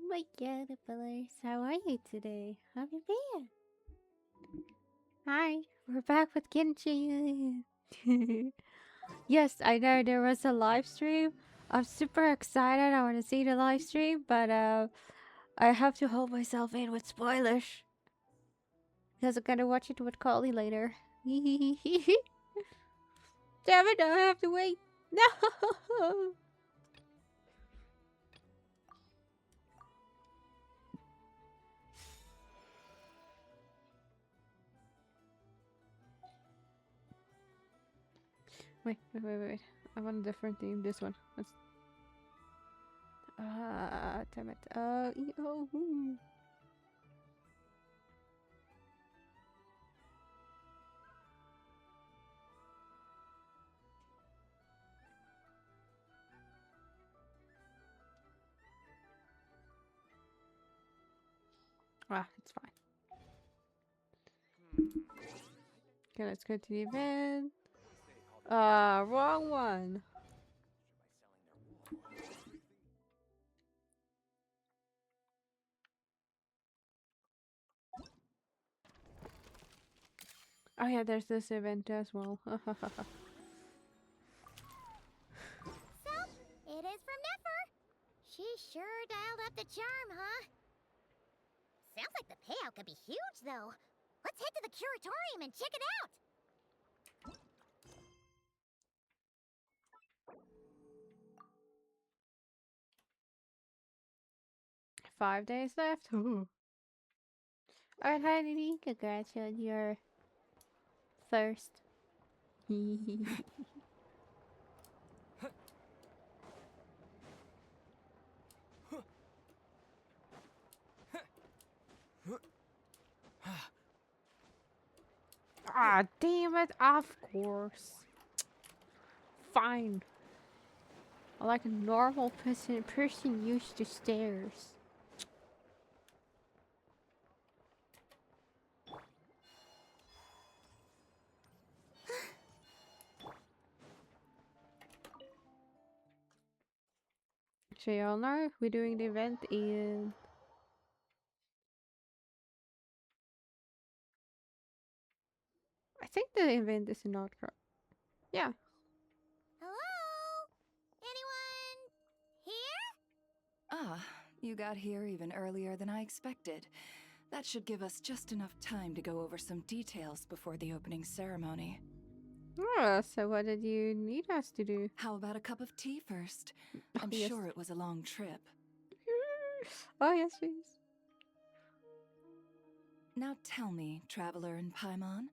My caterpillars, how are you today? How have you been? Hi, we're back with Genshin. Yes, I know there was a live stream. I'm super excited. I want to see the live stream, but I have to hold myself in with spoilers because I'm gonna watch it with Collie later. Damn it! I have to wait. No. Wait. I want a different theme. This one. Let's. Damn it. Oh. It's fine. Okay, let's go to the event. Wrong one. Oh yeah, there's this event as well. So, it is from Nefer. She sure dialed up the charm, huh? Sounds like the payout could be huge, though. Let's head to the curatorium and check it out. 5 days left. Ooh. Alright, hi Nini. Congrats on your first. Damn it. Of course. Fine. Like a normal person used to stairs. So y'all know we're doing the event in... I think the event is in North Korea. Yeah. Hello? Anyone here? Ah, you got here even earlier than I expected. That should give us just enough time to go over some details before the opening ceremony. So what did you need us to do? How about a cup of tea first? I'm Yes. sure it was a long trip. Oh, yes, please. Now tell me, Traveler in Paimon,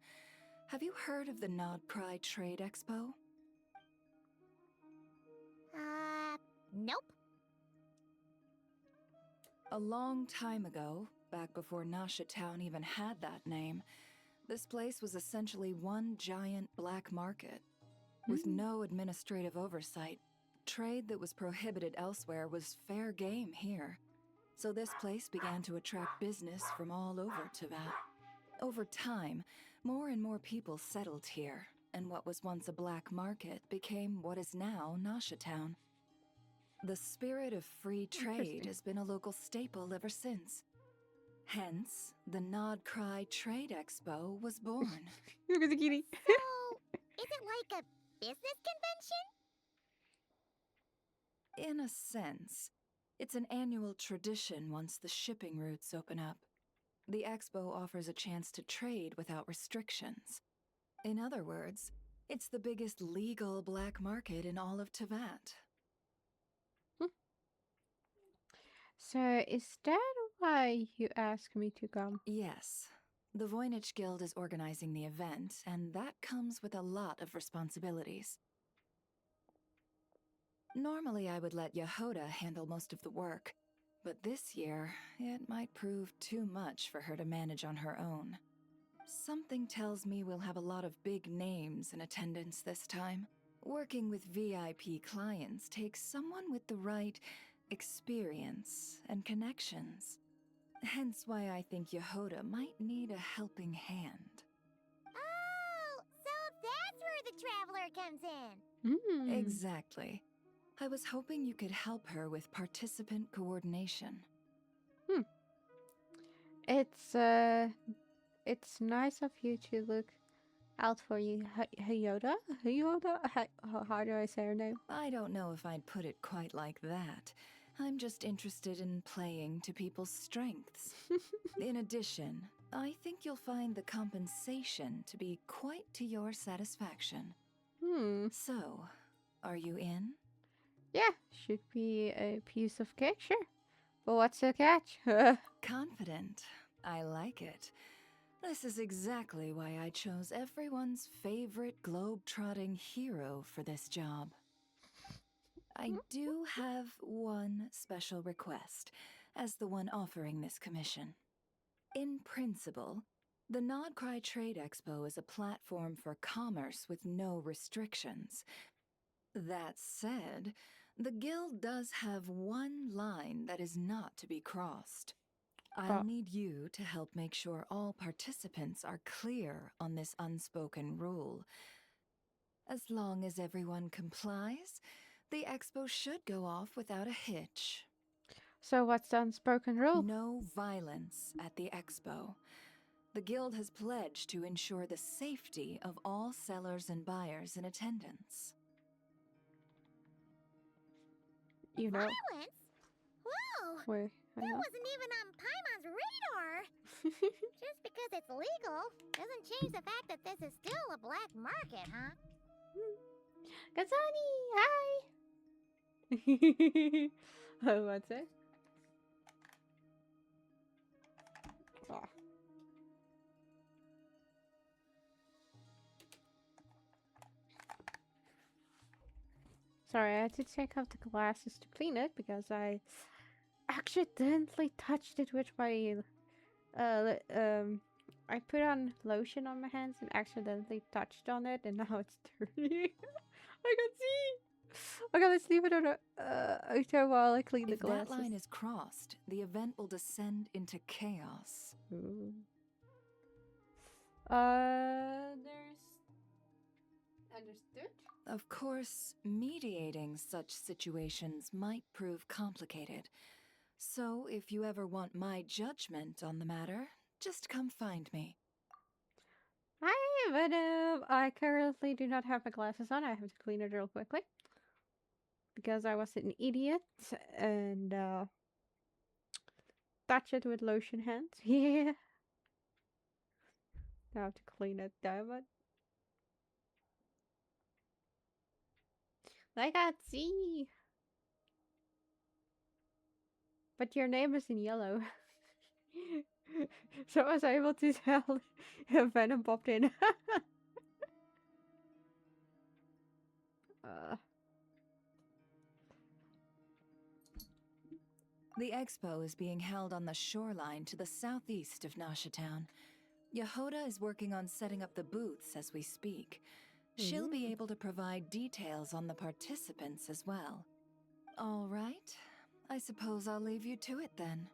have you heard of the Nod Cry Trade Expo? Nope. A long time ago, back before Nasha Town even had that name, this place was essentially one giant black market. With no administrative oversight, trade that was prohibited elsewhere was fair game here. So this place began to attract business from all over Teyvat. Over time, more and more people settled here, and what was once a black market became what is now Nasha Town. The spirit of free trade has been a local staple ever since. Hence, the Nod Cry Trade Expo was born. Look at the kitty. So, is it like a business convention? In a sense, it's an annual tradition once the shipping routes open up. The expo offers a chance to trade without restrictions. In other words, it's the biggest legal black market in all of Teyvat. So, is that why you asked me to come? Yes. The Voynich Guild is organizing the event, and that comes with a lot of responsibilities. Normally, I would let Yehoda handle most of the work, but this year, it might prove too much for her to manage on her own. Something tells me we'll have a lot of big names in attendance this time. Working with VIP clients takes someone with the right experience and connections. Hence why I think Yehoda might need a helping hand. Oh, so that's where the Traveler comes in. Exactly. I was hoping you could help her with participant coordination. It's nice of you to look out for you, Hyoda. Hyoda. How do I say her name? I don't know if I'd put it quite like that. I'm just interested in playing to people's strengths. In addition, I think you'll find the compensation to be quite to your satisfaction. So, are you in? Yeah, should be a piece of cake, sure. But what's the catch? Confident. I like it. This is exactly why I chose everyone's favorite globe-trotting hero for this job. I do have one special request, as the one offering this commission. In principle, the Nodcry Trade Expo is a platform for commerce with no restrictions. That said, the guild does have one line that is not to be crossed. I'll need you to help make sure all participants are clear on this unspoken rule. As long as everyone complies, the expo should go off without a hitch. So what's the unspoken rule? No violence at the expo. The guild has pledged to ensure the safety of all sellers and buyers in attendance. You know. Violence? Whoa! Wait, That wasn't even on Paimon's radar! Just because it's legal doesn't change the fact that this is still a black market, huh? Kazani, hi. What's it? Oh. Sorry, I had to take off the glasses to clean it because I accidentally touched it with my I put on lotion on my hands and accidentally touched on it, and now it's dirty. I can see. Okay, let's leave it on a while I clean the If glasses. that line is crossed, the event will descend into chaos. Ooh. There's understood. Of course, mediating such situations might prove complicated. So, if you ever want my judgment on the matter, just come find me. Hi, but I currently do not have my glasses on. I have to clean it real quickly because I was an idiot and touch it with lotion hands. Yeah. I have to clean it, damn it. I can't see. But your name is in yellow. So I was able to tell if Venom popped in. The expo is being held on the shoreline to the southeast of Nashatown. Yehoda is working on setting up the booths as we speak. She'll be able to provide details on the participants as well. All right. I suppose I'll leave you to it then.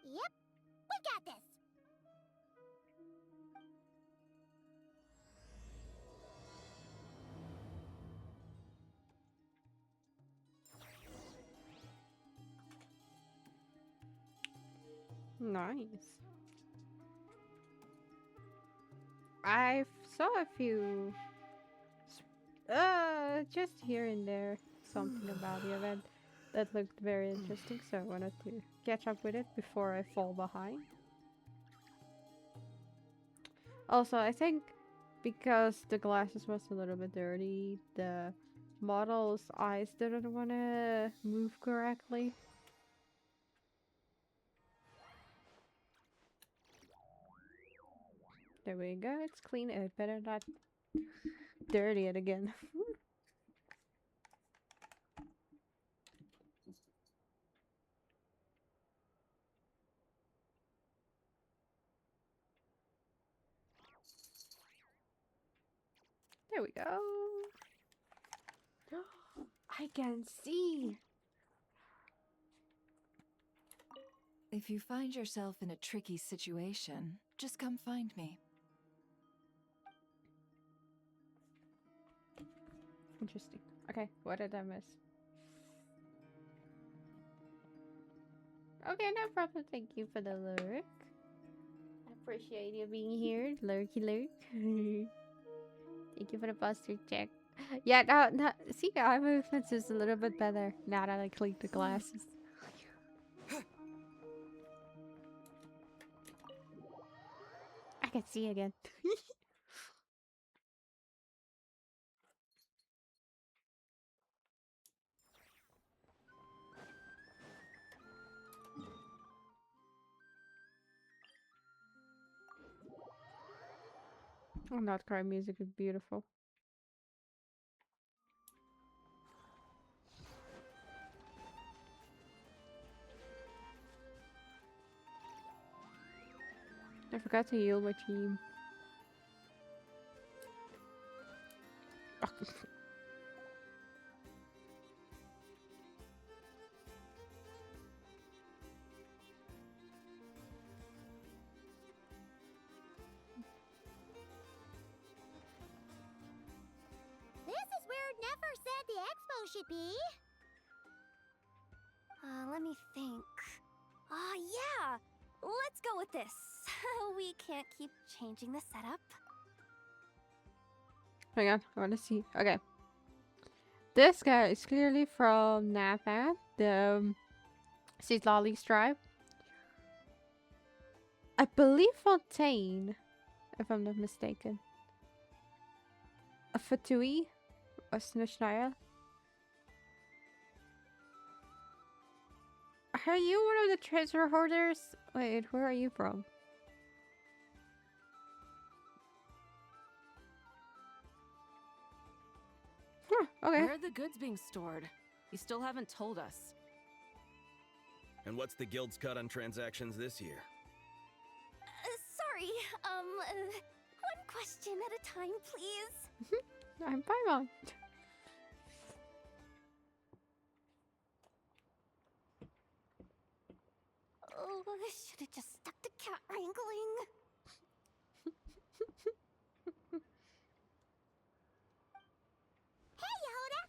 Yep, we got this! Nice. I saw a few, just here and there, something about the event that looked very interesting, so I wanted to catch up with it before I fall behind. Also, I think because the glasses was a little bit dirty, the model's eyes didn't want to move correctly. There we go, it's clean. I better not dirty it again. There we go. I can see. If you find yourself in a tricky situation, just come find me. Interesting. Okay, what did I miss? Okay, no problem. Thank you for the lurk. I appreciate you being here, lurky lurk. Thank you for the buster check. Yeah, no, see, eye movements is a little bit better now that I cleaned the glasses. I can see again. Oh, not cry music is beautiful. I forgot to heal my team. This is where Nefer said the expo should be. Let me think. Yeah! Let's go with this. We can't keep changing the setup. Hang on, I want to see. Okay. This guy is clearly from Nathan, the Citlali tribe. I believe Fontaine, if I'm not mistaken. A Fatui? A Snushnaya? Are you one of the treasure hoarders? Wait, where are you from? Huh, okay. Where are the goods being stored? You still haven't told us. And what's the guild's cut on transactions this year? Sorry, one question at a time, please. I'm Paimon. Oh, I should have just stuck to cat wrangling. Hey, Yehuda!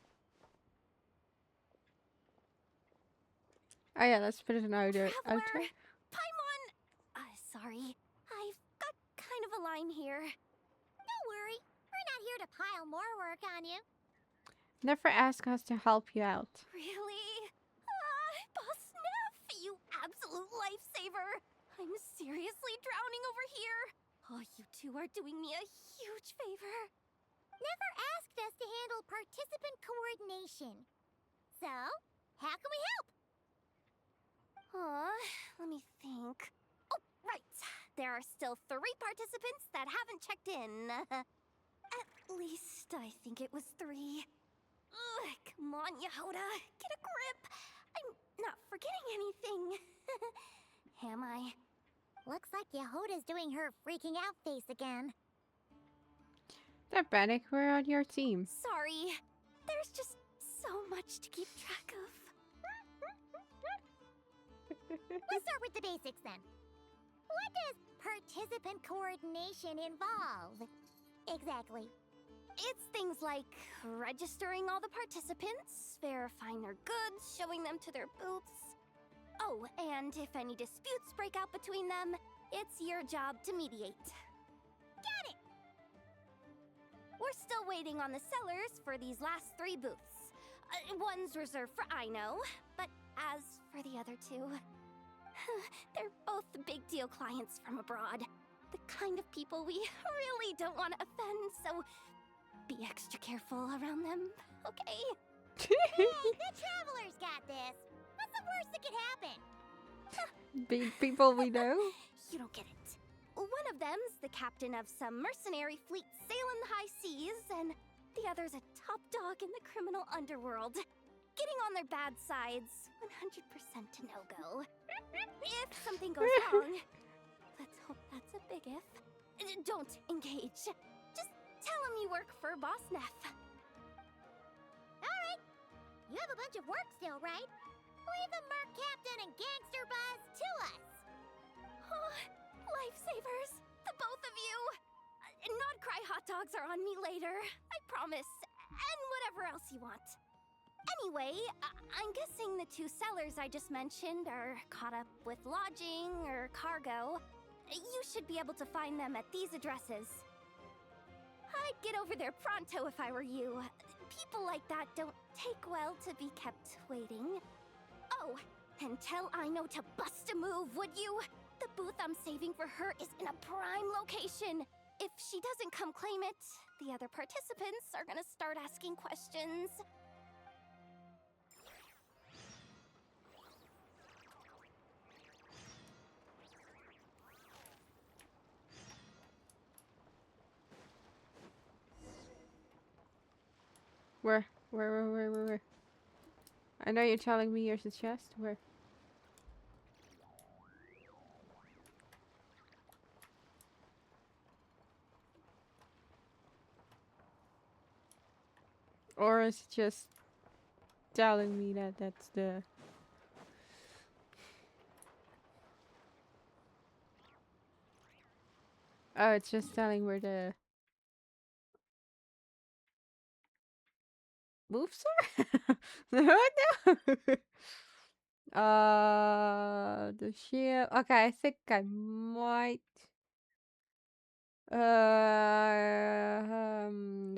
Oh yeah, let's put it in outro. Traveler! Paimon! Sorry. I've got kind of a line here. Don't worry. We're not here to pile more work on you. Never ask us to help you out. Really? Boss Neff, you absolute lifesaver! I'm seriously drowning over here. Oh, you two are doing me a huge favor. Never asked us to handle participant coordination. So, how can we help? Let me think. Oh, right. There are still 3 participants that haven't checked in. At least I think it was 3. Ugh, come on, Yehuda. Get a grip. I'm not forgetting anything. Am I? Looks like Yehuda's doing her freaking out face again. Don't panic, we're on your team. Sorry. There's just so much to keep track of. Let's start with the basics then. What does participant coordination involve? Exactly. It's things like registering all the participants, verifying their goods, showing them to their booths. Oh, and if any disputes break out between them, it's your job to mediate. Got it! We're still waiting on the sellers for these last 3 booths. One's reserved for Aino, but as for the other 2, they're both big deal clients from abroad. The kind of people we really don't want to offend, so be extra careful around them, okay? Hey, the Travelers got this. What's the worst that could happen? Big people we know. You don't get it. One of them's the captain of some mercenary fleet sailing the high seas, and the other's a top dog in the criminal underworld. Getting on their bad sides, 100% a no-go. If something goes wrong, let's hope that's a big if, don't engage. Just tell him you work for Boss Neff. Alright. You have a bunch of work still, right? Leave the Merc Captain and Gangster Buzz to us. Oh, lifesavers, the both of you. Not cry hot dogs are on me later, I promise. And whatever else you want. Anyway, I'm guessing the two sellers I just mentioned are caught up with lodging or cargo. You should be able to find them at these addresses. I'd get over there pronto if I were you. People like that don't take well to be kept waiting. Oh, and tell Aino to bust a move, would you? The booth I'm saving for her is in a prime location. If she doesn't come claim it, the other participants are gonna start asking questions. Where? I know you're telling me here's a chest. Where? Or is it just telling me that that's the... Oh, it's just telling where the moves are? What now? The shield. Okay, I think I might.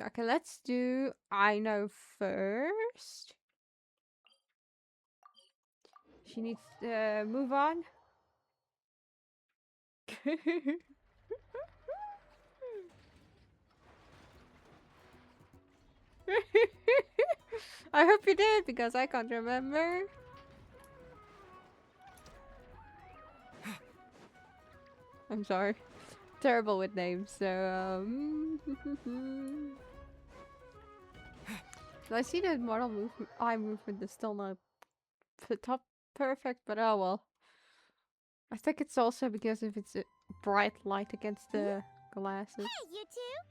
Okay, let's do I know first. She needs to move on. I hope you did because I can't remember. I'm sorry. Terrible with names, so I see the model movement, eye movement is still not top perfect, but oh well. I think it's also because if it's a bright light against the glasses. Hey, you two!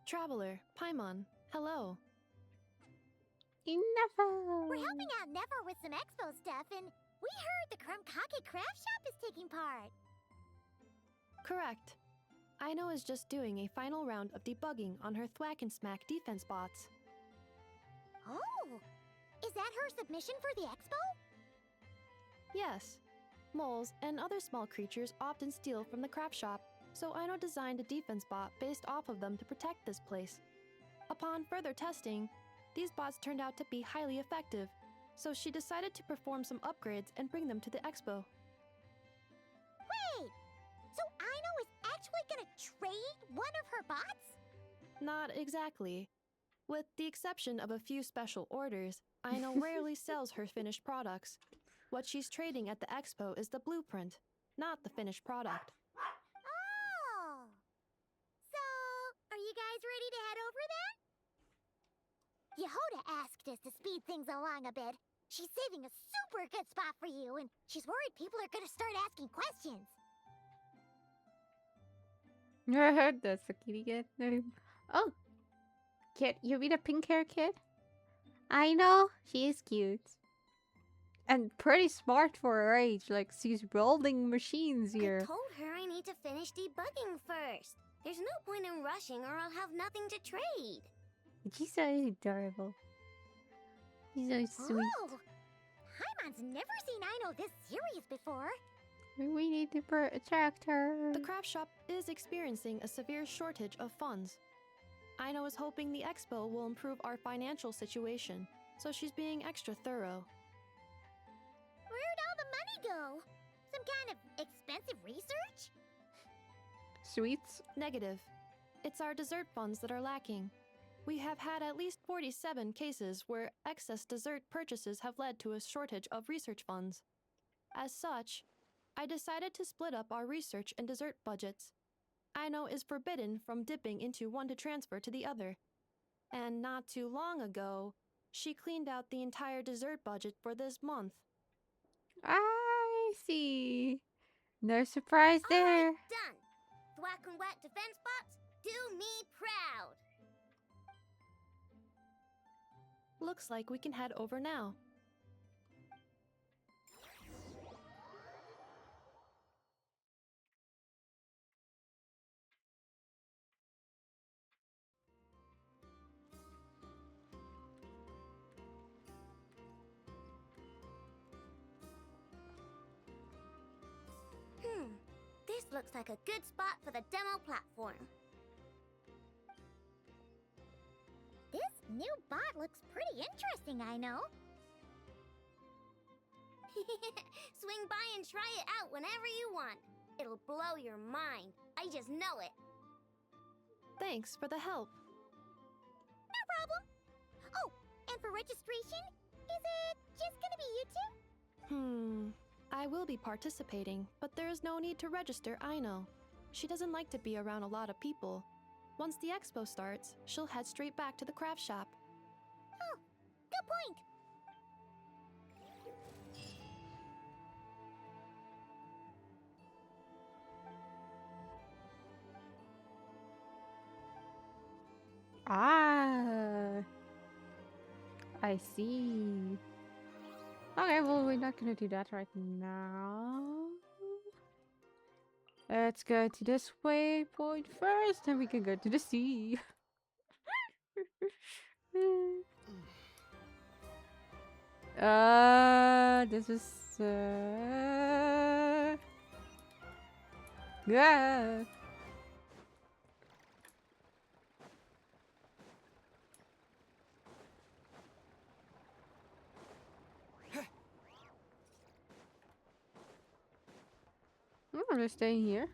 Traveler, Paimon, hello. Enough. We're helping out Never with some expo stuff, and we heard the Krumkake craft shop is taking part. Correct. Aino is just doing a final round of debugging on her Thwack and Smack defense bots. Oh! Is that her submission for the expo? Yes. Moles and other small creatures often steal from the craft shop, so Aino designed a defense bot based off of them to protect this place. Upon further testing, these bots turned out to be highly effective, so she decided to perform some upgrades and bring them to the expo. Wait! So Aino is actually gonna trade one of her bots? Not exactly. With the exception of a few special orders, Aino rarely sells her finished products. What she's trading at the expo is the blueprint, not the finished product. Oh! So, are you guys ready to head over then? Yehoda asked us to speed things along a bit. She's saving a super good spot for you, and she's worried people are gonna start asking questions. That's a kitty cat name. Oh, kid, you mean a pink hair kid? I know, she is cute. And pretty smart for her age, like she's building machines here. I told her I need to finish debugging first. There's no point in rushing or I'll have nothing to trade. She's so adorable. She's so sweet. Oh! Paimon's never seen Aino this serious before. We need to attract her. The craft shop is experiencing a severe shortage of funds. Aino is hoping the expo will improve our financial situation, so she's being extra thorough. Where'd all the money go? Some kind of expensive research? Sweets? Negative. It's our dessert funds that are lacking. We have had at least 47 cases where excess dessert purchases have led to a shortage of research funds. As such, I decided to split up our research and dessert budgets. Aino is forbidden from dipping into one to transfer to the other. And not too long ago, she cleaned out the entire dessert budget for this month. I see. No surprise there. Alright, done. Thwack and Whack defense bots, do me proud. Looks like we can head over now. looks like a good spot for the demo platform. This new bot looks pretty interesting, I know. Swing by and try it out whenever you want. It'll blow your mind. I just know it. Thanks for the help. No problem. Oh, and for registration, is it just gonna be you two? I will be participating, but there is no need to register, I know. She doesn't like to be around a lot of people. Once the expo starts, she'll head straight back to the craft shop. Oh, good point. Ah, I see. Okay, well, we're not gonna do that right now. Let's go to this waypoint first, and we can go to the sea. This is yeah. I'm gonna stay here.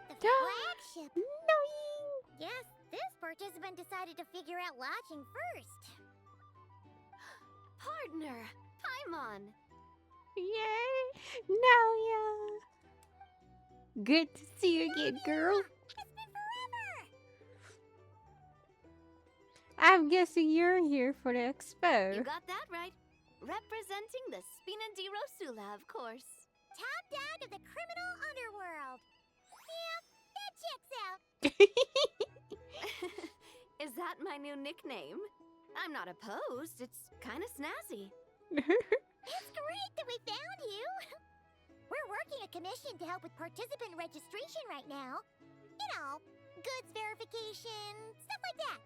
The flagship. No. Yes, this participant decided to figure out lodging first. Partner, Paimon. Yay! Naoya! Good to see you again, girl. It's been forever. I'm guessing you're here for the expo. You got that right. Representing the Spina di Rosula, of course. Top down to the criminal underworld. Yeah, that checks out. Is that my new nickname? I'm not opposed. It's kind of snazzy. It's great that we found you. We're working a commission to help with participant registration right now. You know, goods verification, stuff like that.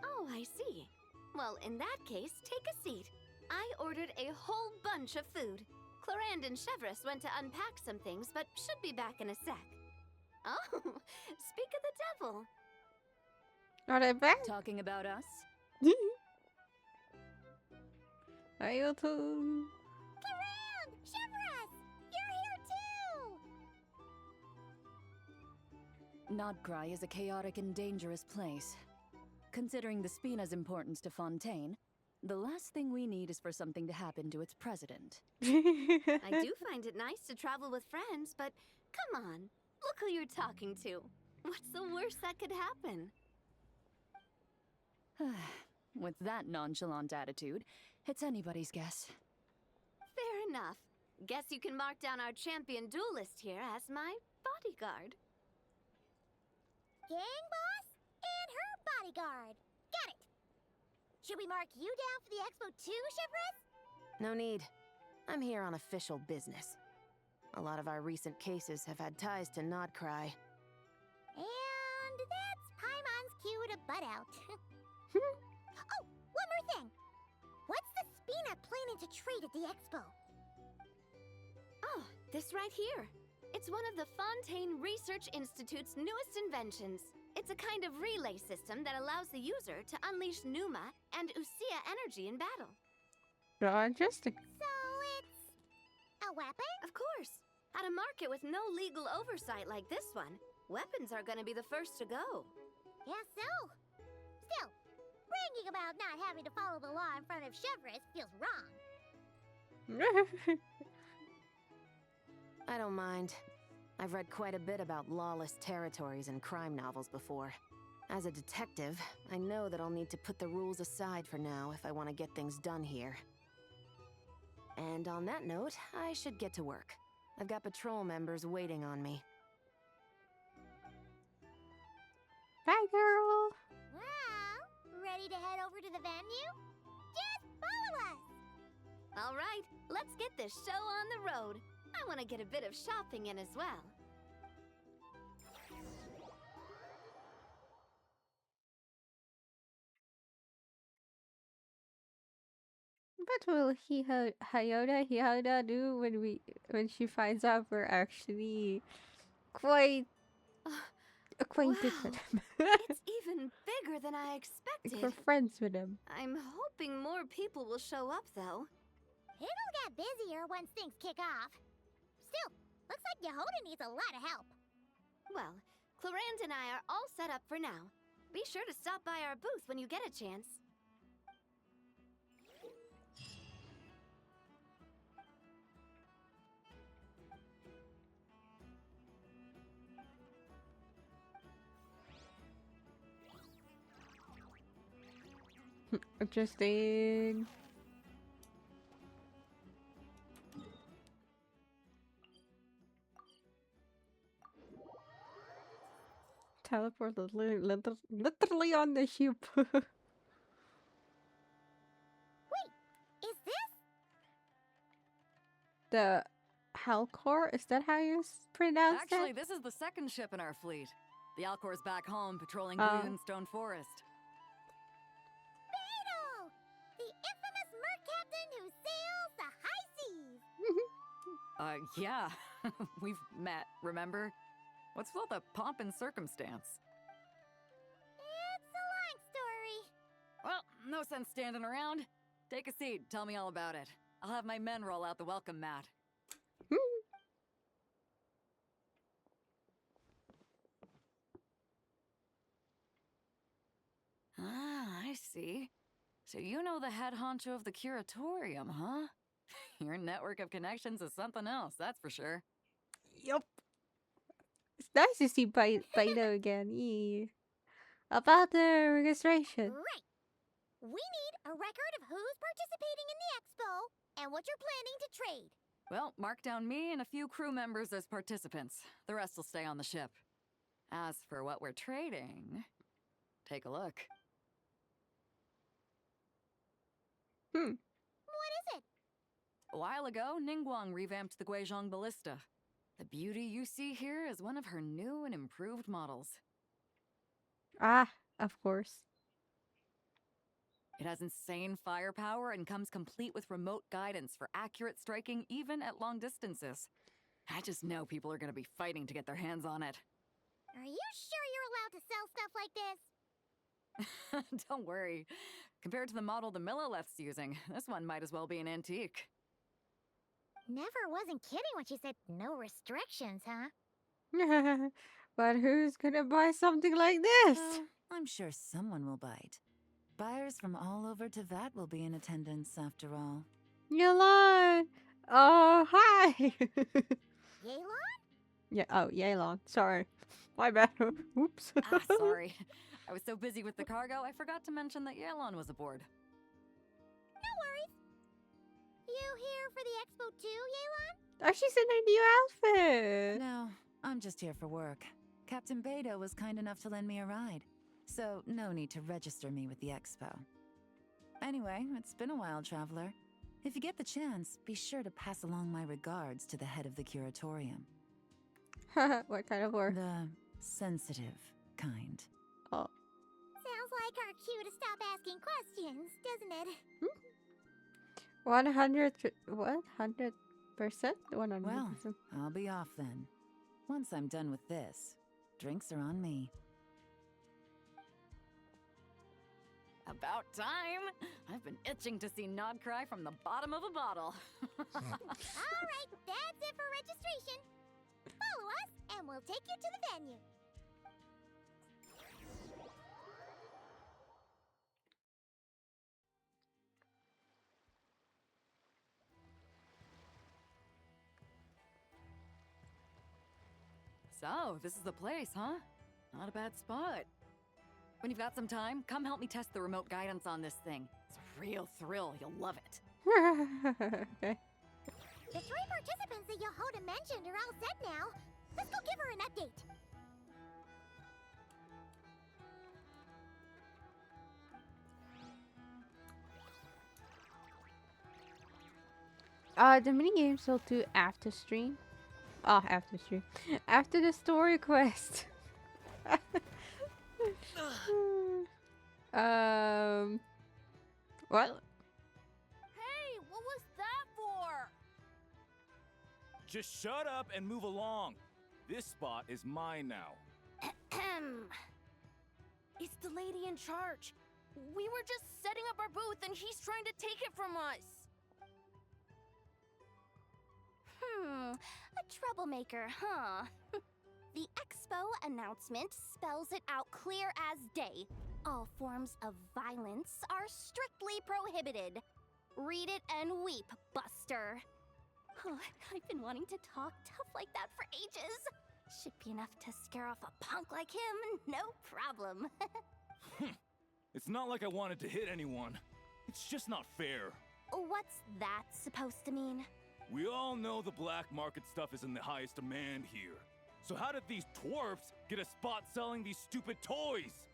Oh, I see. Well, in that case, take a seat. I ordered a whole bunch of food. Clarand and Chevreuse went to unpack some things, but should be back in a sec. Oh, speak of the devil. Are they back? Talking about us? I too. Clarand! Chevreuse! You're here too! Nodcry is a chaotic and dangerous place. Considering the Spina's importance to Fontaine, the last thing we need is for something to happen to its president. I do find it nice to travel with friends, but come on, look who you're talking to. What's the worst that could happen? With that nonchalant attitude, it's anybody's guess. Fair enough. Guess you can mark down our champion duelist here as my bodyguard. Gang boss and her bodyguard. Got it! Should we mark you down for the expo too, Chevreuse? No need. I'm here on official business. A lot of our recent cases have had ties to Nodcry. And that's Paimon's cue to butt out. Oh, one more thing. What's the Spina planning to trade at the expo? Oh, this right here. It's one of the Fontaine Research Institute's newest inventions. It's a kind of relay system that allows the user to unleash Numa and Usia energy in battle. Interesting. So it's a weapon? Of course. At a market with no legal oversight like this one, weapons are gonna be the first to go. Guess so. Still, bragging about not having to follow the law in front of Chevreuse feels wrong. I don't mind. I've read quite a bit about lawless territories and crime novels before. As a detective, I know that I'll need to put the rules aside for now if I want to get things done here. And on that note, I should get to work. I've got patrol members waiting on me. Bye, girl. Well, ready to head over to the venue? Just follow us! All right, let's get this show on the road. I want to get a bit of shopping in as well. What will Hyota do when she finds out we're actually quite acquainted with Wow, him? it's even bigger than I Like we're expected. friends with him. I'm hoping more people will show up, though. It'll get busier once things kick off. Still, looks like Yehoda needs a lot of help. Well, Clarand and I are all set up for now. Be sure to stop by our booth when you get a chance. Interesting. Teleport literally on the ship. Is this? The Halcor? Is that how you pronounce Actually, that? this is the second ship in our fleet. The Alcor's back home patrolling Oh. Moonstone Forest. Beidou! The infamous merc captain who sails the high seas! Yeah. We've met, remember? What's with all the pomp and circumstance? It's a long story. Well, no sense standing around. Take a seat, tell me all about it. I'll have my men roll out the welcome mat. Ah, I see. So you know the head honcho of the curatorium, huh? Your network of connections is something else, that's for sure. Yup. It's nice to see Beidou again. Yee. About the registration. Right. We need a record of who's participating in the expo and what you're planning to trade. Well, mark down me and a few crew members as participants. The rest will stay on the ship. As for what we're trading, take a look. What is it? A while ago, Ningguang revamped the Guizhong Ballista. The beauty you see here is one of her new and improved models. Ah, of course. It has insane firepower and comes complete with remote guidance for accurate striking even at long distances. I just know people are going to be fighting to get their hands on it. Are you sure you're allowed to sell stuff like this? Don't worry. Compared to the model the Millileth's using, this one might as well be an antique. Never wasn't kidding when she said no restrictions, huh? But who's gonna buy something like this? Well, I'm sure someone will bite. Buyers from all over Teyvat will be in attendance after all. Yelon! Oh, hi! Yelan? Yeah, oh, Yelon. Sorry. My bad. Oops. Sorry. I was so busy with the cargo, I forgot to mention that Yelon was aboard. No worries. You here for the expo too, Yelan? Oh, she's in her new outfit! No, I'm just here for work. Captain Beidou was kind enough to lend me a ride, so no need to register me with the expo. Anyway, it's been a while, traveler. If you get the chance, be sure to pass along my regards to the head of the curatorium. What kind of work? The sensitive kind. Oh. Sounds like our cue to stop asking questions, doesn't it? 100... What? 100%? 100%. Well, I'll be off then. Once I'm done with this, drinks are on me. About time! I've been itching to see Nod cry from the bottom of a bottle. All right, that's it for registration. Follow us, and we'll take you to the venue. So, this is the place, huh? Not a bad spot. When you've got some time, come help me test the remote guidance on this thing. It's a real thrill, you'll love it. Okay. The 3 participants that Yehoda mentioned are all set now. Let's go give her an update. The mini games will do after stream. Oh, after stream. After the story quest. What? Hey, just shut up and move along. This spot is mine now. It's the lady in charge. We were just setting up our booth and he's trying to take it from us. A troublemaker, huh? The expo announcement spells it out clear as day. All forms of violence are strictly prohibited. Read it and weep, Buster. Oh, I've been wanting to talk tough like that for ages. Should be enough to scare off a punk like him, no problem. It's not like I wanted to hit anyone. It's just not fair. What's that supposed to mean? We all know the black market stuff is in the highest demand here. So how did these twerps get a spot selling these stupid toys?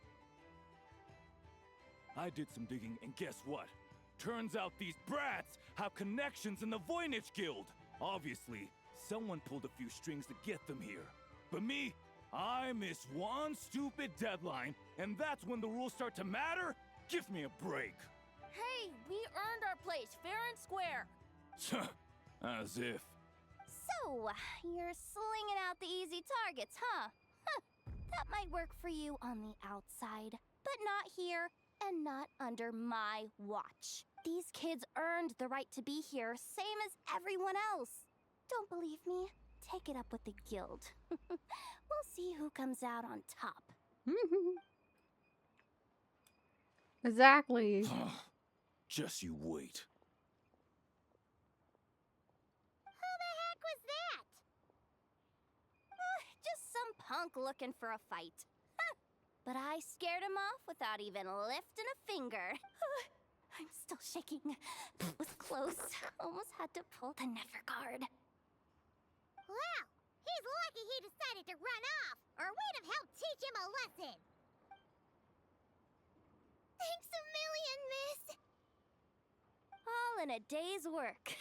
I did some digging, and guess what? Turns out these brats have connections in the Voynich Guild. Obviously, someone pulled a few strings to get them here. But me, I miss one stupid deadline, and that's when the rules start to matter? Give me a break. Hey, we earned our place fair and square. As if. So, you're slinging out the easy targets, huh? That might work for you on the outside, but not here and not under my watch. These kids earned the right to be here, same as everyone else. Don't believe me? Take it up with the guild. We'll see who comes out on top. Exactly. Just you wait. Who the heck was that? Just some punk looking for a fight. But I scared him off without even lifting a finger. I'm still shaking. That was close. Almost had to pull the never guard. Well, he's lucky he decided to run off, or we'd have helped teach him a lesson. Thanks a million, miss. All in a day's work.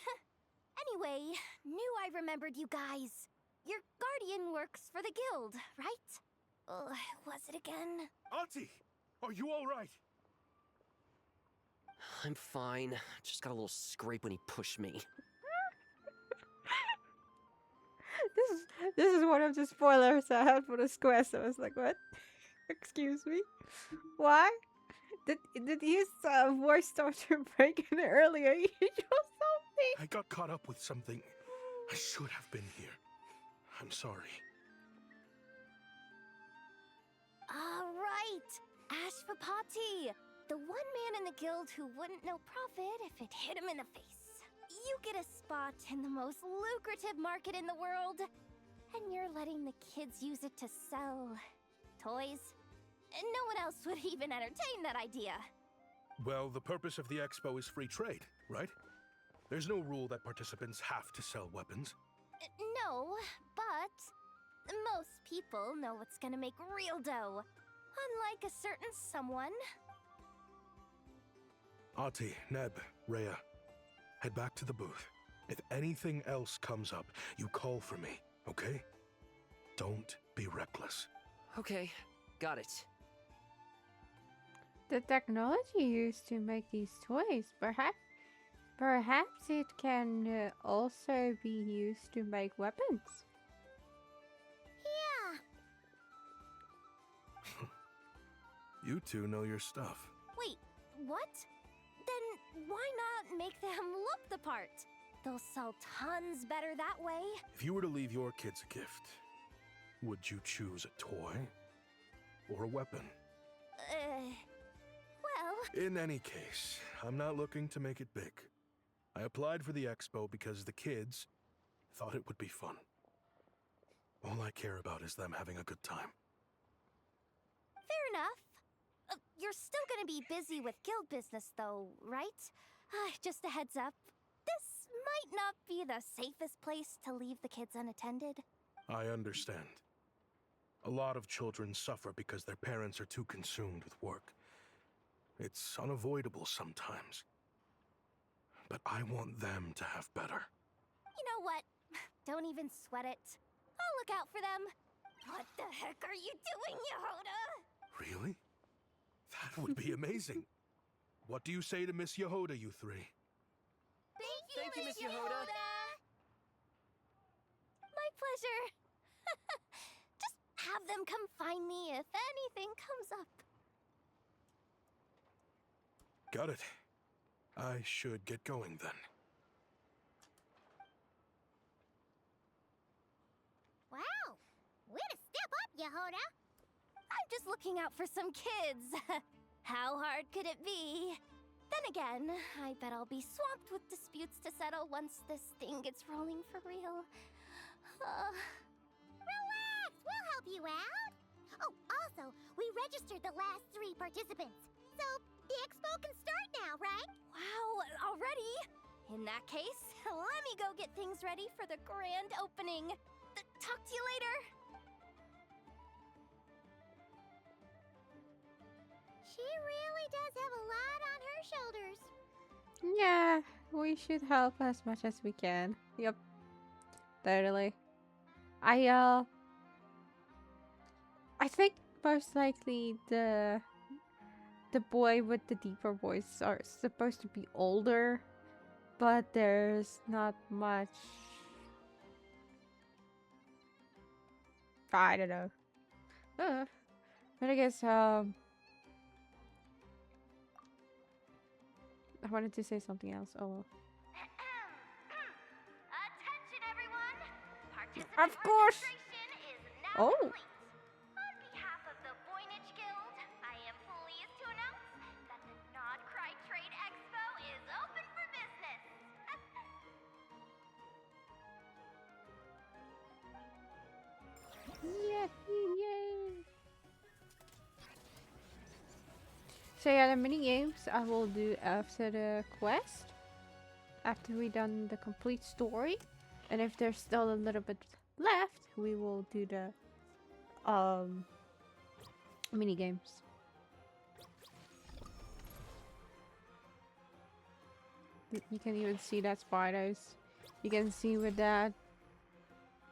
Anyway, knew I remembered you guys. Your guardian works for the guild, right? Was it again? Auntie, are you all right? I'm fine. Just got a little scrape when he pushed me. This is one of the spoilers I had for the square, so I was like, what? Excuse me? Why? Did his voice start to break in earlier? He or something? I got caught up with something. I should have been here. I'm sorry. All right, Ashvapati, the one man in the guild who wouldn't know profit if it hit him in the face. You get a spot in the most lucrative market in the world, and you're letting the kids use it to sell toys. And no one else would even entertain that idea. Well, the purpose of the expo is free trade, right? There's no rule that participants have to sell weapons. No, but most people know what's gonna make real dough. Unlike a certain someone. Ati, Neb, Rhea, head back to the booth. If anything else comes up, you call for me, okay? Don't be reckless. Okay, got it. The technology used to make these toys, perhaps it can also be used to make weapons. Yeah. You two know your stuff. Wait, what? Then why not make them look the part? They'll sell tons better that way. If you were to leave your kids a gift, would you choose a toy or a weapon? Well... In any case, I'm not looking to make it big. I applied for the expo because the kids thought it would be fun. All I care about is them having a good time. Fair enough. You're still gonna be busy with guild business though, right? Just a heads up. This might not be the safest place to leave the kids unattended. I understand. A lot of children suffer because their parents are too consumed with work. It's unavoidable sometimes. But I want them to have better. You know what? Don't even sweat it. I'll look out for them. What the heck are you doing, Yehoda? Really? That would be amazing. What do you say to Miss Yehoda, you three? Thank you, Miss Yehoda! pleasure. Just have them come find me if anything comes up. Got it. I should get going then. Wow! Way to step up, Yehoda! I'm just looking out for some kids. How hard could it be? Then again, I bet I'll be swamped with disputes to settle once this thing gets rolling for real. Relax! We'll help you out! Oh, also, we registered the last 3 participants. So, the expo can start now, right? Wow, already? In that case, let me go get things ready for the grand opening. Talk to you later. She really does have a lot on her shoulders. Yeah, we should help as much as we can. Yep. Totally. I think most likely the boy with the deeper voice are supposed to be older, but there's not much. I don't know. But I guess I wanted to say something else. Oh. Attention, everyone! Participant Of course. registration is now Oh. complete. On behalf of the Voynich Guild, I am pleased to announce that the Nod Cry Trade Expo is open for business. Yay! So yeah, the mini games I will do after the quest, after we done the complete story, and if there's still a little bit left, we will do the mini games. You can even see that spiders. You can see with that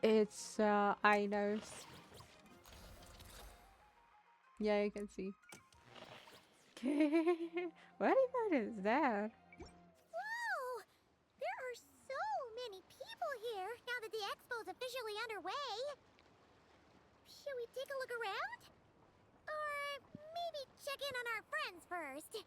it's Inos. Yeah, you can see. What even is that? Whoa! There are so many people here now that the expo's officially underway. Should we take a look around? Or maybe check in on our friends first?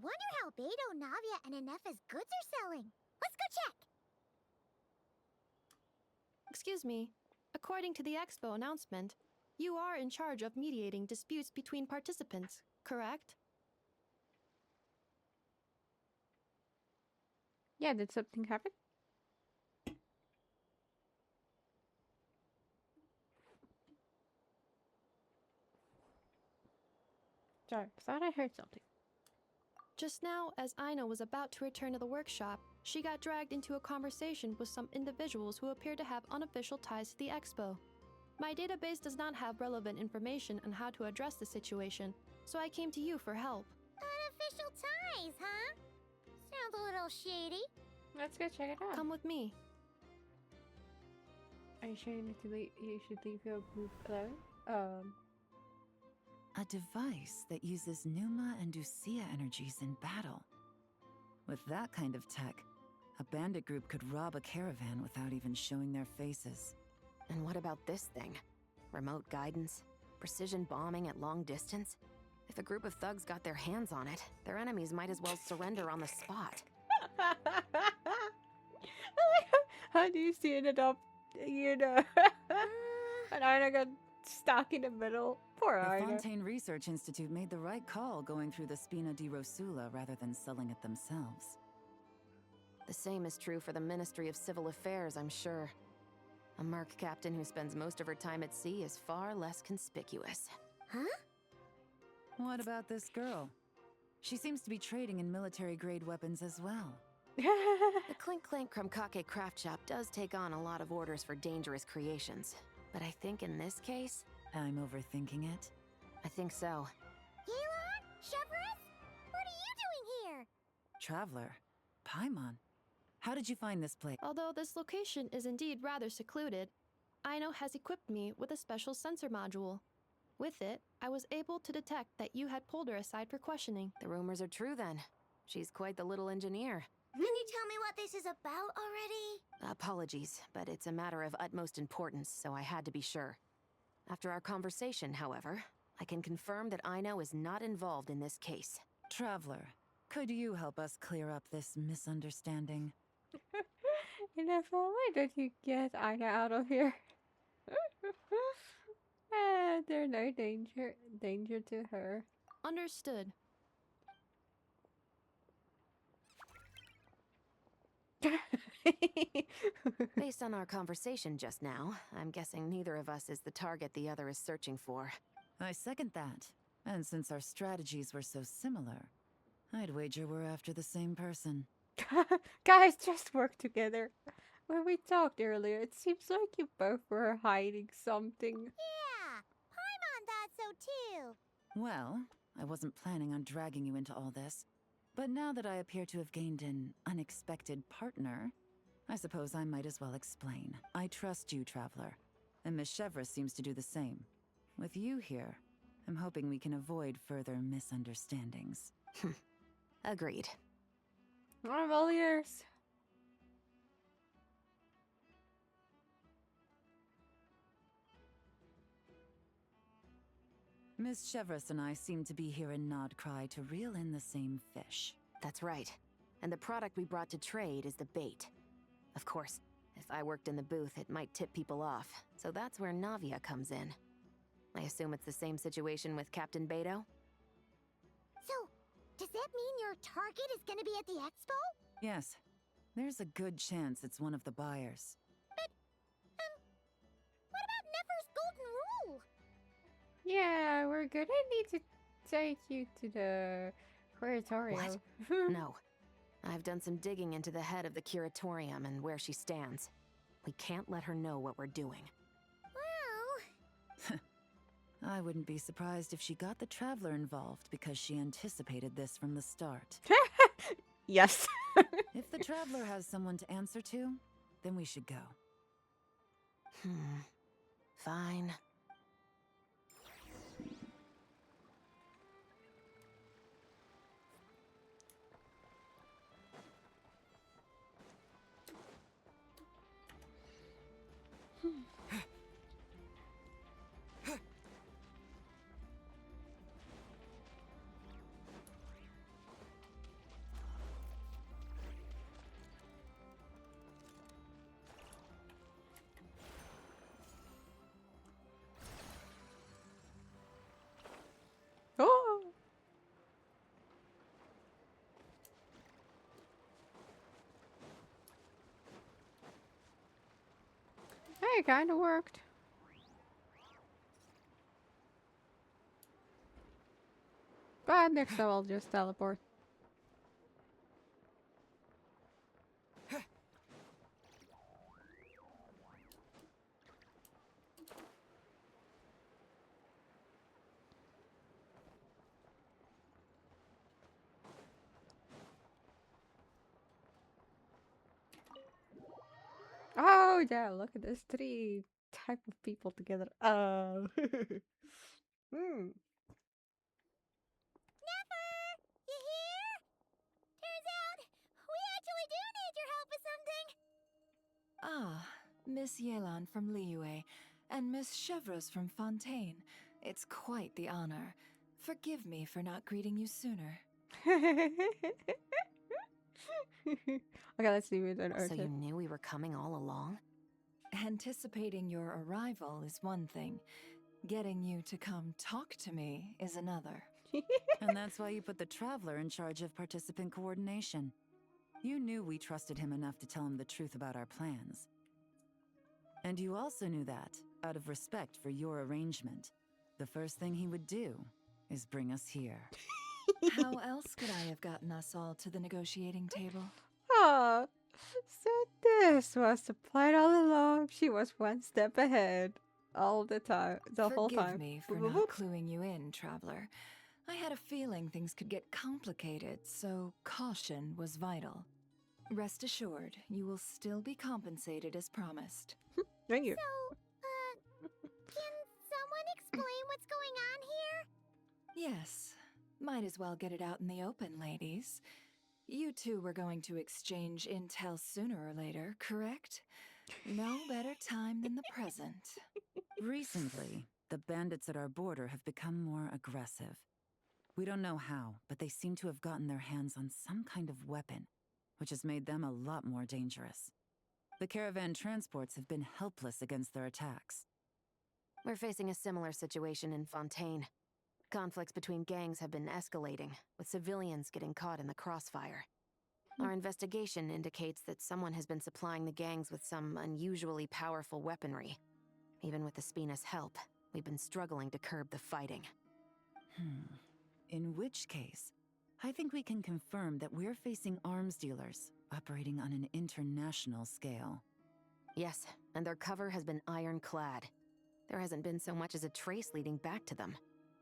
Wonder how Beidou, Navia, and Inef's goods are selling. Let's go check! Excuse me. According to the expo announcement, you are in charge of mediating disputes between participants, correct? Yeah, did something happen? Sorry, thought I heard something. Just now, as Aina was about to return to the workshop, she got dragged into a conversation with some individuals who appear to have unofficial ties to the expo. My database does not have relevant information on how to address the situation, so I came to you for help. Unofficial ties, huh? Sounds a little shady. Let's go check it out. Come with me. Are you sure you need to leave? You should leave your group alone? A device that uses Numa and Usia energies in battle. With that kind of tech, a bandit group could rob a caravan without even showing their faces. And what about this thing? Remote guidance? Precision bombing at long distance? If a group of thugs got their hands on it, their enemies might as well surrender on the spot. How do you see it up? You know, and Aina got stuck in the middle. Poor The Aina. Fontaine Research Institute made the right call going through the Spina di Rosula rather than selling it themselves. The same is true for the Ministry of Civil Affairs, I'm sure. A merc captain who spends most of her time at sea is far less conspicuous. Huh? What about this girl? She seems to be trading in military-grade weapons as well. The Clink Clank Krumkake craft shop does take on a lot of orders for dangerous creations. But I think in this case... I'm overthinking it. I think so. Yelan? Chevron? What are you doing here? Traveler? Paimon? How did you find this place? Although this location is indeed rather secluded, Aino has equipped me with a special sensor module. With it, I was able to detect that you had pulled her aside for questioning. The rumors are true then. She's quite the little engineer. Can you tell me what this is about already? Apologies, but it's a matter of utmost importance, so I had to be sure. After our conversation, however, I can confirm that Aino is not involved in this case. Traveler, could you help us clear up this misunderstanding? Enough, why don't you get Aina out of here? There's no danger to her. Understood. Based on our conversation just now, I'm guessing neither of us is the target the other is searching for. I second that. And since our strategies were so similar, I'd wager we're after the same person. Guys, just work together. When we talked earlier, it seems like you both were hiding something. Yeah, Paimon thought so too. Well, I wasn't planning on dragging you into all this. But now that I appear to have gained an unexpected partner, I suppose I might as well explain. I trust you, Traveler, and Miss Chevra seems to do the same. With you here, I'm hoping we can avoid further misunderstandings. Agreed. I'm all ears. Miss Chevres and I seem to be here in Nodcry to reel in the same fish. That's right. And the product we brought to trade is the bait. Of course, if I worked in the booth, it might tip people off, so that's where Navia comes in. I assume it's the same situation with Captain Beto? So, does that mean your target is gonna be at the expo? Yes. There's a good chance it's one of the buyers. What about Nefer's golden rule? Yeah, we're gonna need to take you to the curatorium. No. I've done some digging into the head of the curatorium and where she stands. We can't let her know what we're doing. Well... I wouldn't be surprised if she got the Traveler involved because she anticipated this from the start. Yes. If the Traveler has someone to answer to, then we should go. Fine. Oh. Hey, it kinda worked. But next time I'll just teleport. Oh yeah, look at this, 3 type of people together. Oh. Nefer! You here? Turns out, we actually do need your help with something. Ah, Miss Yelan from Liyue, and Miss Chevres from Fontaine. It's quite the honor. Forgive me for not greeting you sooner. Okay, let's leave it on So you knew we were coming all along? Anticipating your arrival is one thing. Getting you to come talk to me is another. And that's why you put the Traveler in charge of participant coordination. You knew we trusted him enough to tell him the truth about our plans. And you also knew that, out of respect for your arrangement, the first thing he would do is bring us here. How else could I have gotten us all to the negotiating table? Oh, so this was the plan all along. She was one step ahead. all the time, the whole Forgive time. me for Boop, boop, not boop. cluing you in, Traveler. I had a feeling things could get complicated, so caution was vital. Rest assured, you will still be compensated as promised. Thank you. So, can someone explain what's going on here? Yes, might as well get it out in the open, ladies. You two were going to exchange intel sooner or later, correct? No better time than the present. Recently, the bandits at our border have become more aggressive. We don't know how, but they seem to have gotten their hands on some kind of weapon, which has made them a lot more dangerous. The caravan transports have been helpless against their attacks. We're facing a similar situation in Fontaine. Conflicts between gangs have been escalating, with civilians getting caught in the crossfire. Our investigation indicates that someone has been supplying the gangs with some unusually powerful weaponry. Even with the Spina's help, we've been struggling to curb the fighting. In which case, I think we can confirm that we're facing arms dealers operating on an international scale. Yes, and their cover has been ironclad. There hasn't been so much as a trace leading back to them,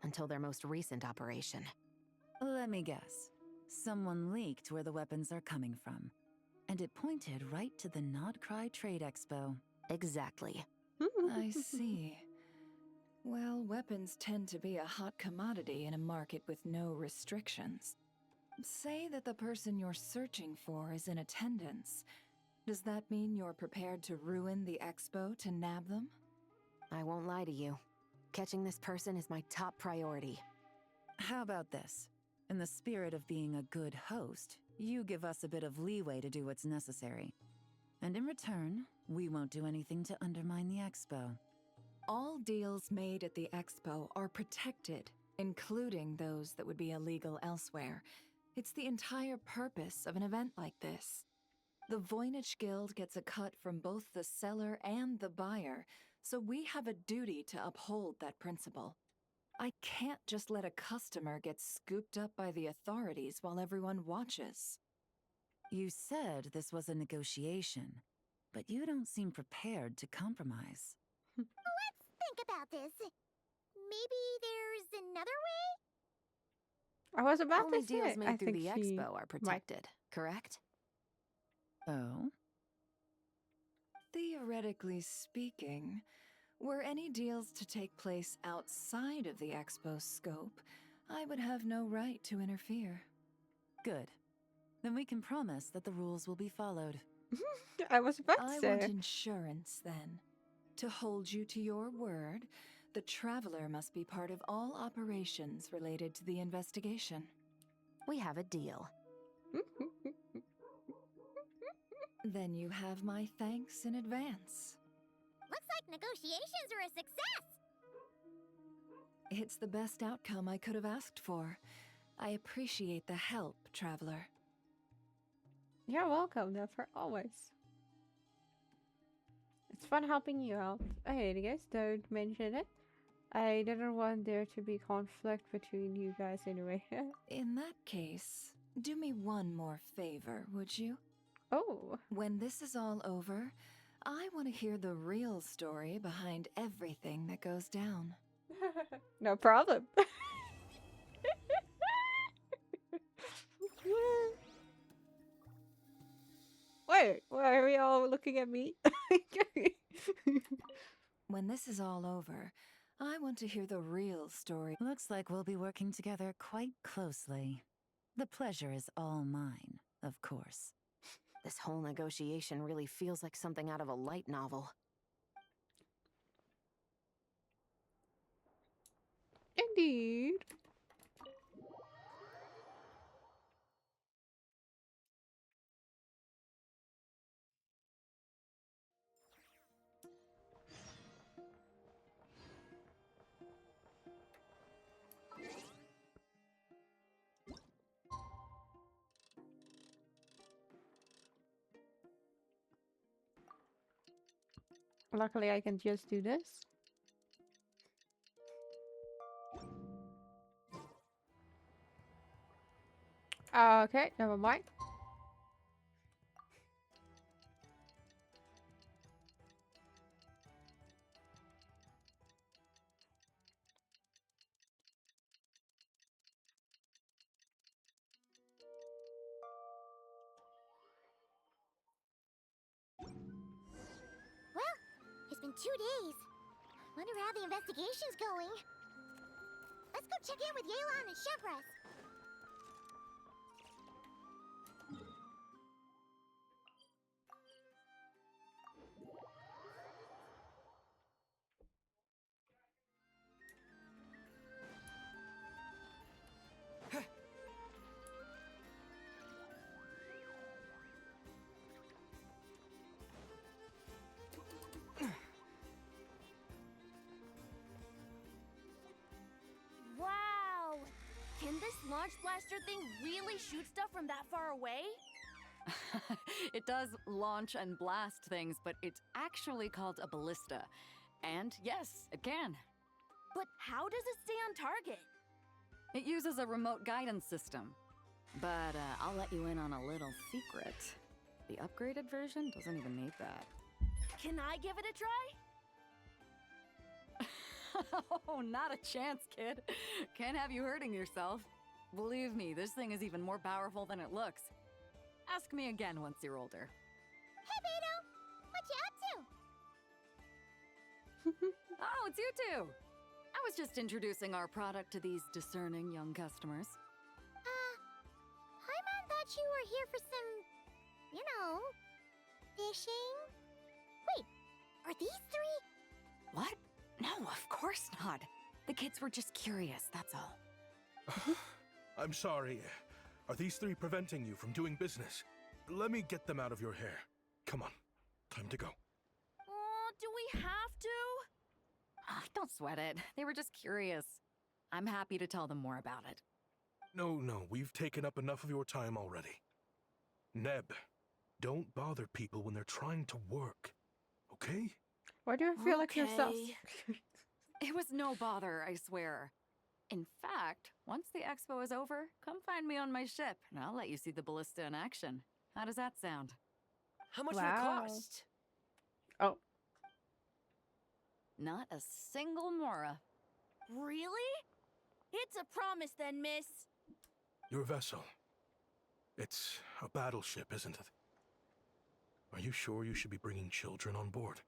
until their most recent operation. Let me guess. Someone leaked where the weapons are coming from. And it pointed right to the Nodcry Trade Expo. Exactly. I see. Well, weapons tend to be a hot commodity in a market with no restrictions. Say that the person you're searching for is in attendance. Does that mean you're prepared to ruin the expo to nab them? I won't lie to you. Catching this person is my top priority. How about this? In the spirit of being a good host, you give us a bit of leeway to do what's necessary. And in return, we won't do anything to undermine the expo. All deals made at the expo are protected, including those that would be illegal elsewhere. It's the entire purpose of an event like this. The Voynich Guild gets a cut from both the seller and the buyer, so we have a duty to uphold that principle. I can't just let a customer get scooped up by the authorities while everyone watches. You said this was a negotiation, but you don't seem prepared to compromise. Let's think about this. Maybe there's another way? I was about Only to say, deals I made through think the she expo are protected, correct? Oh? Theoretically speaking, were any deals to take place outside of the expo's scope, I would have no right to interfere. Good. Then we can promise that the rules will be followed. I was about to I say. want insurance, then. To hold you to your word, the Traveler must be part of all operations related to the investigation. We have a deal. Then you have my thanks in advance. Looks like negotiations are a success! It's the best outcome I could have asked for. I appreciate the help, Traveler. You're welcome, never always. It's fun helping you out. Hey, you guys don't mention it. I didn't want there to be conflict between you guys anyway. In that case, do me one more favor, would you? Oh. When this is all over, I want to hear the real story behind everything that goes down. No problem. Wait, why are we all looking at me? When this is all over, I want to hear the real story. Looks like we'll be working together quite closely. The pleasure is all mine, of course. This whole negotiation really feels like something out of a light novel. Indeed. Luckily, I can just do this. Okay, never mind. 2 days. Wonder how the investigation's going. Let's go check in with Yelan and Chevres. Wow! Can this launch blaster thing really shoot stuff from that far away? It does launch and blast things, but it's actually called a ballista. And yes, it can. But how does it stay on target? It uses a remote guidance system. But I'll let you in on a little secret. The upgraded version doesn't even need that. Can I give it a try? Oh, not a chance, kid. Can't have you hurting yourself. Believe me, this thing is even more powerful than it looks. Ask me again once you're older. Hey, Beto! What you up to? Oh, it's you two! I was just introducing our product to these discerning young customers. Paimon thought you were here for some, you know, fishing? Wait, are these 3? What? No, of course not. The kids were just curious, that's all. I'm sorry. Are these 3 preventing you from doing business? Let me get them out of your hair. Come on, time to go. Oh, do we have to? Don't sweat it. They were just curious. I'm happy to tell them more about it. No, we've taken up enough of your time already. Neb, don't bother people when they're trying to work, okay? Why do you feel like yourself? It was no bother, I swear. In fact, once the expo is over, come find me on my ship, and I'll let you see the ballista in action. How does that sound? How much would it cost? Oh. Not a single mora. Really? It's a promise then, miss. Your vessel. It's a battleship, isn't it? Are you sure you should be bringing children on board?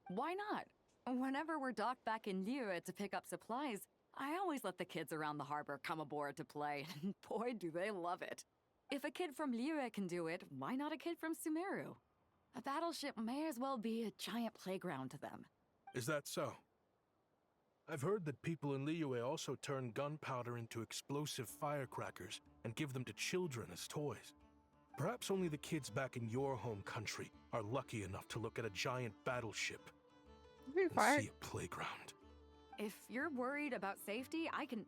Why not? Whenever we're docked back in Liyue to pick up supplies, I always let the kids around the harbor come aboard to play, and boy, do they love it. If a kid from Liyue can do it, why not a kid from Sumeru? A battleship may as well be a giant playground to them. Is that so? I've heard that people in Liyue also turn gunpowder into explosive firecrackers and give them to children as toys. Perhaps only the kids back in your home country are lucky enough to look at a giant battleship and see a playground. If you're worried about safety, I can...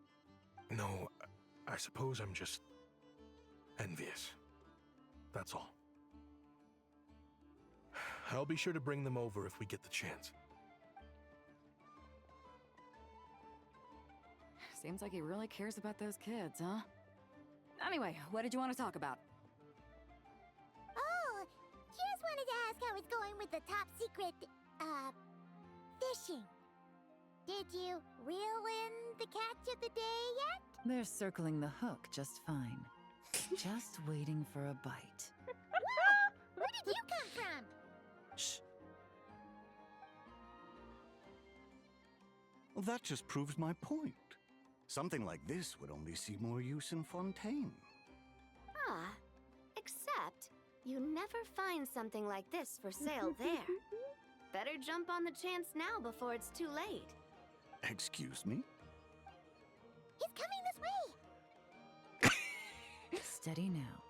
No, I suppose I'm just envious. That's all. I'll be sure to bring them over if we get the chance. Seems like he really cares about those kids, huh? Anyway, what did you want to talk about? Oh, just wanted to ask how it's going with the top secret, fishing. Did you reel in the catch of the day yet? They're circling the hook just fine. Just waiting for a bite. Whoa! Where did you come from? Shh. Well, that just proves my point. Something like this would only see more use in Fontaine. Ah, except you never find something like this for sale there. Better jump on the chance now before it's too late. Excuse me? He's coming this way! Steady now.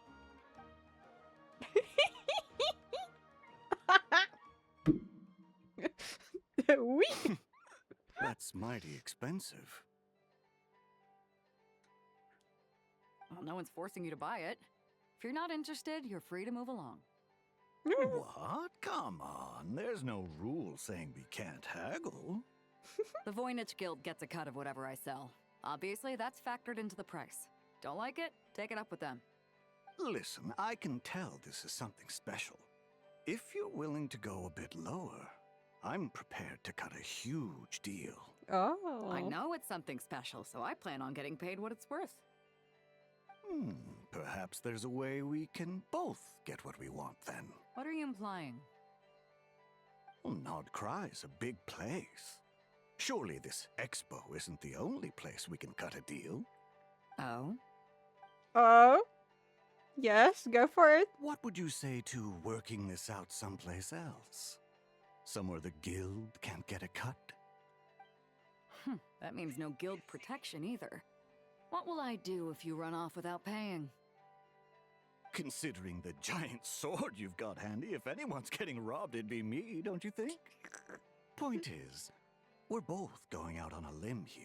That's mighty expensive. Well, no one's forcing you to buy it. If you're not interested, you're free to move along. What? Come on. There's no rule saying we can't haggle. The Voynich Guild gets a cut of whatever I sell. Obviously, that's factored into the price. Don't like it? Take it up with them. Listen, I can tell this is something special. If you're willing to go a bit lower, I'm prepared to cut a huge deal. Oh. I know it's something special, so I plan on getting paid what it's worth. Perhaps there's a way we can both get what we want then. What are you implying? Nod Cry's a big place. Surely this expo isn't the only place we can cut a deal. Oh? Oh? Yes, go for it. What would you say to working this out someplace else? Somewhere the guild can't get a cut? That means no guild protection either. What will I do if you run off without paying? Considering the giant sword you've got handy, if anyone's getting robbed, it'd be me, don't you think? Point is, we're both going out on a limb here.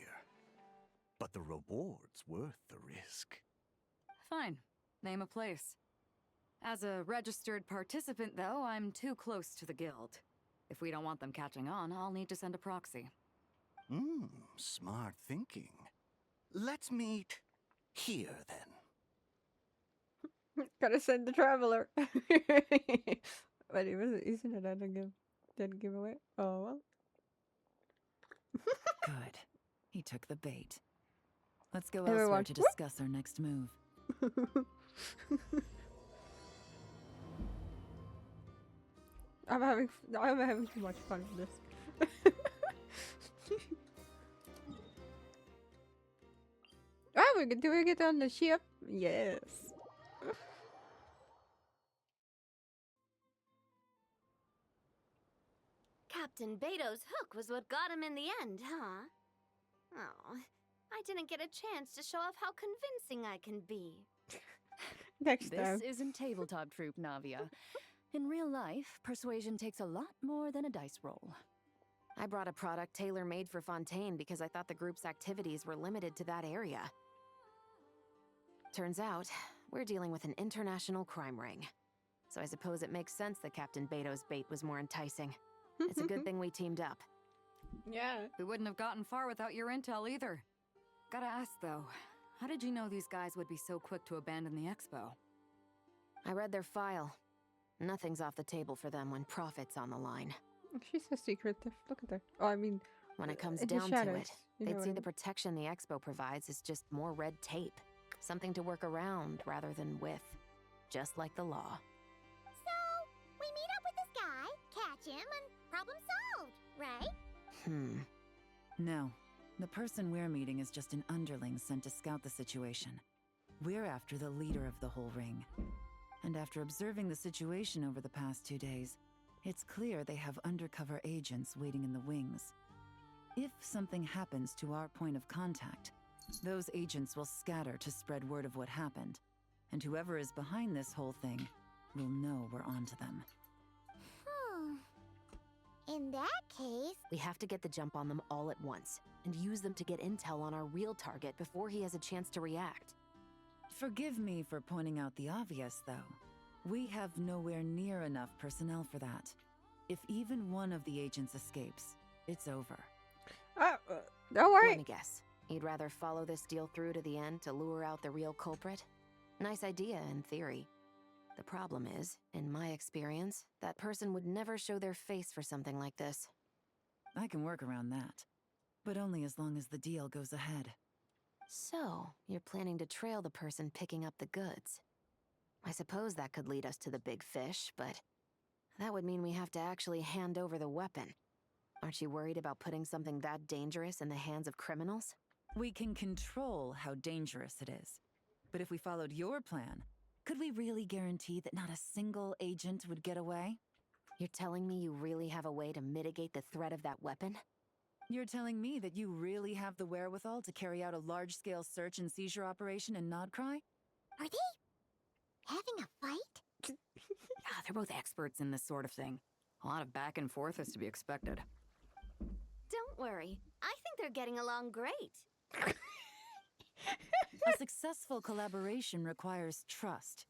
But the reward's worth the risk. Fine. Name a place. As a registered participant, though, I'm too close to the guild. If we don't want them catching on, I'll need to send a proxy. Smart thinking. Let's meet here, then. Gotta send the traveler. But it was, isn't it that giveaway? Oh well. Good. He took the bait. Let's go Everyone. elsewhere to discuss our next move. I'm having too much fun with this. Do we get on the ship? Yes. Captain Beto's hook was what got him in the end, huh? Oh, I didn't get a chance to show off how convincing I can be. Next time. This isn't tabletop troop, Navia. In real life, persuasion takes a lot more than a dice roll. I brought a product tailor-made for Fontaine because I thought the group's activities were limited to that area. Turns out, we're dealing with an international crime ring. So I suppose it makes sense that Captain Beto's bait was more enticing. It's a good thing we teamed up. Yeah. We wouldn't have gotten far without your intel either. Gotta ask, though, how did you know these guys would be so quick to abandon the expo? I read their file. Nothing's off the table for them when profit's on the line. She's so secretive. Look at her. Oh, I mean, When it comes in the down to shadows, it, you know they'd what see I the mean. protection the expo provides is just more red tape. Something to work around rather than with. Just like the law. So, we meet up with this guy, catch him, and problem solved, right? No. The person we're meeting is just an underling sent to scout the situation. We're after the leader of the whole ring. And after observing the situation over the past 2 days, it's clear they have undercover agents waiting in the wings. If something happens to our point of contact, those agents will scatter to spread word of what happened. And whoever is behind this whole thing will know we're onto them. In that case, We have to get the jump on them all at once, and use them to get intel on our real target before he has a chance to react. Forgive me for pointing out the obvious, though. We have nowhere near enough personnel for that. If even one of the agents escapes, it's over. Don't worry. Let me guess. You'd rather follow this deal through to the end to lure out the real culprit? Nice idea, in theory. The problem is, in my experience, that person would never show their face for something like this. I can work around that. But only as long as the deal goes ahead. So, you're planning to trail the person picking up the goods. I suppose that could lead us to the big fish, but that would mean we have to actually hand over the weapon. Aren't you worried about putting something that dangerous in the hands of criminals? We can control how dangerous it is. But if we followed your plan, could we really guarantee that not a single agent would get away? You're telling me you really have a way to mitigate the threat of that weapon? You're telling me that you really have the wherewithal to carry out a large-scale search and seizure operation in Nodcry? are they having a fight? They're both experts in this sort of thing. A lot of back and forth is to be expected. Don't worry, I think they're getting along great. A successful collaboration requires trust.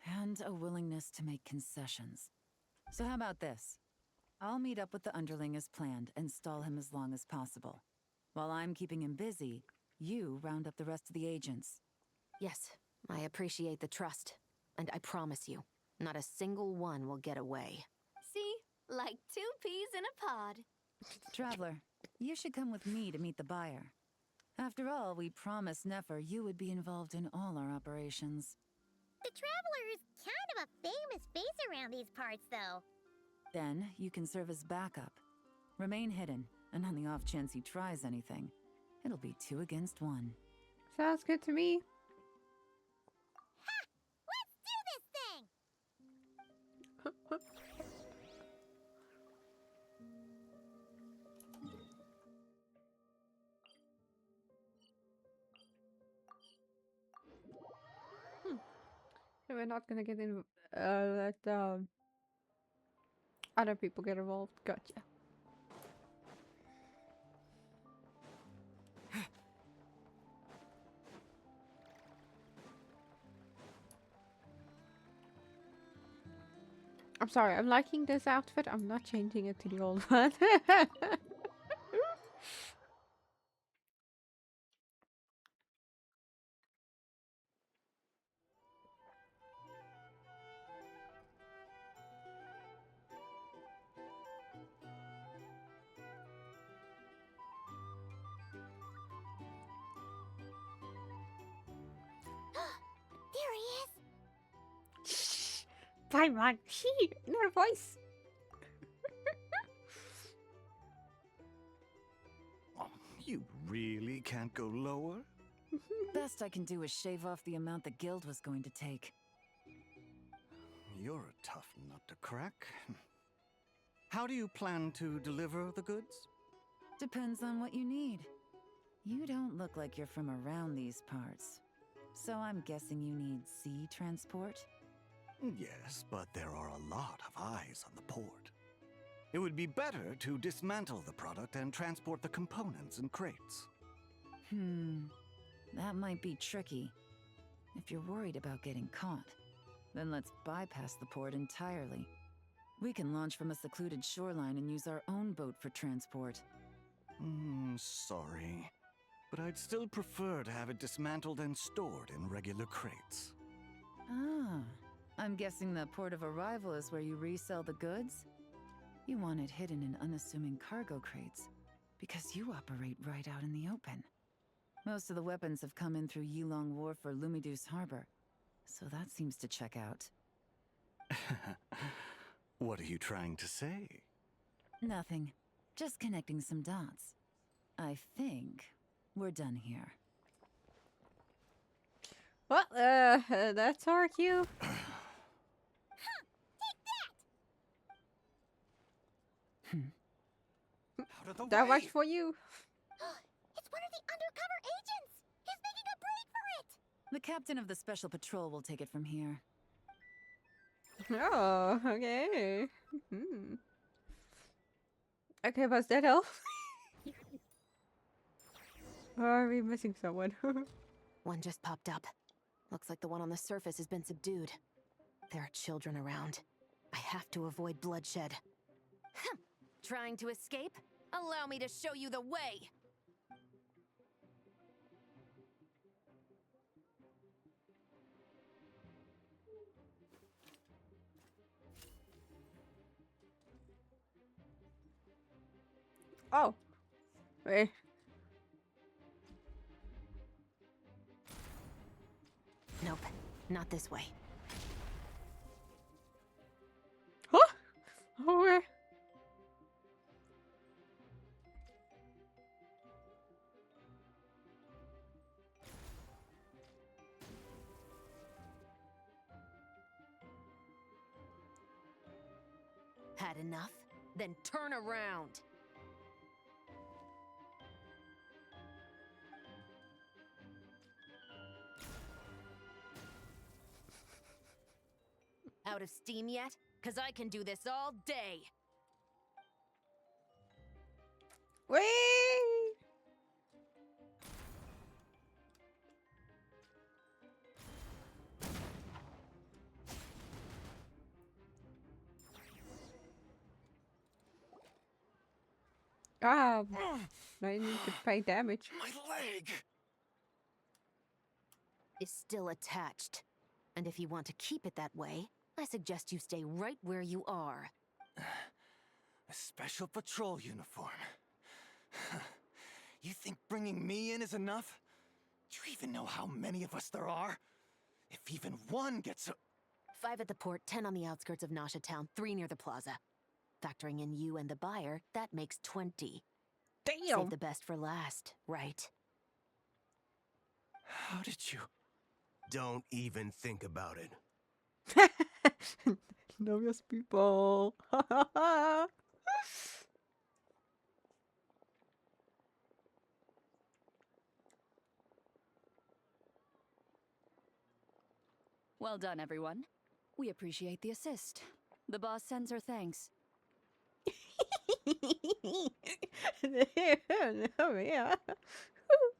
And a willingness to make concessions. So how about this? I'll meet up with the underling as planned and stall him as long as possible. While I'm keeping him busy, you round up the rest of the agents. Yes, I appreciate the trust. And I promise you, not a single one will get away. See? Like 2 peas in a pod. Traveler, you should come with me to meet the buyer. After all, we promised Nefer you would be involved in all our operations. The Traveler is kind of a famous face around these parts, though. Then you can serve as backup. Remain hidden, and on the off chance he tries anything, it'll be 2 against 1. Sounds good to me. Let's do this thing! We're not gonna get in. Let other people get involved. Gotcha. I'm sorry, I'm liking this outfit. I'm not changing it to the old one. There he is! Paimon, inner voice. You really can't go lower? Best I can do is shave off the amount the guild was going to take. You're a tough nut to crack. How do you plan to deliver the goods? Depends on what you need. You don't look like you're from around these parts. So I'm guessing you need sea transport? Yes, but there are a lot of eyes on the port. It would be better to dismantle the product and transport the components in crates. That might be tricky. If you're worried about getting caught, then let's bypass the port entirely. We can launch from a secluded shoreline and use our own boat for transport. Sorry. But I'd still prefer to have it dismantled and stored in regular crates. Ah, I'm guessing the port of arrival is where you resell the goods? You want it hidden in unassuming cargo crates, because you operate right out in the open. Most of the weapons have come in through Yilong Wharf or Lumiduce Harbor, so that seems to check out. What are you trying to say? Nothing. Just connecting some dots. I think we're done here. Well, that's our cue. That much for you. It's one of the undercover agents! He's making a break for it! The captain of the special patrol will take it from here. Oh, okay. Okay, was that all? Or are we missing someone? One just popped up. Looks like the one on the surface has been subdued. There are children around. I have to avoid bloodshed. Trying to escape? Allow me to show you the way! Oh. Wait. Nope, not this way. Huh? Okay. Had enough? Then turn around! Out of steam yet? 'Cause I can do this all day! Wait. Ah, I need to pay damage. My leg! Is still attached. And if you want to keep it that way, I suggest you stay right where you are. A special patrol uniform. You think bringing me in is enough? Do you even know how many of us there are? If even one gets a... 5 at the port, 10 on the outskirts of Nasha Town, 3 near the plaza. Factoring in you and the buyer, that makes 20. Damn! Save the best for last, right? How did you? Don't even think about it. Novios people. Well done, everyone. We appreciate the assist. The boss sends her thanks. Oh, yeah.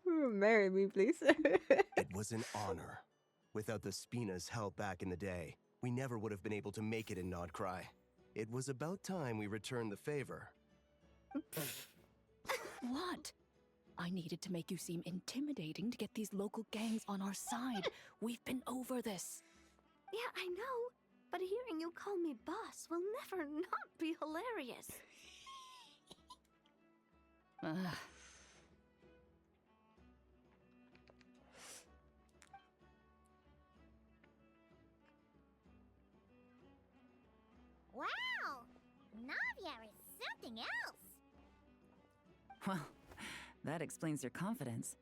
Marry me, please. It was an honor. Without the Spina's help back in the day, we never would have been able to make it in Nodcry. It was about time we returned the favor. What? I needed to make you seem intimidating to get these local gangs on our side. We've been over this. Yeah, I know. But hearing you call me boss will never not be hilarious. Ugh. Wow! Navia is something else! Well, that explains your confidence.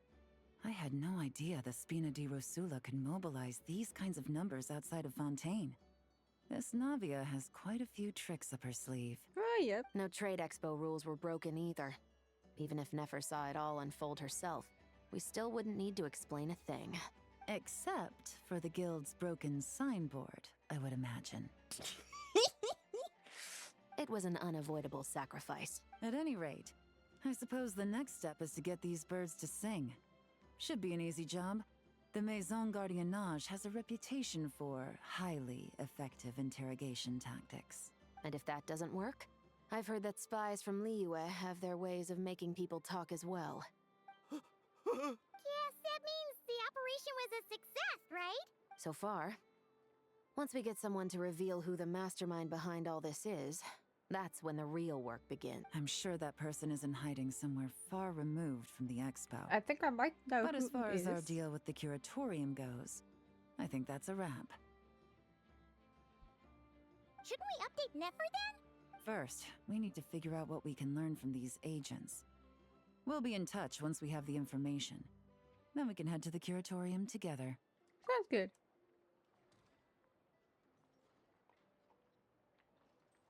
I had no idea the Spina di Rosula could mobilize these kinds of numbers outside of Fontaine. This Navia has quite a few tricks up her sleeve. Oh, yep. No trade expo rules were broken either. Even if Nefer saw it all unfold herself, we still wouldn't need to explain a thing. Except for the guild's broken signboard, I would imagine. It was an unavoidable sacrifice. At any rate, I suppose the next step is to get these birds to sing. Should be an easy job. The Maison Gardiennage has a reputation for highly effective interrogation tactics. And if that doesn't work, I've heard that spies from Liyue have their ways of making people talk as well. Yes, that means the operation was a success, right? So far. Once we get someone to reveal who the mastermind behind all this is, that's when the real work begins. I'm sure that person is in hiding somewhere far removed from the expo. I think I might know But who as far it as our is. deal with the curatorium goes, I think that's a wrap. Shouldn't we update Nefer then? First, we need to figure out what we can learn from these agents. We'll be in touch once we have the information. Then we can head to the curatorium together. Sounds good.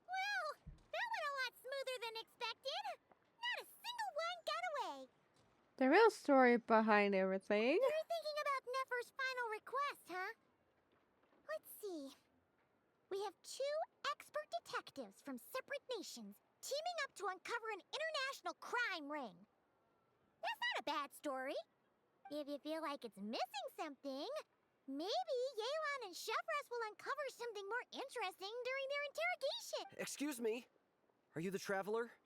Well, that went a lot smoother than expected. Not a single one got away. The real story behind everything. You're thinking about Nefer's final request, huh? Let's see. We have 2 expert detectives from separate nations teaming up to uncover an international crime ring. That's not a bad story. If you feel like it's missing something, maybe Yelan and Chevres will uncover something more interesting during their interrogation. Excuse me? Are you the traveler?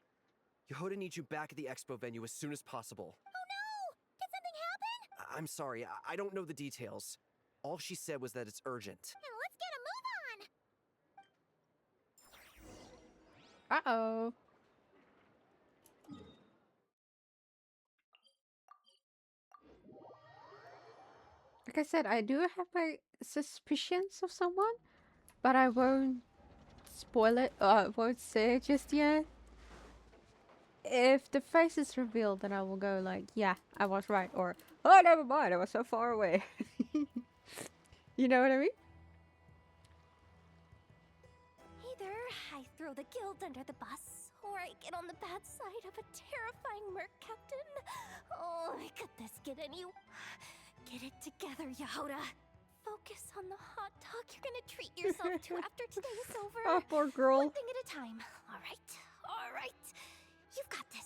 Yehoda needs you back at the expo venue as soon as possible. Oh no! Did something happen? I'm sorry, I don't know the details. All she said was that it's urgent. Now let's get a move on. Uh-oh. Like I said, I do have my suspicions of someone, but I won't spoil it. Won't say it just yet. If the face is revealed, then I will go like, yeah, I was right, or oh, never mind, I was so far away. You know what I mean? Either I throw the guild under the bus, or I get on the bad side of a terrifying merc captain. Oh, could this get any... Get it together, Yehoda. Focus on the hot dog you're gonna treat yourself to after today's over. Oh, poor girl. One thing at a time. All right. You've got this.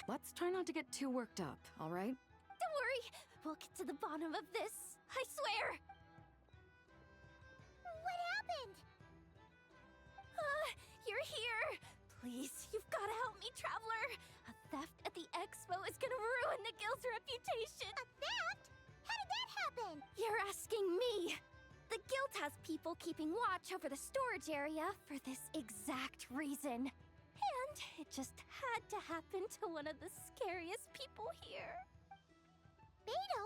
Let's try not to get too worked up, all right? Don't worry. We'll get to the bottom of this. I swear. What happened? You're here. Please, you've got to help me, traveler. A theft at the expo is gonna ruin the guild's reputation. A theft? How did that happen? You're asking me. The guild has people keeping watch over the storage area for this exact reason. And it just had to happen to one of the scariest people here. Beto?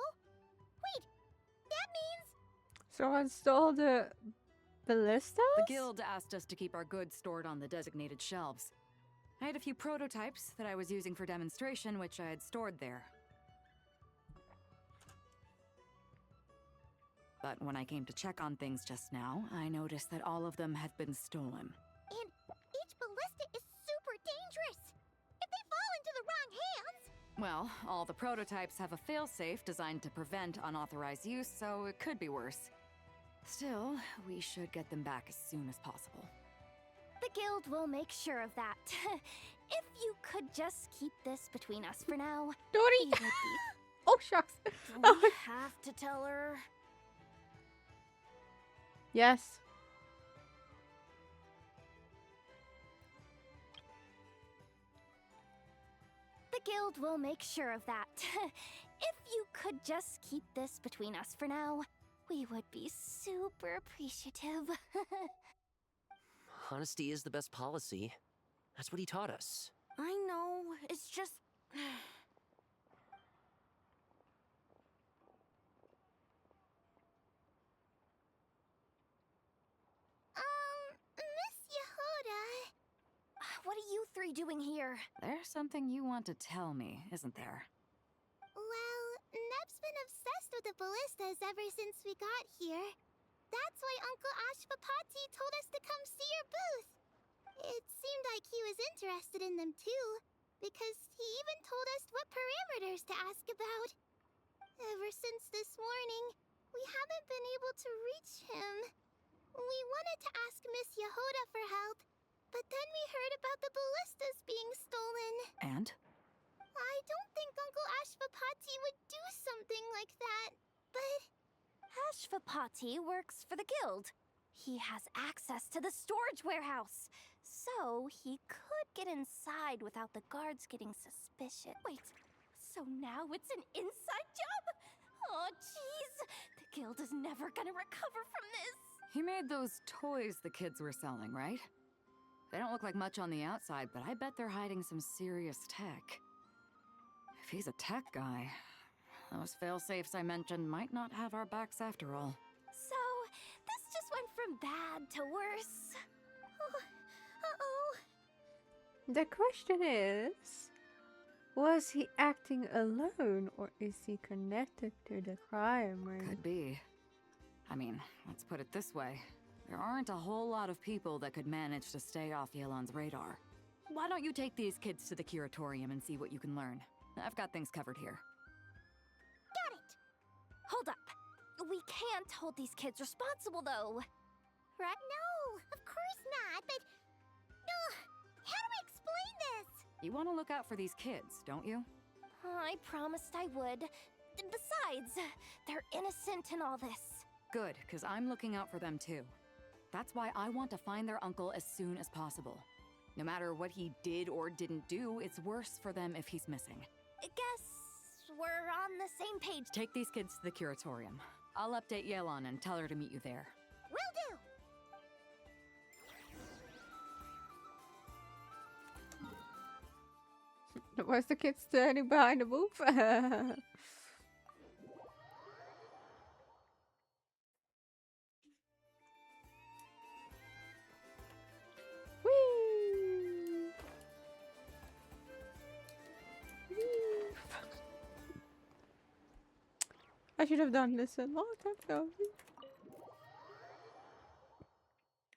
Wait, that means... Someone stole the ballistas? The guild asked us to keep our goods stored on the designated shelves. I had a few prototypes that I was using for demonstration, which I had stored there. But when I came to check on things just now, I noticed that all of them had been stolen. And each ballista is super dangerous. If they fall into the wrong hands... Well, all the prototypes have a failsafe designed to prevent unauthorized use, so it could be worse. Still, we should get them back as soon as possible. The guild will make sure of that. If you could just keep this between us for now. Dory! Oh, shucks. Do we have to tell her? Yes. The guild will make sure of that. If you could just keep this between us for now, we would be super appreciative. Honesty is the best policy. That's what he taught us. I know, it's just... Miss Yehoda... What are you three doing here? There's something you want to tell me, isn't there? Well, Neb's been obsessed with the ballistas ever since we got here. That's why Uncle Ashvapati told us to come see your booth. It seemed like he was interested in them too, because he even told us what parameters to ask about. Ever since this morning, we haven't been able to reach him. We wanted to ask Miss Yehoda for help, but then we heard about the ballistas being stolen. And? I don't think Uncle Ashvapati would do something like that, but... Ashvapati works for the guild. He has access to the storage warehouse, so he could get inside without the guards getting suspicious. Wait, so now it's an inside job? Oh, jeez. The guild is never gonna recover from this. He made those toys the kids were selling, right? They don't look like much on the outside, but I bet they're hiding some serious tech. If he's a tech guy, those fail-safes I mentioned might not have our backs after all. So, this just went from bad to worse. Uh-oh. The question is, was he acting alone or is he connected to the crime ring? Could be. I mean, let's put it this way. There aren't a whole lot of people that could manage to stay off Yelan's radar. Why don't you take these kids to the curatorium and see what you can learn? I've got things covered here. Got it! Hold up. We can't hold these kids responsible, though. Right? No, of course not, but... how do I explain this? You want to look out for these kids, don't you? I promised I would. Besides, they're innocent in all this. Good, because I'm looking out for them too. That's why I want to find their uncle as soon as possible. No matter what he did or didn't do, it's worse for them if he's missing. Guess we're on the same page. Take these kids to the curatorium. I'll update Yelan and tell her to meet you there. Will do! Was the kid standing behind the booth? Whee! I should have done this a long time ago.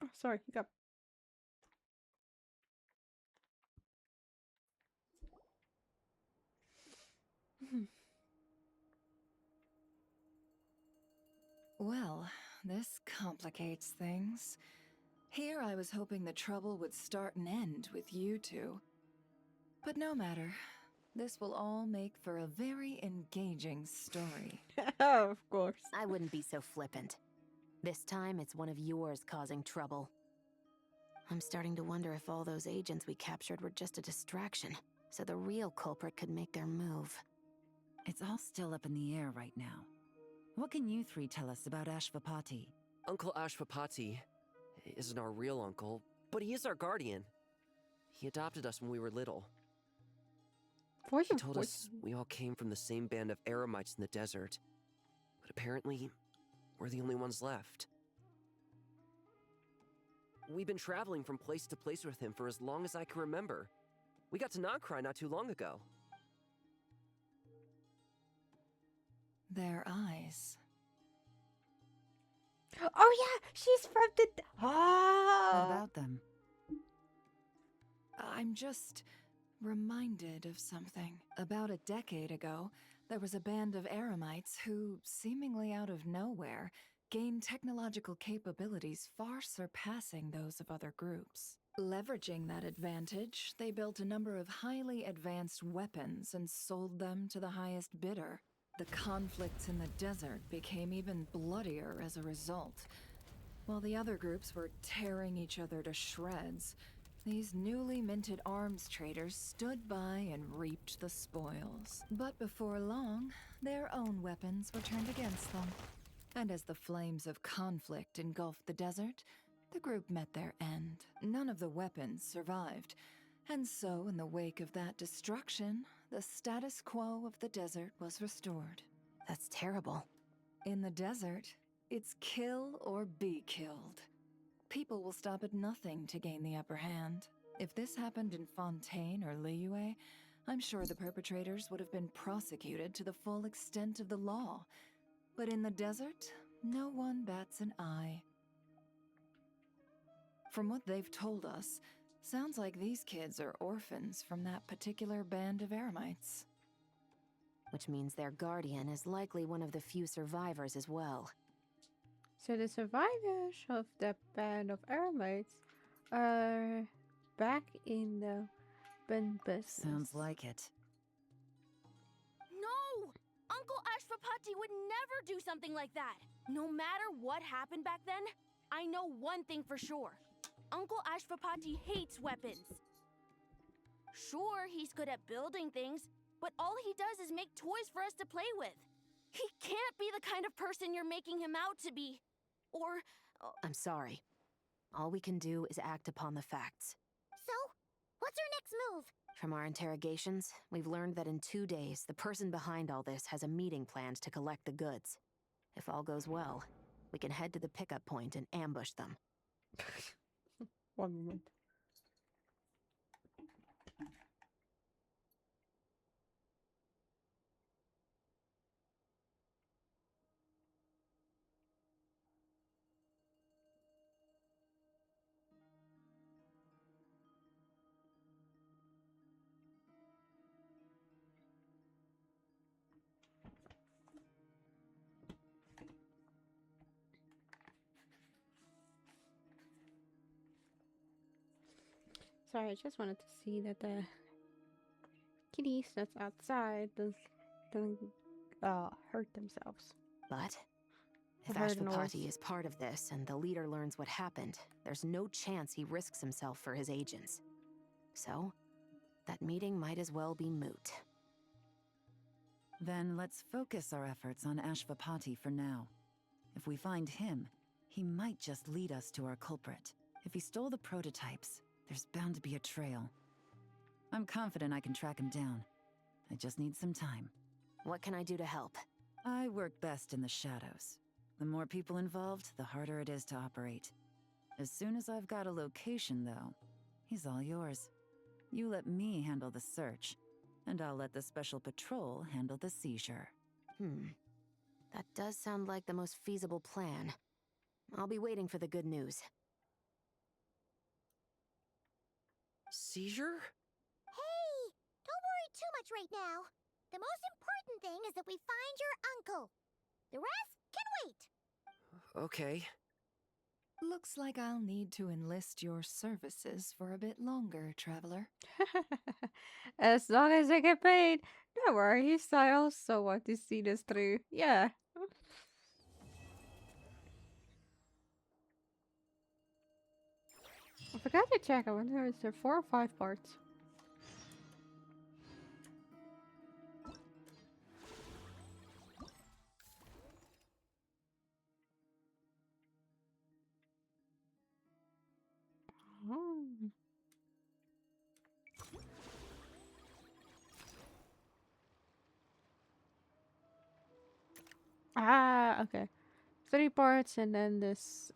Oh, sorry, hiccup. Well, this complicates things. Here I was hoping the trouble would start and end with you two. But no matter. This will all make for a very engaging story. Of course. I wouldn't be so flippant. This time, it's one of yours causing trouble. I'm starting to wonder if all those agents we captured were just a distraction, so the real culprit could make their move. It's all still up in the air right now. What can you three tell us about Ashvapati? Uncle Ashvapati isn't our real uncle, but he is our guardian. He adopted us when we were little. He told us we all came from the same band of Eremites in the desert. But apparently, we're the only ones left. We've been traveling from place to place with him for as long as I can remember. We got to Nocry not too long ago. Their eyes. Oh yeah, she's from the. What Oh. about them? I'm just reminded of something. About a decade ago, there was a band of Eremites who, seemingly out of nowhere, gained technological capabilities far surpassing those of other groups. Leveraging that advantage, they built a number of highly advanced weapons and sold them to the highest bidder. The conflicts in the desert became even bloodier as a result. While the other groups were tearing each other to shreds, these newly minted arms traders stood by and reaped the spoils. But before long, their own weapons were turned against them. And as the flames of conflict engulfed the desert, the group met their end. None of the weapons survived. And so, in the wake of that destruction, the status quo of the desert was restored. That's terrible. In the desert, it's kill or be killed. People will stop at nothing to gain the upper hand. If this happened in Fontaine or Liyue, I'm sure the perpetrators would have been prosecuted to the full extent of the law. But in the desert, no one bats an eye. From what they've told us, sounds like these kids are orphans from that particular band of Eremites. Which means their guardian is likely one of the few survivors as well. So the survivors of the band of Eremites are back in the bin business. Sounds like it. No! Uncle Ashvapati would never do something like that. No matter what happened back then, I know one thing for sure. Uncle Ashvapati hates weapons. Sure, he's good at building things, but all he does is make toys for us to play with. He can't be the kind of person you're making him out to be. Or... I'm sorry. All we can do is act upon the facts. So, what's our next move? From our interrogations, we've learned that in 2 days, the person behind all this has a meeting planned to collect the goods. If all goes well, we can head to the pickup point and ambush them. 1 moment. Sorry, I just wanted to see that the kitties that's outside don't hurt themselves. But if I've heard noise. Ashvapati is part of this and the leader learns what happened, there's no chance he risks himself for his agents. So, that meeting might as well be moot. Then let's focus our efforts on Ashvapati for now. If we find him, he might just lead us to our culprit. If he stole the prototypes, there's bound to be a trail. I'm confident I can track him down. I just need some time. What can I do to help? I work best in the shadows. The more people involved, the harder it is to operate. As soon as I've got a location, though, he's all yours. You let me handle the search, and I'll let the special patrol handle the seizure. That does sound like the most feasible plan. I'll be waiting for the good news. Seizure? Hey, don't worry too much right now. The most important thing is that we find your uncle. The rest can wait. Okay. Looks like I'll need to enlist your services for a bit longer, traveler. As long as I get paid. Don't worry, I also want to see this through. Yeah. I forgot to check. I wonder if there 4 or 5 parts. Oh. Ah, okay. 3 parts and then this.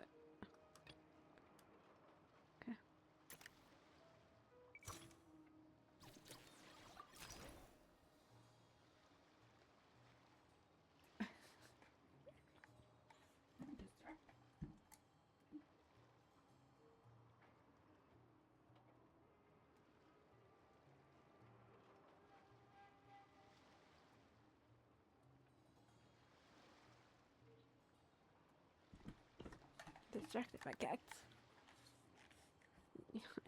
distracted by cats.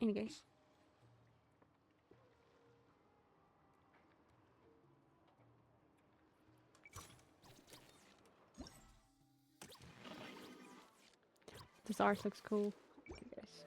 Anyways. This art looks cool. Anyways.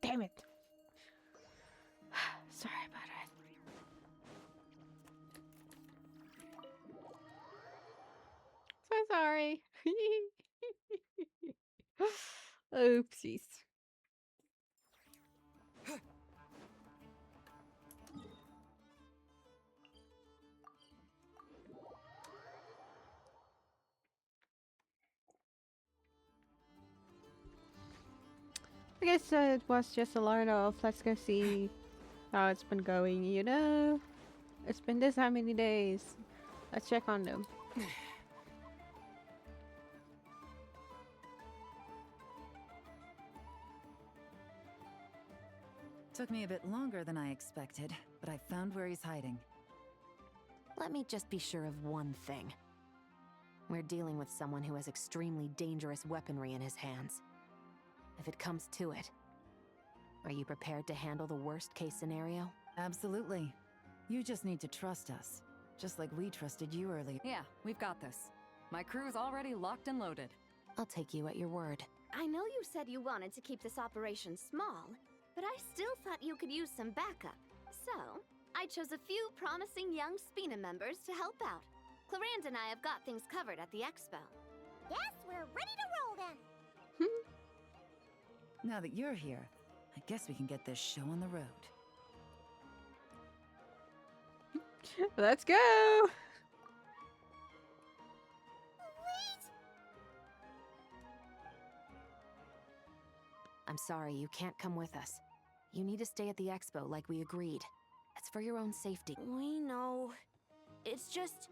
Damn it. Sorry about it. So sorry. Oopsies. I guess it was just a lot of let's go see how it's been going, you know? It's been this how many days? Let's check on them. Took me a bit longer than I expected, but I found where he's hiding. Let me just be sure of one thing. We're dealing with someone who has extremely dangerous weaponry in his hands. If it comes to it, are you prepared to handle the worst case scenario? Absolutely. You just need to trust us, just like we trusted you earlier. Yeah, we've got this. My crew's already locked and loaded. I'll take you at your word. I know you said you wanted to keep this operation small, but I still thought you could use some backup. So, I chose a few promising young Spina members to help out. Clarand and I have got things covered at the expo. Yes, we're ready to roll then. Now that you're here, I guess we can get this show on the road. Let's go! I'm sorry, you can't come with us. You need to stay at the expo like we agreed. It's for your own safety. We know. It's just...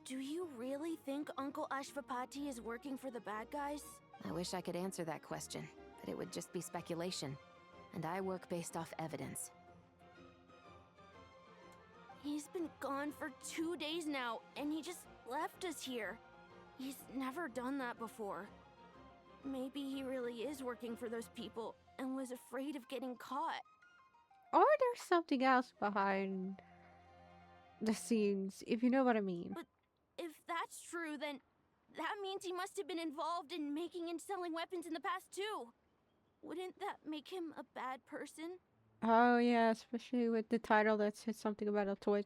Do you really think Uncle Ashvapati is working for the bad guys? I wish I could answer that question, but it would just be speculation. And I work based off evidence. He's been gone for 2 days now, and he just left us here. He's never done that before. Maybe he really is working for those people and was afraid of getting caught. Or there's something else behind the scenes, if you know what I mean. But if that's true, then that means he must have been involved in making and selling weapons in the past too. Wouldn't that make him a bad person? Oh yeah, especially with the title that says something about a toy,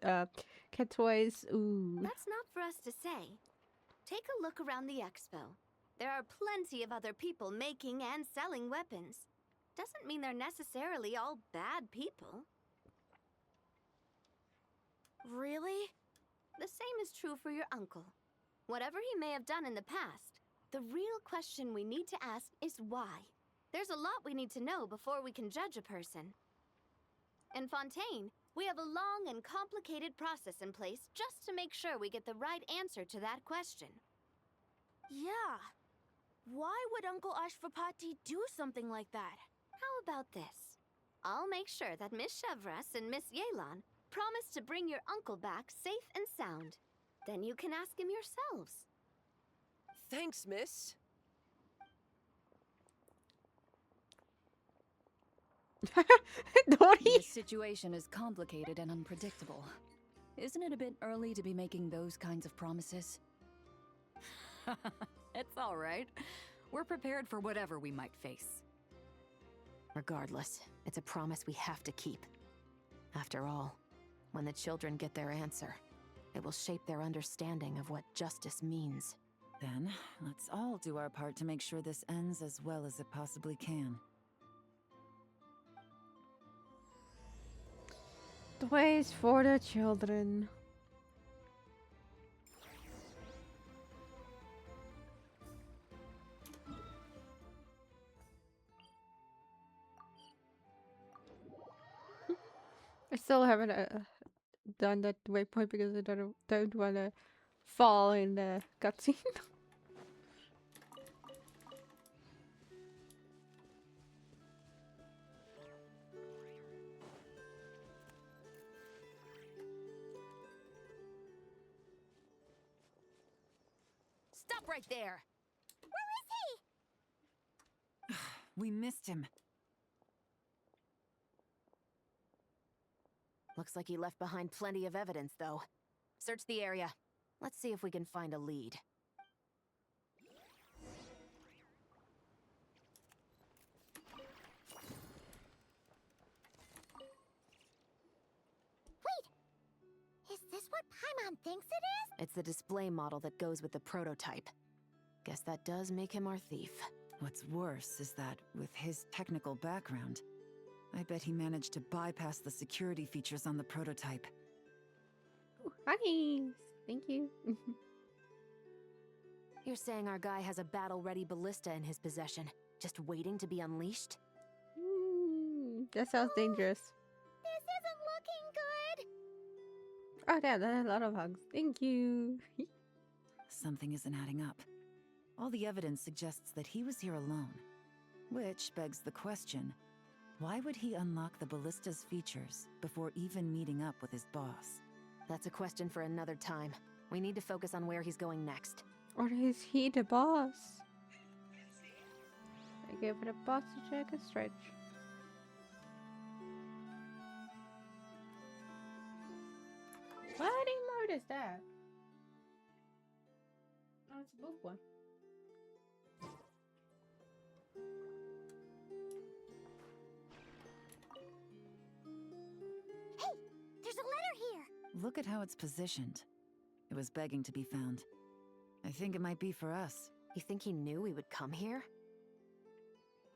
cat toys. Ooh. That's not for us to say. Take a look around the expo. There are plenty of other people making and selling weapons. Doesn't mean they're necessarily all bad people. Really? The same is true for your uncle. Whatever he may have done in the past, the real question we need to ask is why. There's a lot we need to know before we can judge a person. In Fontaine, we have a long and complicated process in place just to make sure we get the right answer to that question. Yeah. Why would Uncle Ashvapati do something like that? How about this? I'll make sure that Miss Chevras and Miss Yelan promise to bring your uncle back safe and sound. Then you can ask him yourselves. Thanks, miss. This situation is complicated and unpredictable. Isn't it a bit early to be making those kinds of promises? It's all right. We're prepared for whatever we might face. Regardless, it's a promise we have to keep. After all, when the children get their answer, it will shape their understanding of what justice means. Then, let's all do our part to make sure this ends as well as it possibly can. Toys for the children. I still haven't done that waypoint because I don't want to fall in the cutscene. Stop right there! Where is he? We missed him. Looks like he left behind plenty of evidence, though. Search the area. Let's see if we can find a lead. Wait! Is this what Paimon thinks it is? It's the display model that goes with the prototype. Guess that does make him our thief. What's worse is that, with his technical background, I bet he managed to bypass the security features on the prototype. Ooh, nice! Thank you. You're saying our guy has a battle-ready ballista in his possession, just waiting to be unleashed? That sounds dangerous. This isn't looking good! Oh, damn, that's a lot of hugs. Thank you. Something isn't adding up. All the evidence suggests that he was here alone. Which begs the question, why would he unlock the ballista's features before even meeting up with his boss? That's a question for another time. We need to focus on where he's going next. Or is he the boss? I gave it a boss to check and stretch. What emote is that? Oh, it's a blue one. Hey! There's a letter here! Look at how it's positioned. It was begging to be found. I think it might be for us. You think he knew we would come here?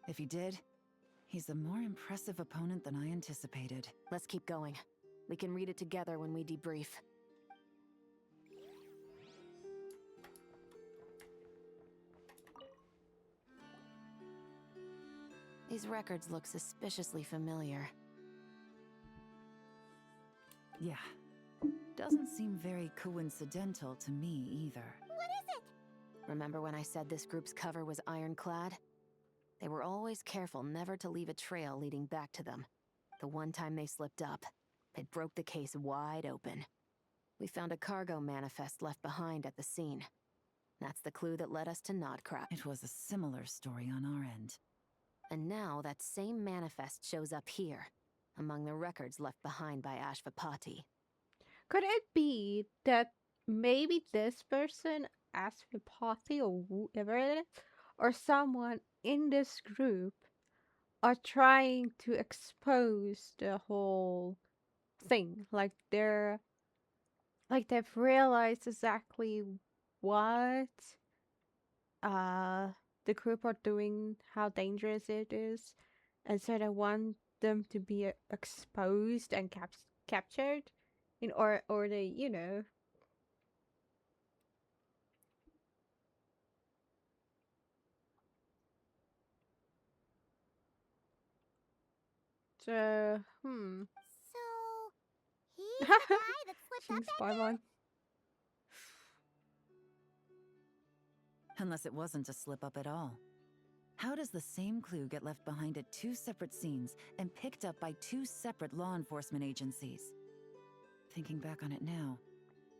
If he did, he's a more impressive opponent than I anticipated. Let's keep going. We can read it together when we debrief. These records look suspiciously familiar. Yeah. Doesn't seem very coincidental to me either. What is it? Remember when I said this group's cover was ironclad? They were always careful never to leave a trail leading back to them. The one time they slipped up, it broke the case wide open. We found a cargo manifest left behind at the scene. That's the clue that led us to Nodcry. It was a similar story on our end. And now that same manifest shows up here, among the records left behind by Ashvapati. Could it be that maybe this person, Ashvapati or whoever it is, or someone in this group, are trying to expose the whole thing? Like they've realized exactly what the group are doing, how dangerous it is, and so they want them to be exposed and captured, or they, you know. So, So, he's the guy that slipped up at them? Unless it wasn't a slip-up at all. How does the same clue get left behind at two separate scenes and picked up by two separate law enforcement agencies? Thinking back on it now,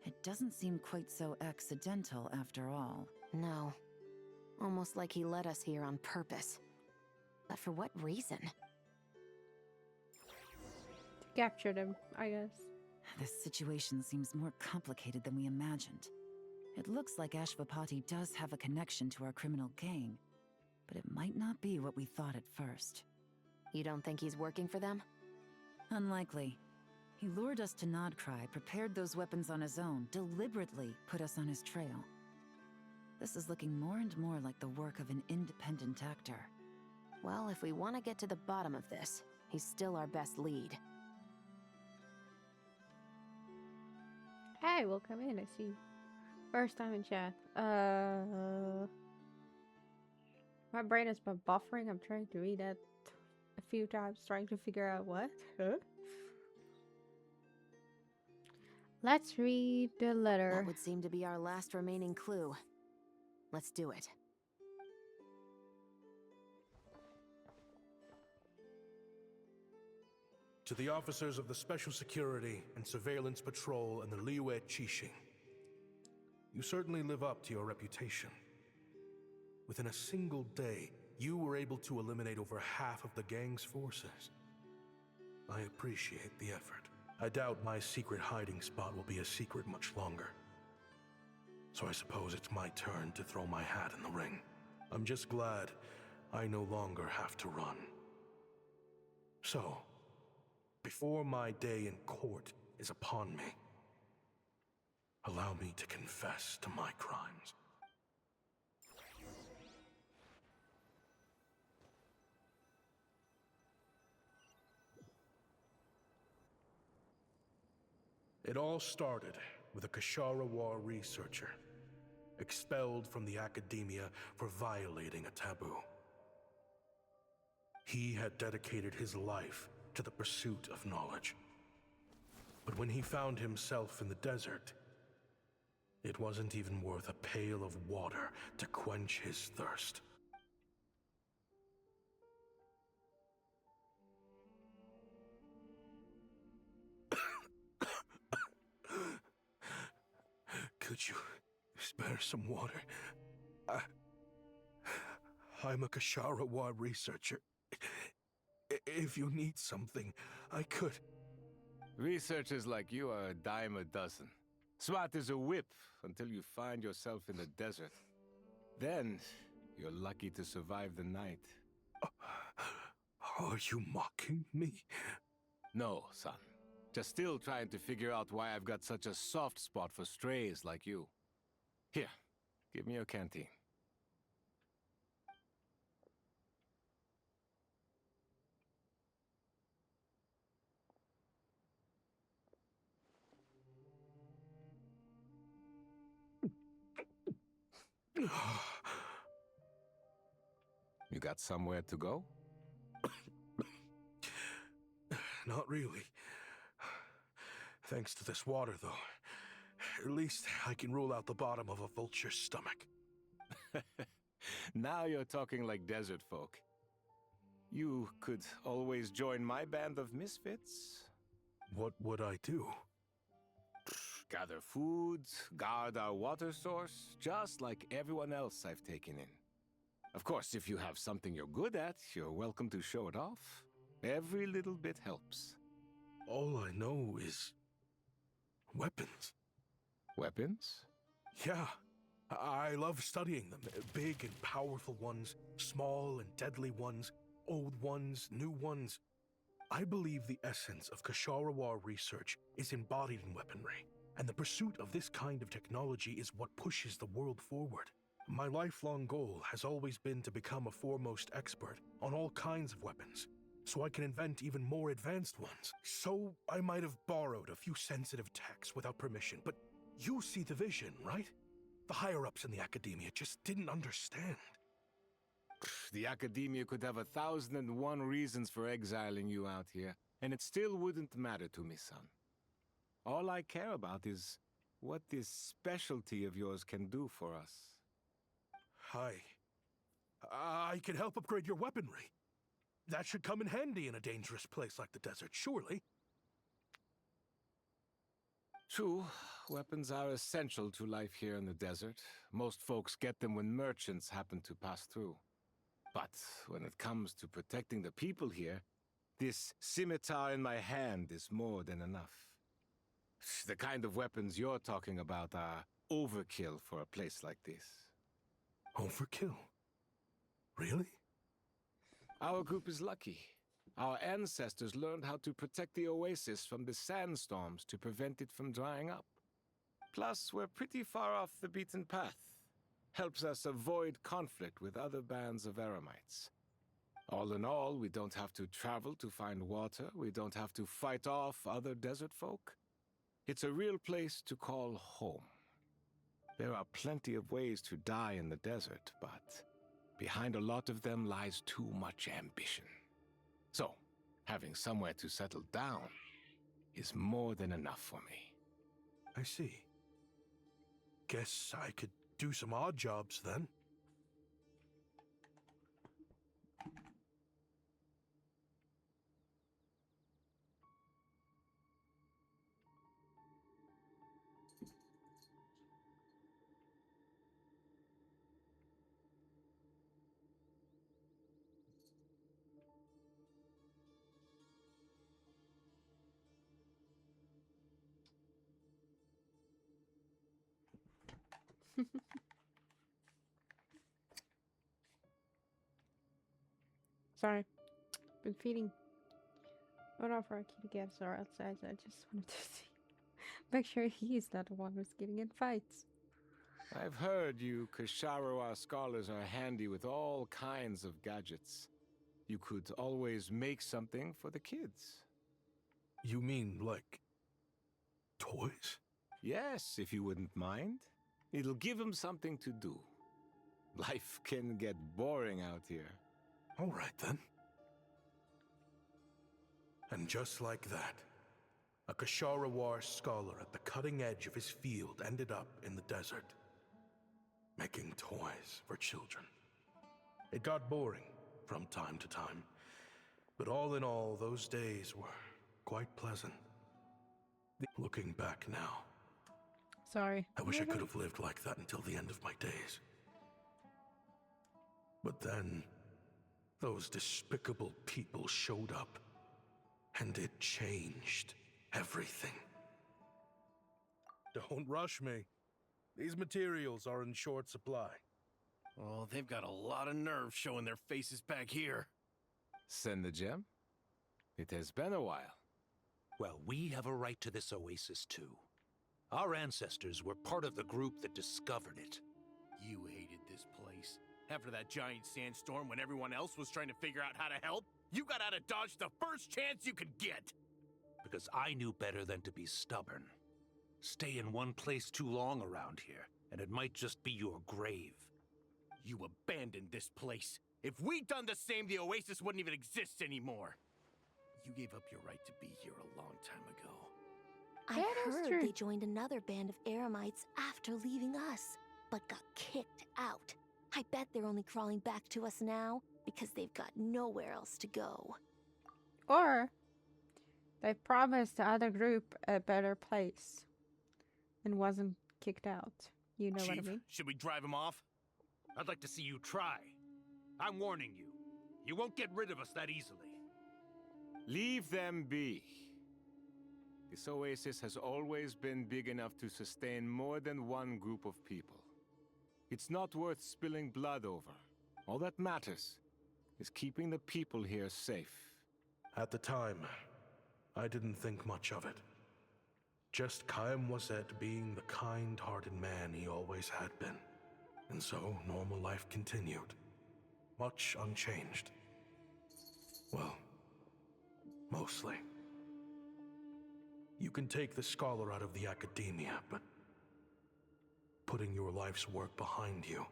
it doesn't seem quite so accidental after all. No. Almost like he led us here on purpose. But for what reason? To capture them, I guess. This situation seems more complicated than we imagined. It looks like Ashvapati does have a connection to our criminal gang, but it might not be what we thought at first. You don't think he's working for them? Unlikely. He lured us to Nodcry, prepared those weapons on his own, deliberately put us on his trail. This is looking more and more like the work of an independent actor. Well, if we want to get to the bottom of this, he's still our best lead. Hey, welcome in, I see. First time in chat. My brain has been buffering. I'm trying to read that a few times, trying to figure out what. Huh? Let's read the letter. That would seem to be our last remaining clue. Let's do it. To the officers of the Special Security and Surveillance Patrol and the Liyue Qixing, you certainly live up to your reputation. Within a single day, you were able to eliminate over half of the gang's forces. I appreciate the effort. I doubt my secret hiding spot will be a secret much longer. So I suppose it's my turn to throw my hat in the ring. I'm just glad I no longer have to run. So, before my day in court is upon me, allow me to confess to my crimes. It all started with a Kishara War researcher, expelled from the academia for violating a taboo. He had dedicated his life to the pursuit of knowledge. But when he found himself in the desert, it wasn't even worth a pail of water to quench his thirst. Could you spare some water? I'm a Kasharawa researcher. If you need something, I could. Researchers like you are a dime a dozen. Smart as a whip until you find yourself in the desert. Then, you're lucky to survive the night. Are you mocking me? No, son. Just still trying to figure out why I've got such a soft spot for strays like you. Here, give me your canteen. You got somewhere to go? Not really. Thanks to this water, though. At least I can rule out the bottom of a vulture's stomach. Now you're talking like desert folk. You could always join my band of misfits. What would I do? Gather food, guard our water source, just like everyone else I've taken in. Of course, if you have something you're good at, you're welcome to show it off. Every little bit helps. All I know is weapons. Weapons? Yeah. I love studying them. Big and powerful ones, small and deadly ones, old ones, new ones. I believe the essence of Kasharawa research is embodied in weaponry, and the pursuit of this kind of technology is what pushes the world forward. My lifelong goal has always been to become a foremost expert on all kinds of weapons, so I can invent even more advanced ones. So I might have borrowed a few sensitive techs without permission, but you see the vision, right? The higher-ups in the academia just didn't understand. The academia could have 1,001 reasons for exiling you out here, and it still wouldn't matter to me, son. All I care about is what this specialty of yours can do for us. I can help upgrade your weaponry. That should come in handy in a dangerous place like the desert, surely. True, weapons are essential to life here in the desert. Most folks get them when merchants happen to pass through. But when it comes to protecting the people here, this scimitar in my hand is more than enough. The kind of weapons you're talking about are overkill for a place like this. Overkill? Really? Our group is lucky. Our ancestors learned how to protect the oasis from the sandstorms to prevent it from drying up. Plus, we're pretty far off the beaten path. Helps us avoid conflict with other bands of Eremites. All in all, we don't have to travel to find water. We don't have to fight off other desert folk. It's a real place to call home. There are plenty of ways to die in the desert, but behind a lot of them lies too much ambition. So, having somewhere to settle down is more than enough for me. I see. Guess I could do some odd jobs then. Sorry. Been feeding. Went out for our kitty cats are outside, so I just wanted to see. Make sure he's not the one who's getting in fights. I've heard you Kisharawa scholars are handy with all kinds of gadgets. You could always make something for the kids. You mean, like, toys? Yes, if you wouldn't mind. It'll give them something to do. Life can get boring out here. All right, then. And just like that, a Kasharawar scholar at the cutting edge of his field ended up in the desert, making toys for children. It got boring from time to time, but all in all, those days were quite pleasant. Looking back now, sorry, I wish I could have lived like that until the end of my days. But then, those despicable people showed up, and it changed everything. Don't rush me. These materials are in short supply. Oh, they've got a lot of nerve showing their faces back here. Send the gem? It has been a while. Well, we have a right to this oasis too. Our ancestors were part of the group that discovered it. You hated this place. After that giant sandstorm when everyone else was trying to figure out how to help, you got out of Dodge the first chance you could get! Because I knew better than to be stubborn. Stay in one place too long around here, and it might just be your grave. You abandoned this place. If we'd done the same, the oasis wouldn't even exist anymore. You gave up your right to be here a long time ago. I heard they joined another band of Eremites after leaving us, but got kicked out. I bet they're only crawling back to us now because they've got nowhere else to go. Or they promised the other group a better place and wasn't kicked out. You know Chief, what I mean? Should we drive him off? I'd like to see you try. I'm warning you. You won't get rid of us that easily. Leave them be. This oasis has always been big enough to sustain more than one group of people. It's not worth spilling blood over. All that matters is keeping the people here safe. At the time, I didn't think much of it. Just Chaim Wazet being the kind-hearted man he always had been. And so, normal life continued. Much unchanged. Well, mostly. You can take the scholar out of the academia, but putting your life's work behind you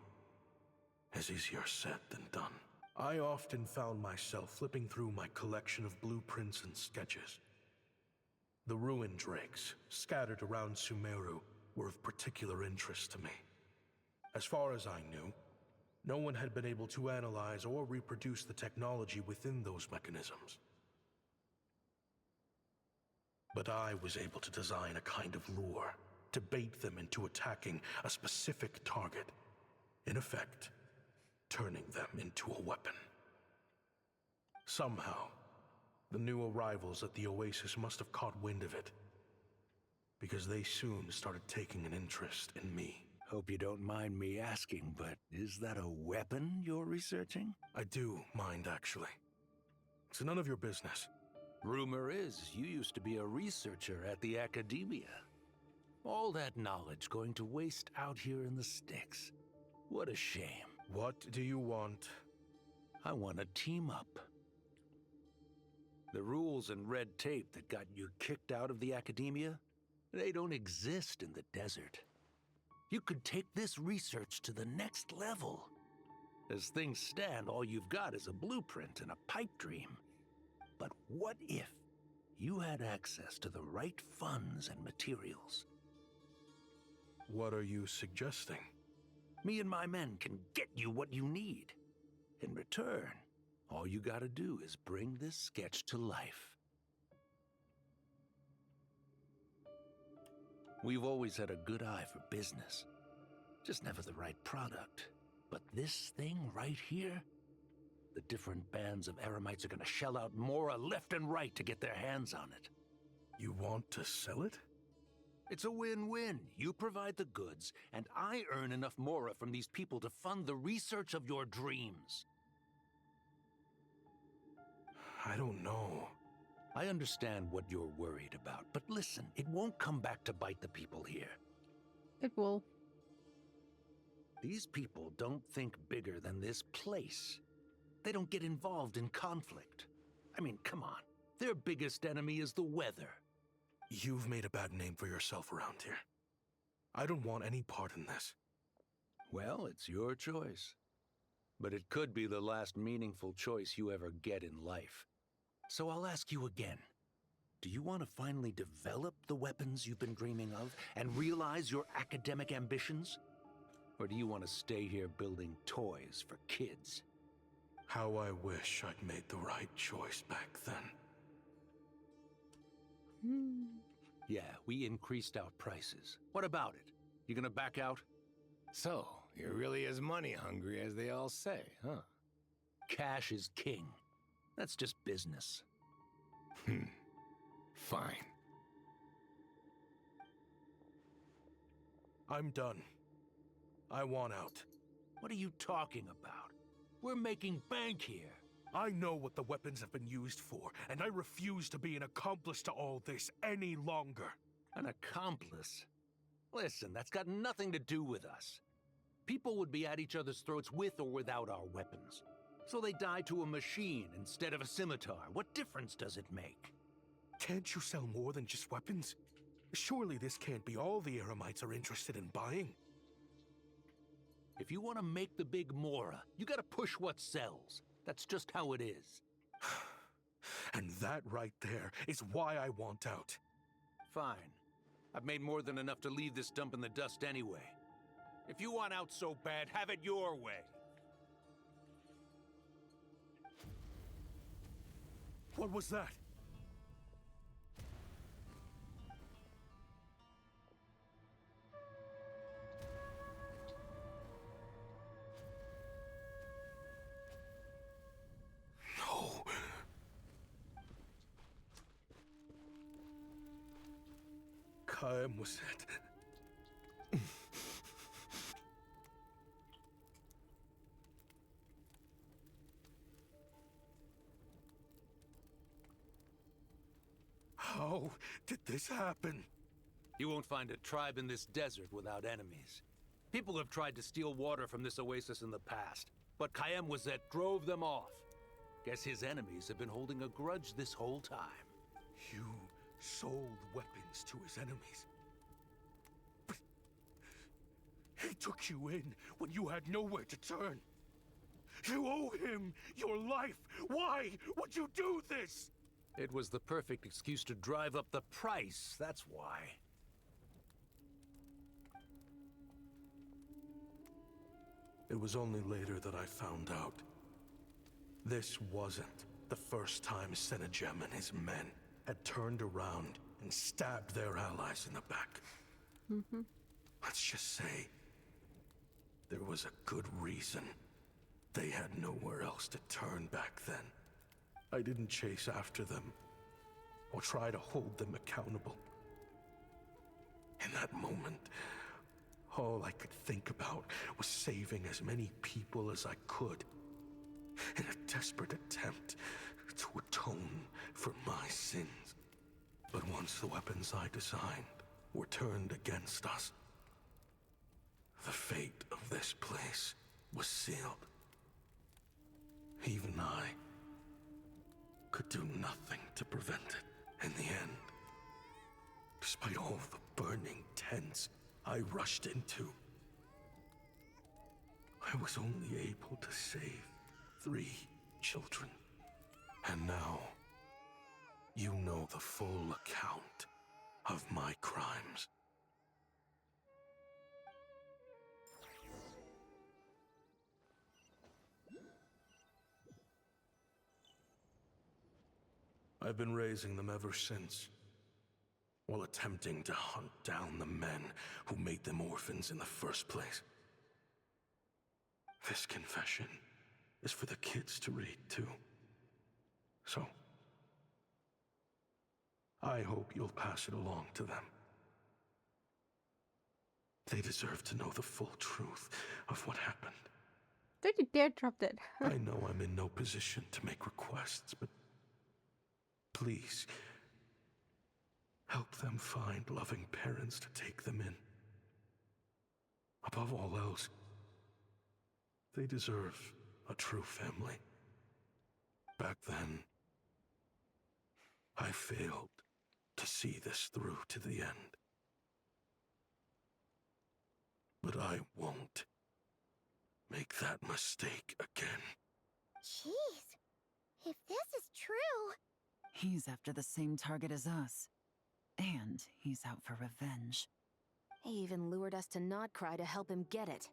is easier said than done. I often found myself flipping through my collection of blueprints and sketches. The ruin drakes scattered around Sumeru were of particular interest to me. As far as I knew, no one had been able to analyze or reproduce the technology within those mechanisms. But I was able to design a kind of lure to bait them into attacking a specific target, in effect, turning them into a weapon. Somehow, the new arrivals at the Oasis must have caught wind of it, because they soon started taking an interest in me. Hope you don't mind me asking, but is that a weapon you're researching? I do mind, actually. It's none of your business. Rumor is you used to be a researcher at the Academia. All that knowledge going to waste out here in the sticks. What a shame. What do you want? I want to team up. The rules and red tape that got you kicked out of the Academia, they don't exist in the desert. You could take this research to the next level. As things stand, all you've got is a blueprint and a pipe dream. But what if you had access to the right funds and materials? What are you suggesting? Me and my men can get you what you need. In return, all you gotta do is bring this sketch to life. We've always had a good eye for business. Just never the right product. But this thing right here, the different bands of Eremites are gonna shell out Mora left and right to get their hands on it. You want to sell it? It's a win-win. You provide the goods, and I earn enough Mora from these people to fund the research of your dreams. I don't know. I understand what you're worried about, but listen, it won't come back to bite the people here. It will. These people don't think bigger than this place. They don't get involved in conflict. I mean, come on. Their biggest enemy is the weather. You've made a bad name for yourself around here. I don't want any part in this. Well, it's your choice. But it could be the last meaningful choice you ever get in life. So I'll ask you again. Do you want to finally develop the weapons you've been dreaming of and realize your academic ambitions? Or do you want to stay here building toys for kids? How I wish I'd made the right choice back then. Yeah, we increased our prices. What about it? You gonna back out? So, you're really as money hungry as they all say, huh? Cash is king. That's just business. Fine. I'm done. I want out. What are you talking about? We're making bank here. I know what the weapons have been used for, and I refuse to be an accomplice to all this any longer. An accomplice? Listen, that's got nothing to do with us. People would be at each other's throats with or without our weapons. So they die to a machine instead of a scimitar. What difference does it make? Can't you sell more than just weapons? Surely this can't be all the Eremites are interested in buying. If you want to make the big Mora, you gotta push what sells. That's just how it is. And that right there is why I want out. Fine. I've made more than enough to leave this dump in the dust anyway. If you want out so bad, have it your way. What was that? No. Kaem was it. How did this happen? You won't find a tribe in this desert without enemies. People have tried to steal water from this oasis in the past, but Kaem Wazet drove them off. Guess his enemies have been holding a grudge this whole time. You sold weapons to his enemies. But he took you in when you had nowhere to turn. You owe him your life. Why would you do this? It was the perfect excuse to drive up the price, that's why. It was only later that I found out. This wasn't the first time Senegem and his men had turned around and stabbed their allies in the back. Let's just say there was a good reason. They had nowhere else to turn back then. I didn't chase after them or try to hold them accountable. In that moment, all I could think about was saving as many people as I could in a desperate attempt to atone for my sins. But once the weapons I designed were turned against us, the fate of this place was sealed. Even I could do nothing to prevent it in the end. Despite all the burning tents I rushed into, I was only able to save 3 children. And now, you know the full account of my crimes. I've been raising them ever since, while attempting to hunt down the men who made them orphans in the first place. This confession is for the kids to read, too. So, I hope you'll pass it along to them. They deserve to know the full truth of what happened. Don't you dare drop that. I know I'm in no position to make requests, but please, help them find loving parents to take them in. Above all else, they deserve a true family. Back then, I failed to see this through to the end. But I won't make that mistake again. Jeez. If this is true... He's after the same target as us. And he's out for revenge. He even lured us to Nodcry to help him get it.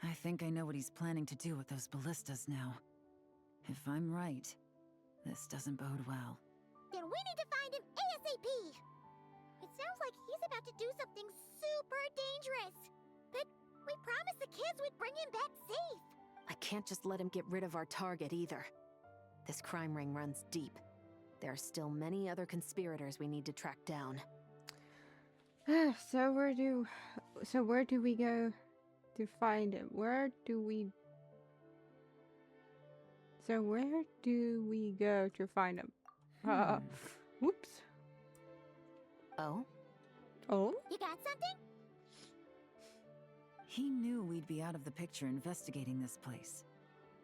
I think I know what he's planning to do with those ballistas now. If I'm right, this doesn't bode well. Then we need to find him ASAP! It sounds like he's about to do something super dangerous. But we promised the kids we'd bring him back safe. I can't just let him get rid of our target either. This crime ring runs deep. There are still many other conspirators we need to track down. So where do we go to find him? Where do we go to find him? Whoops. Oh? Oh? You got something? He knew we'd be out of the picture investigating this place.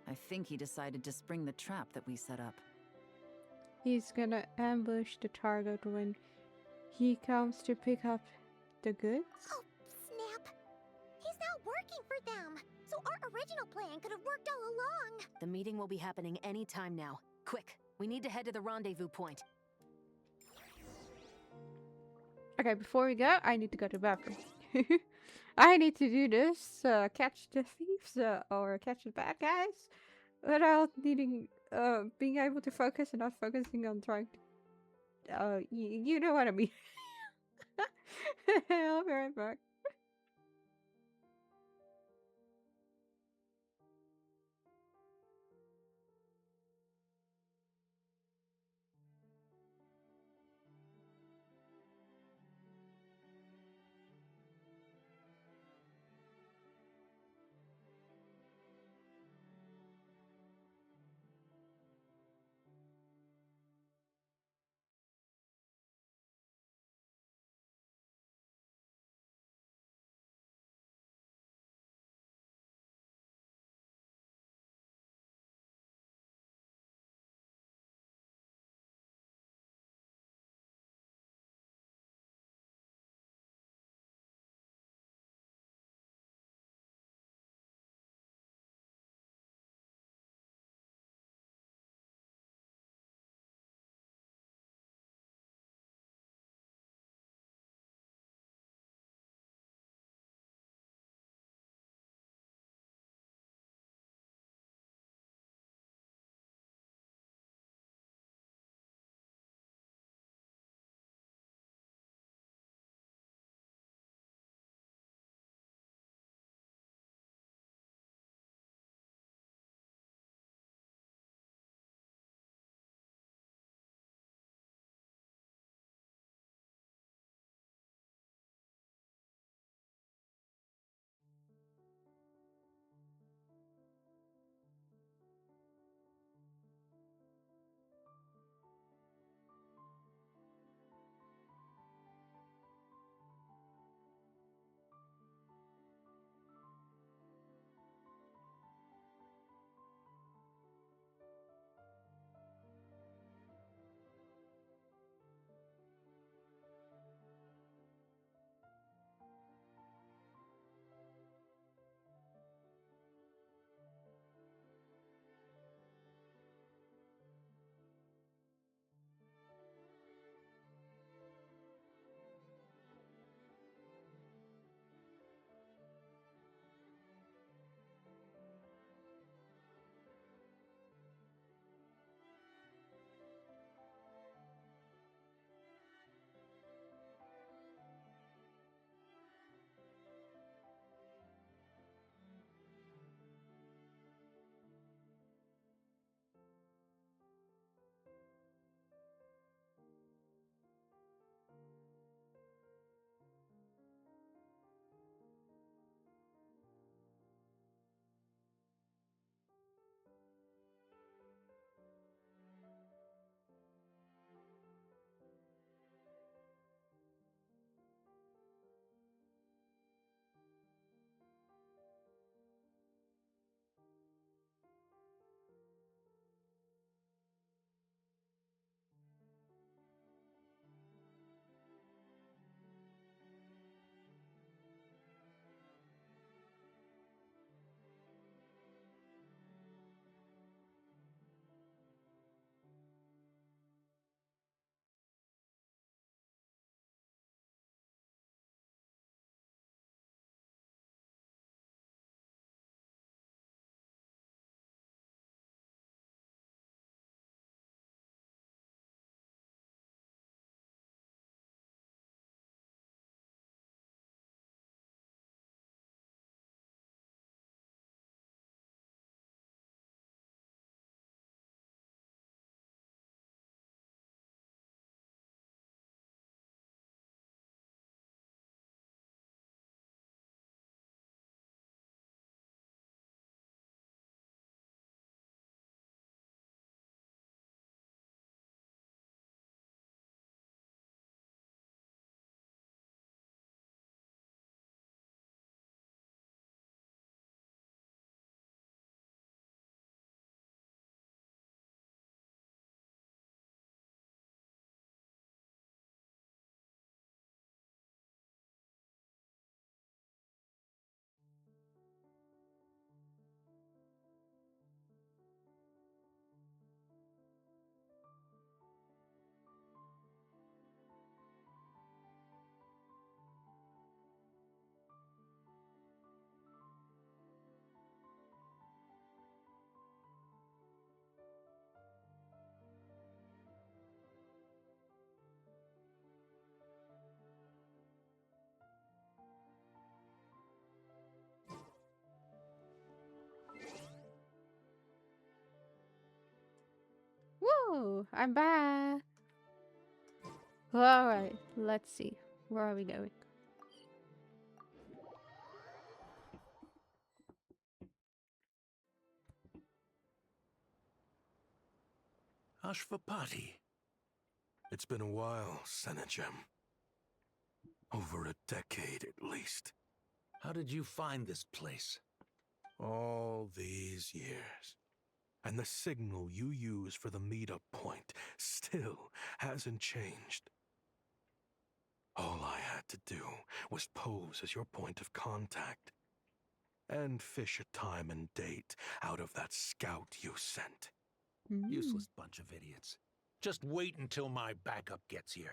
I think he decided to spring the trap that we set up. He's gonna ambush the target when he comes to pick up the goods? Oh, snap. He's not working for them. So our original plan could have worked all along. The meeting will be happening any time now. Quick, we need to head to the rendezvous point. Okay, before we go, I need to go to the bathroom. I need to do this, catch the thieves, or catch the bad guys, without needing, being able to focus and not focusing on trying to, you know what I mean. I'll be right back. Hello, I'm back. Alright, let's see. Where are we going? Ashvapati. It's been a while, Senegem. Over a decade at least. How did you find this place? All these years. And the signal you use for the meetup point still hasn't changed. All I had to do was pose as your point of contact. And fish a time and date out of that scout you sent. Useless bunch of idiots. Just wait until my backup gets here.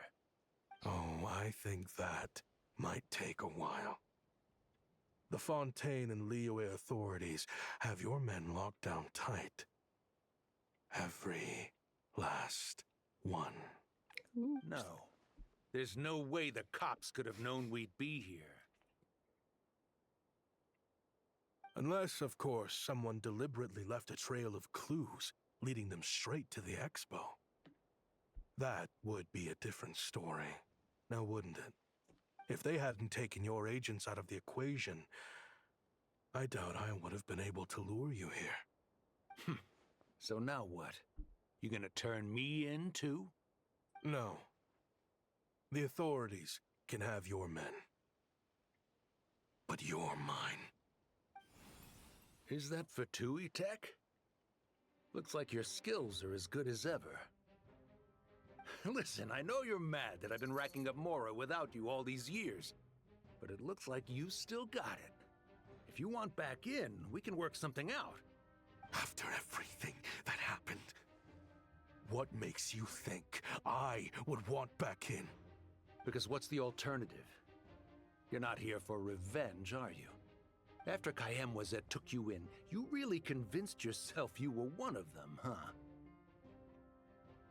Oh, I think that might take a while. The Fontaine and Liyue authorities have your men locked down tight. Every last one. No. There's no way the cops could have known we'd be here. Unless, of course, someone deliberately left a trail of clues leading them straight to the expo. That would be a different story, now wouldn't it? If they hadn't taken your agents out of the equation, I doubt I would have been able to lure you here. So now what? You gonna turn me in, too? No. The authorities can have your men. But you're mine. Is that for Tui Tech? Looks like your skills are as good as ever. Listen, I know you're mad that I've been racking up Mora without you all these years, but it looks like you still got it. If you want back in, we can work something out. After everything that happened, what makes you think I would want back in? Because what's the alternative? You're not here for revenge, are you? After Kayemwazet took you in, you really convinced yourself you were one of them, huh?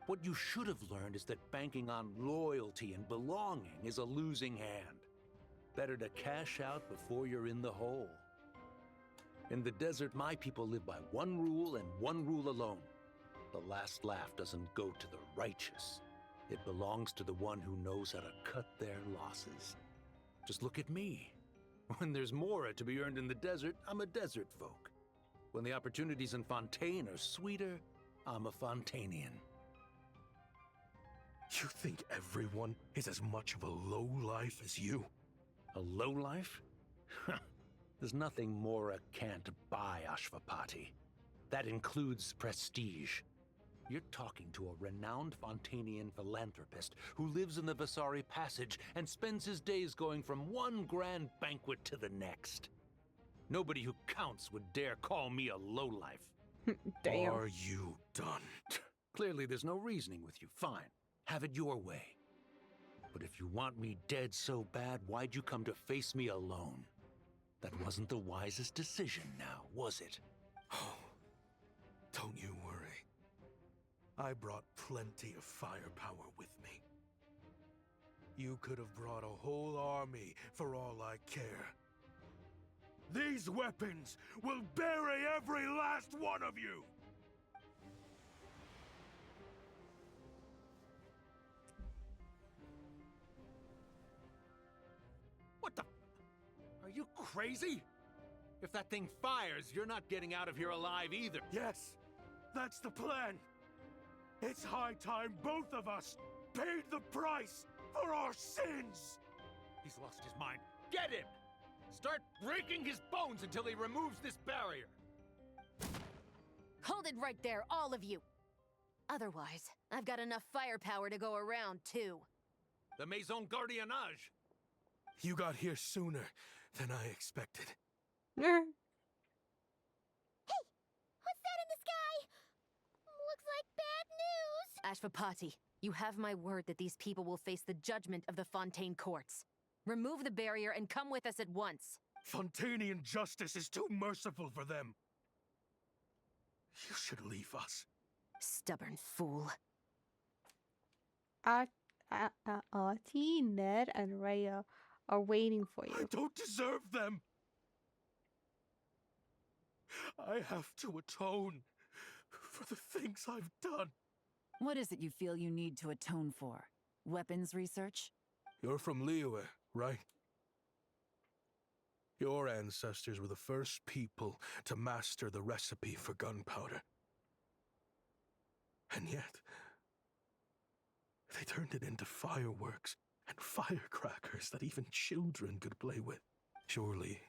What you should have learned is that banking on loyalty and belonging is a losing hand. Better to cash out before you're in the hole. In the desert, my people live by one rule and one rule alone. The last laugh doesn't go to the righteous. It belongs to the one who knows how to cut their losses. Just look at me. When there's Mora to be earned in the desert, I'm a desert folk. When the opportunities in Fontaine are sweeter, I'm a Fontainian. You think everyone is as much of a lowlife as you? A lowlife? There's nothing Mora can't buy, Ashvapati. That includes prestige. You're talking to a renowned Fontainian philanthropist who lives in the Vasari Passage and spends his days going from one grand banquet to the next. Nobody who counts would dare call me a lowlife. Damn. Are you done? Clearly there's no reasoning with you. Fine. Have it your way. But if you want me dead so bad, why'd you come to face me alone? That wasn't the wisest decision now, was it? Oh, don't you worry. I brought plenty of firepower with me. You could have brought a whole army for all I care. These weapons will bury every last one of you! What the? Are you crazy? If that thing fires, you're not getting out of here alive either. Yes, that's the plan. It's high time both of us paid the price for our sins! He's lost his mind. Get him! Start breaking his bones until he removes this barrier! Hold it right there, all of you! Otherwise, I've got enough firepower to go around, too. The Maison Gardiennage! You got here sooner than I expected. Hey! What's that in the sky? Looks like bad news! Ashvapati, you have my word that these people will face the judgment of the Fontaine courts. Remove the barrier and come with us at once. Fontainian justice is too merciful for them. You should leave us. Stubborn fool. Auntie, Ned, and Rhea are waiting for you. I don't deserve them. I have to atone for the things I've done. What is it you feel you need to atone for? Weapons research? You're from Liyue, right? Your ancestors were the first people to master the recipe for gunpowder. And yet, they turned it into fireworks and firecrackers that even children could play with. Surely,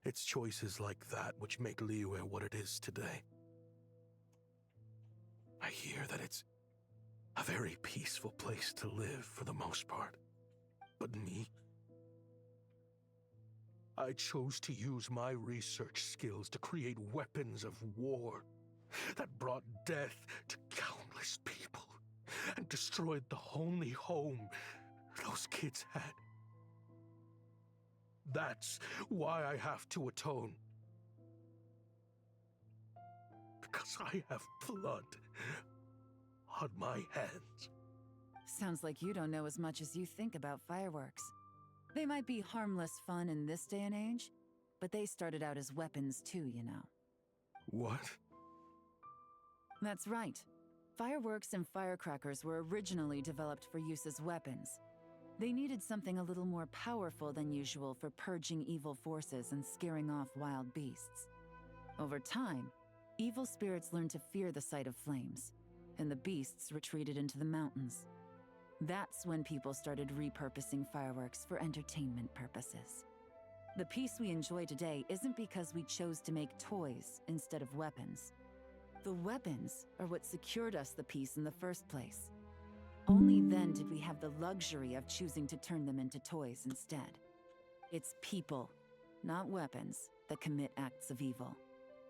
it's choices like that which make Liyue what it is today. I hear that it's a very peaceful place to live for the most part. But me? I chose to use my research skills to create weapons of war that brought death to countless people and destroyed the only home those kids had. That's why I have to atone. Because I have blood on my hands. Sounds like you don't know as much as you think about fireworks. They might be harmless fun in this day and age, but they started out as weapons too, you know. What? That's right. Fireworks and firecrackers were originally developed for use as weapons. They needed something a little more powerful than usual for purging evil forces and scaring off wild beasts. Over time, evil spirits learned to fear the sight of flames, and the beasts retreated into the mountains. That's when people started repurposing fireworks for entertainment purposes. The peace we enjoy today isn't because we chose to make toys instead of weapons. The weapons are what secured us the peace in the first place. Only then did we have the luxury of choosing to turn them into toys instead. It's people, not weapons, that commit acts of evil.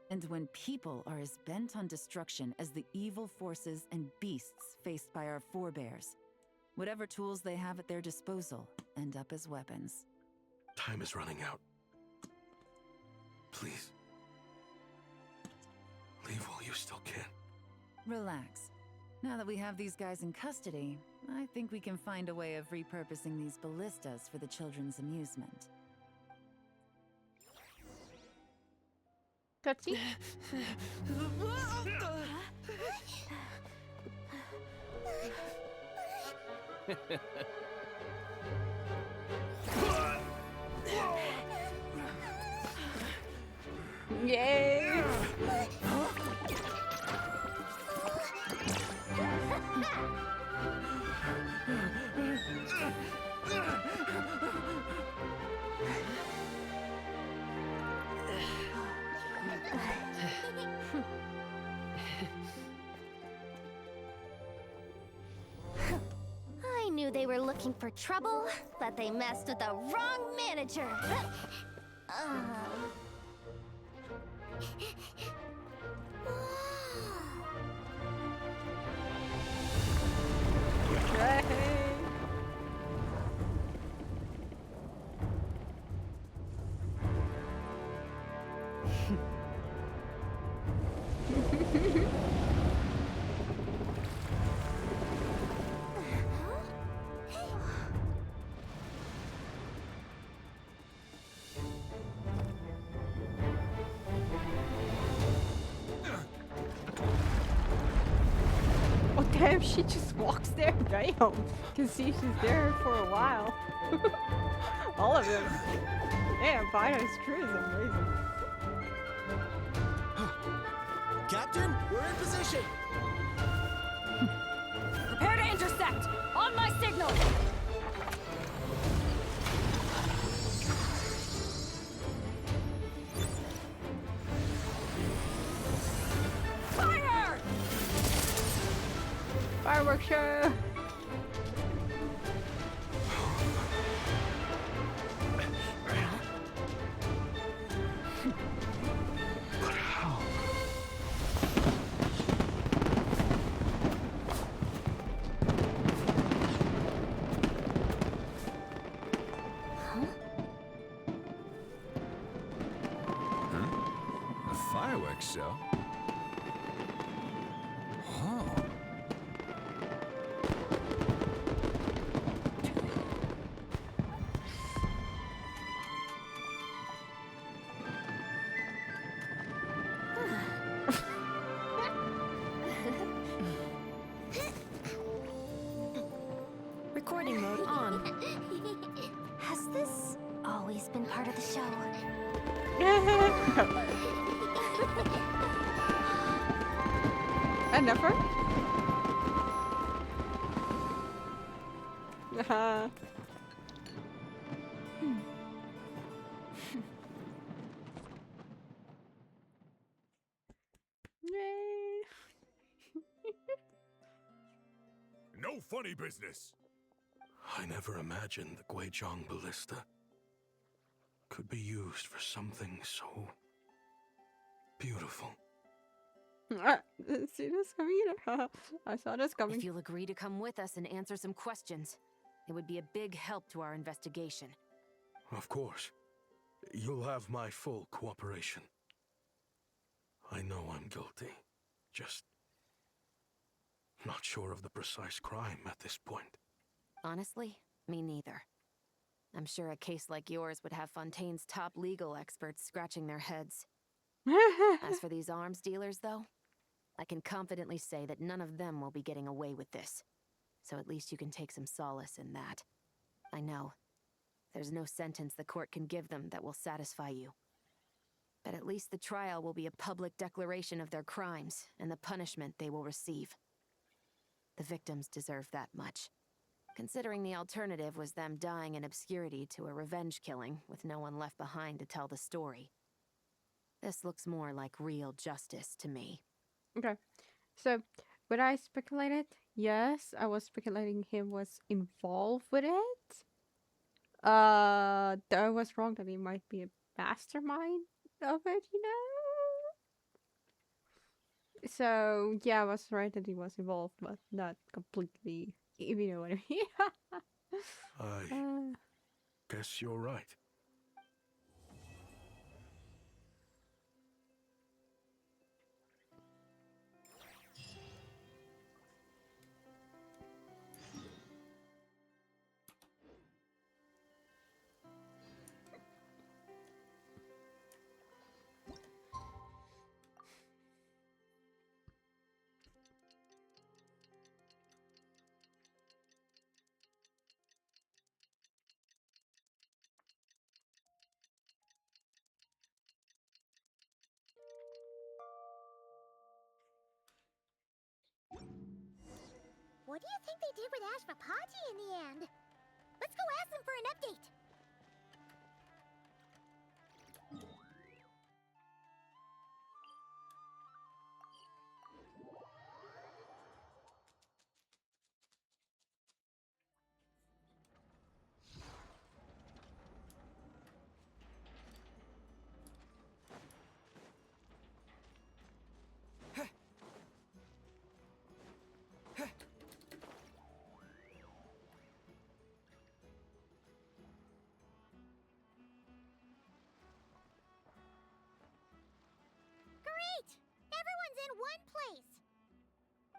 And when people are as bent on destruction as the evil forces and beasts faced by our forebears, whatever tools they have at their disposal end up as weapons. Time is running out. Please. Leave while you still can. Relax. Now that we have these guys in custody, I think we can find a way of repurposing these ballistas for the children's amusement. Cutscene? Yay! I knew they were looking for trouble, but they messed with the wrong manager. Oh damn, she just walks there. Damn. Can see she's there for a while. All of them. Damn, Fido's crew is amazing. Captain, we're in position! Prepare to intercept! On my signal! Fire! Fireworks show! Fireworks show? Huh. always been part of the show. I never. Yay. No funny business. I never imagined the Guizhong ballista could be used for something so beautiful. See this coming? I saw this coming. If you'll agree to come with us and answer some questions, it would be a big help to our investigation. Of course. You'll have my full cooperation. I know I'm guilty. Just not sure of the precise crime at this point. Honestly, me neither. I'm sure a case like yours would have Fontaine's top legal experts scratching their heads. As for these arms dealers, though, I can confidently say that none of them will be getting away with this. So at least you can take some solace in that. I know. There's no sentence the court can give them that will satisfy you. But at least the trial will be a public declaration of their crimes and the punishment they will receive. The victims deserve that much. Considering the alternative was them dying in obscurity to a revenge killing with no one left behind to tell the story. This looks more like real justice to me. Okay. So, when I speculated, yes, I was speculating he was involved with it. I was wrong that he might be a mastermind of it, you know? So, yeah, I was right that he was involved, but not completely, if you know what I mean. I guess you're right. What do you think they did with Ashvapati in the end? Let's go ask them for an update. Great! Everyone's in one place!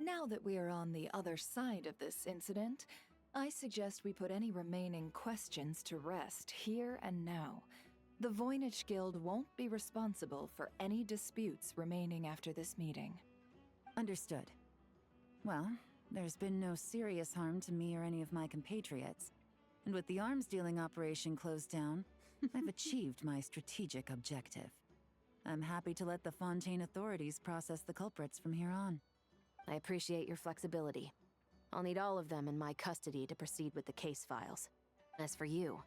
Now that we are on the other side of this incident, I suggest we put any remaining questions to rest here and now. The Voynich Guild won't be responsible for any disputes remaining after this meeting. Understood. Well, there's been no serious harm to me or any of my compatriots. And with the arms dealing operation closed down, I've achieved my strategic objective. I'm happy to let the Fontaine authorities process the culprits from here on. I appreciate your flexibility. I'll need all of them in my custody to proceed with the case files. As for you...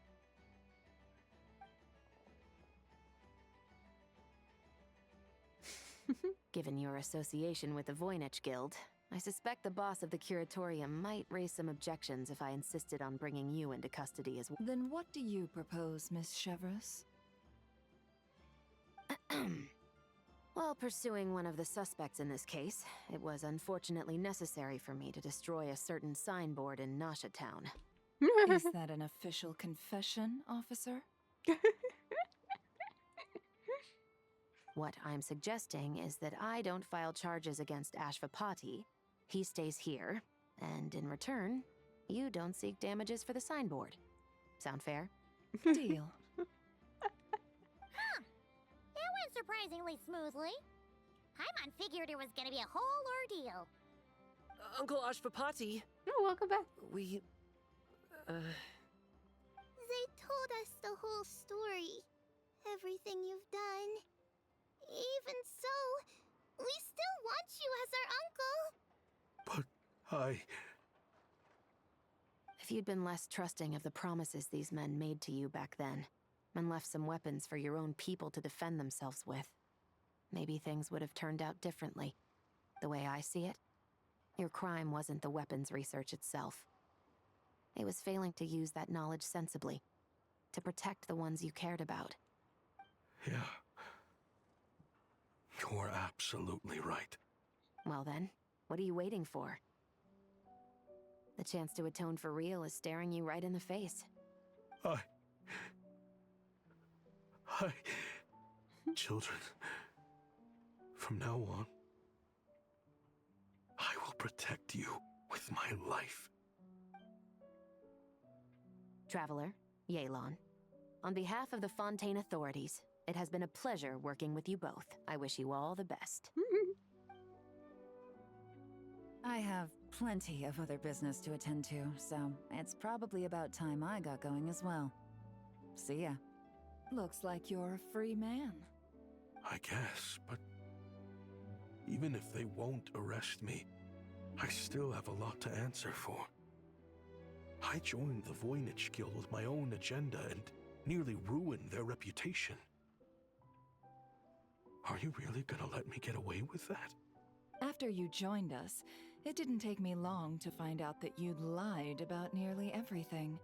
Given your association with the Voynich Guild, I suspect the boss of the Curatorium might raise some objections if I insisted on bringing you into custody as well. Then what do you propose, Miss Chevreuse? While pursuing one of the suspects in this case, it was unfortunately necessary for me to destroy a certain signboard in Nasha Town. Is that an official confession, officer? What I'm suggesting is that I don't file charges against Ashvapati, he stays here, and in return, you don't seek damages for the signboard. Sound fair? Deal. Huh. That went surprisingly smoothly. Paimon figured it was gonna be a whole ordeal. Uncle Ashvapati. Oh, welcome back. We... They told us the whole story. Everything you've done. Even so, we still want you as our uncle. But If you'd been less trusting of the promises these men made to you back then, and left some weapons for your own people to defend themselves with, maybe things would have turned out differently. The way I see it, your crime wasn't the weapons research itself. It was failing to use that knowledge sensibly, to protect the ones you cared about. Yeah. You're absolutely right. Well then, what are you waiting for? The chance to atone for real is staring you right in the face. Children, from now on, I will protect you with my life. Traveler, Yelan. On behalf of the Fontaine authorities, it has been a pleasure working with you both. I wish you all the best. I have plenty of other business to attend to, so it's probably about time I got going as well. See ya. Looks like you're a free man. I guess, but even if they won't arrest me, I still have a lot to answer for. I joined the Voynich Guild with my own agenda and nearly ruined their reputation. Are you really gonna let me get away with that? After you joined us, it didn't take me long to find out that you'd lied about nearly everything.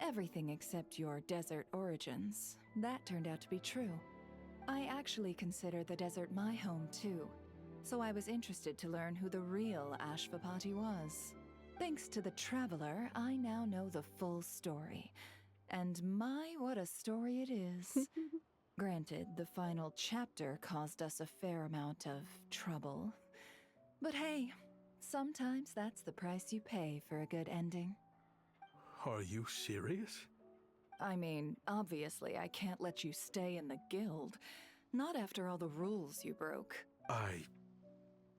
Everything except your desert origins. That turned out to be true. I actually consider the desert my home too, so I was interested to learn who the real Ashvapati was. Thanks to the Traveler, I now know the full story. And my, what a story it is. Granted, the final chapter caused us a fair amount of trouble. But hey, sometimes that's the price you pay for a good ending. Are you serious? I mean, obviously I can't let you stay in the guild. Not after all the rules you broke. I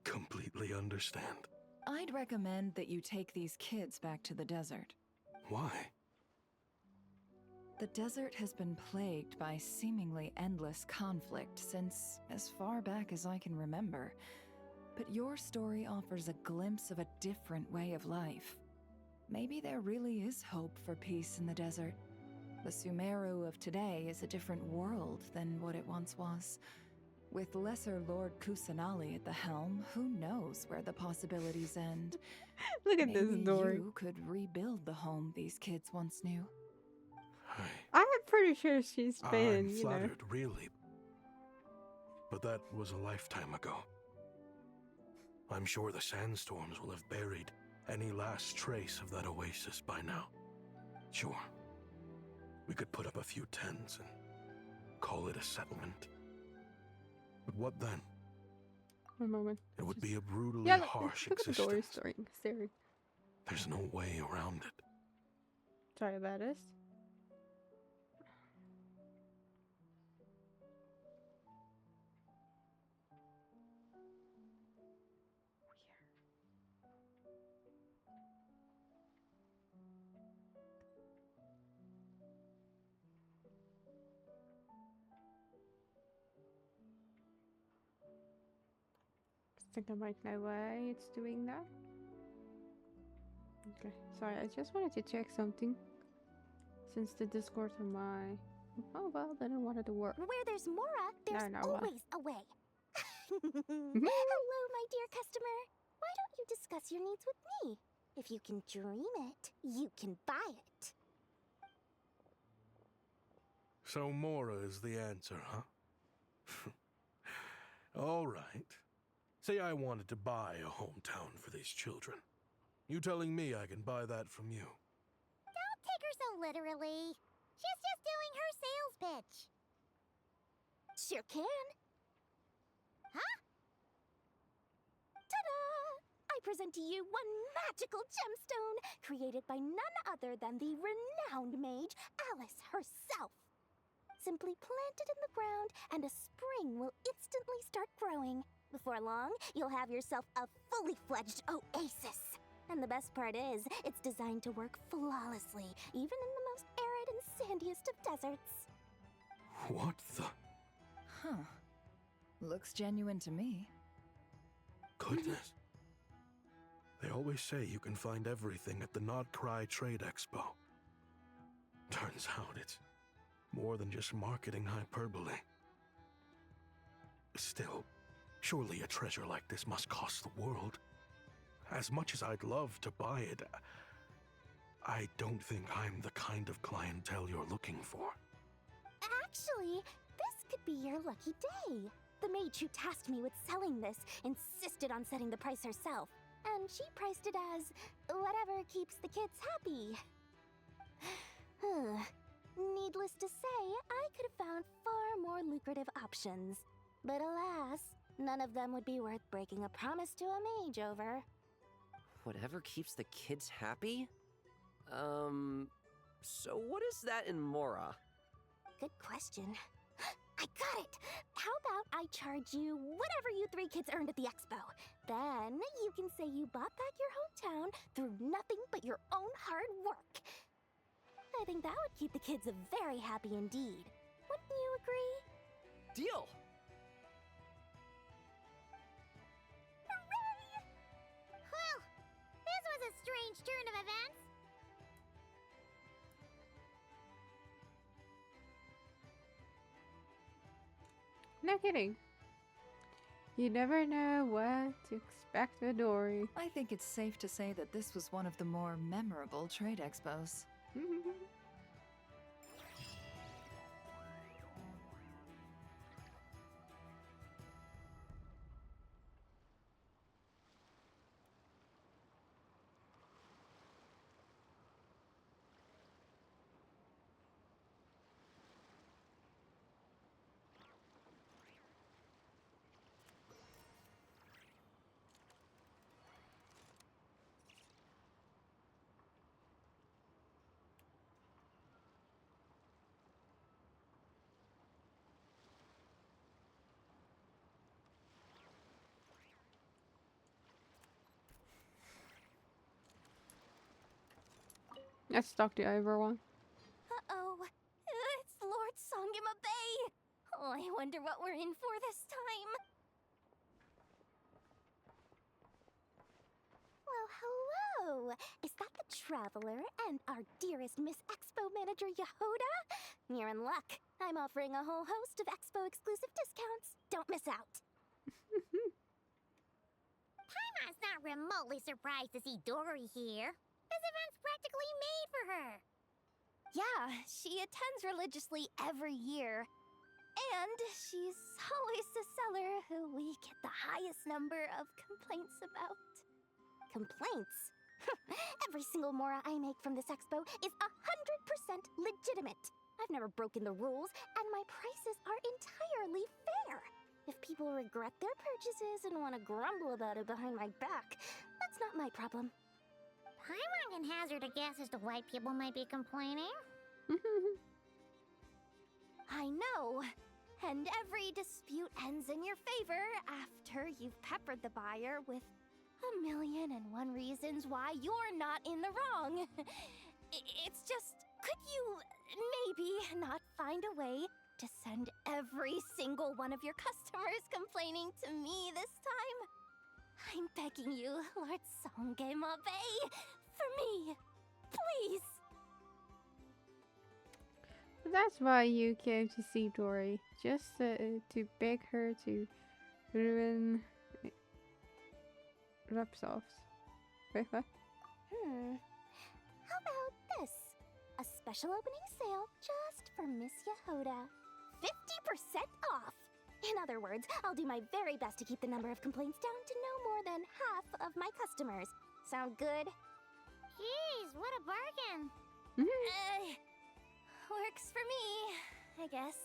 completely understand. I'd recommend that you take these kids back to the desert. Why? The desert has been plagued by seemingly endless conflict since as far back as I can remember. But your story offers a glimpse of a different way of life. Maybe there really is hope for peace in the desert. The Sumeru of today is a different world than what it once was. With Lesser Lord Kusanali at the helm, who knows where the possibilities end? Look at this Maybe story. you could rebuild the home these kids once knew. I'm pretty sure she's been, I'm you know. flattered, really. But that was a lifetime ago. I'm sure the sandstorms will have buried any last trace of that oasis by now. Sure, we could put up a few tents and call it a settlement. But what then? One moment. It would be a brutally Yeah, harsh look at the existence. story. There's no way around it. Sorry about this. I think I might know why it's doing that. Okay, sorry, I just wanted to check something. Since the Discord on my... Oh, well, then I wanted to work. Where there's Mora, there's No, well. always a way. Hello, my dear customer. Why don't you discuss your needs with me? If you can dream it, you can buy it. So Mora is the answer, huh? All right. Say I wanted to buy a hometown for these children. You telling me I can buy that from you? Don't take her so literally. She's just doing her sales pitch. Sure can. Huh? Ta-da! I present to you one magical gemstone created by none other than the renowned mage Alice herself. Simply plant it in the ground and a spring will instantly start growing. Before long, you'll have yourself a fully fledged oasis. And the best part is, it's designed to work flawlessly, even in the most arid and sandiest of deserts. What the? Huh. Looks genuine to me. Goodness. They always say you can find everything at the Not Cry Trade Expo. Turns out it's more than just marketing hyperbole. Still, surely a treasure like this must cost the world. As much as I'd love to buy it, I don't think I'm the kind of clientele you're looking for. Actually, this could be your lucky day. The mage who tasked me with selling this insisted on setting the price herself, and she priced it as whatever keeps the kids happy. Needless to say, I could have found far more lucrative options. But alas, none of them would be worth breaking a promise to a mage over. Whatever keeps the kids happy? So what is that in Mora? Good question. I got it! How about I charge you whatever you three kids earned at the expo? Then you can say you bought back your hometown through nothing but your own hard work. I think that would keep the kids very happy indeed. Wouldn't you agree? Deal! Hooray! Well, this was a strange turn of events. No kidding. You never know what to expect with Dory. I think it's safe to say that this was one of the more memorable trade expos. Let's talk to everyone. Uh-oh. It's Lord Songima Bay! Oh, I wonder what we're in for this time. Well, hello! Is that the Traveler and our dearest Miss Expo Manager Yehoda? You're in luck. I'm offering a whole host of Expo-exclusive discounts. Don't miss out. Paimon's not remotely surprised to see Dory here. This event's practically made for her. Yeah, she attends religiously every year. And she's always the seller who we get the highest number of complaints about. Complaints? Every single Mora I make from this expo is 100% legitimate. I've never broken the rules, and my prices are entirely fair. If people regret their purchases and want to grumble about it behind my back, that's not my problem. Paimon can hazard a guess as to why people might be complaining. I know. And every dispute ends in your favor after you've peppered the buyer with 1,000,001 reasons why you're not in the wrong. It's just, could you maybe not find a way to send every single one of your customers complaining to me this time? I'm begging you, Lord Songema Bay, for me, please. That's why you came to see Dory, just to beg her to ruin Repsoft. Wait, what? How about this? A special opening sale just for Miss Yehoda. 50% off! In other words, I'll do my very best to keep the number of complaints down to no more than half of my customers. Sound good? Jeez, what a bargain. Works for me, I guess.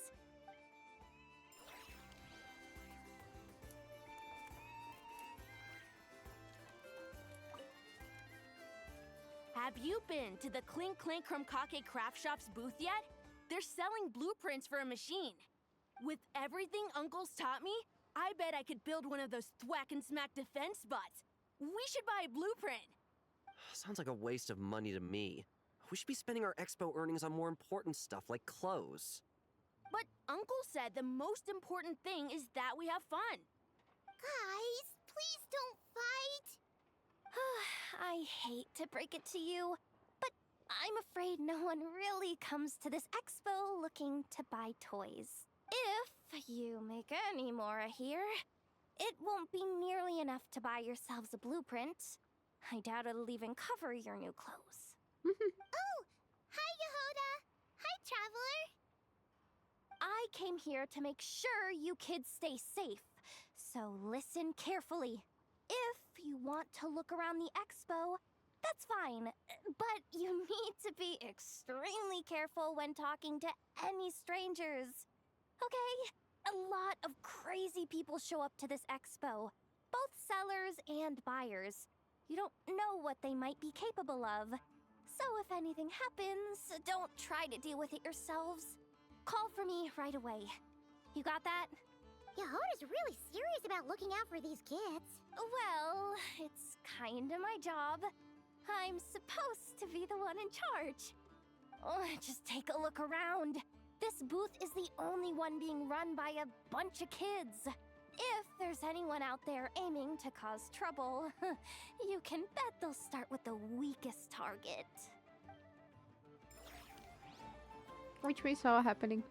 Have you been to the Clink Clink Krumkake Craft Shop's booth yet? They're selling blueprints for a machine. With everything Uncle's taught me, I bet I could build one of those thwack and smack defense bots. We should buy a blueprint. Sounds like a waste of money to me. We should be spending our expo earnings on more important stuff like clothes. But Uncle said the most important thing is that we have fun. Guys, please don't fight. I hate to break it to you, but I'm afraid no one really comes to this expo looking to buy toys. If you make any more here, it won't be nearly enough to buy yourselves a blueprint. I doubt it'll even cover your new clothes. Oh, hi, Yehoda. Hi, Traveler. I came here to make sure you kids stay safe, so listen carefully. If you want to look around the expo, that's fine, but you need to be extremely careful when talking to any strangers. Okay? A lot of crazy people show up to this expo, both sellers and buyers. You don't know what they might be capable of. So if anything happens, don't try to deal with it yourselves. Call for me right away. You got that? Yehoda's really serious about looking out for these kids. Well, it's kinda my job. I'm supposed to be the one in charge. Oh, just take a look around. This booth is the only one being run by a bunch of kids. If there's anyone out there aiming to cause trouble, you can bet they'll start with the weakest target. Which we saw happening.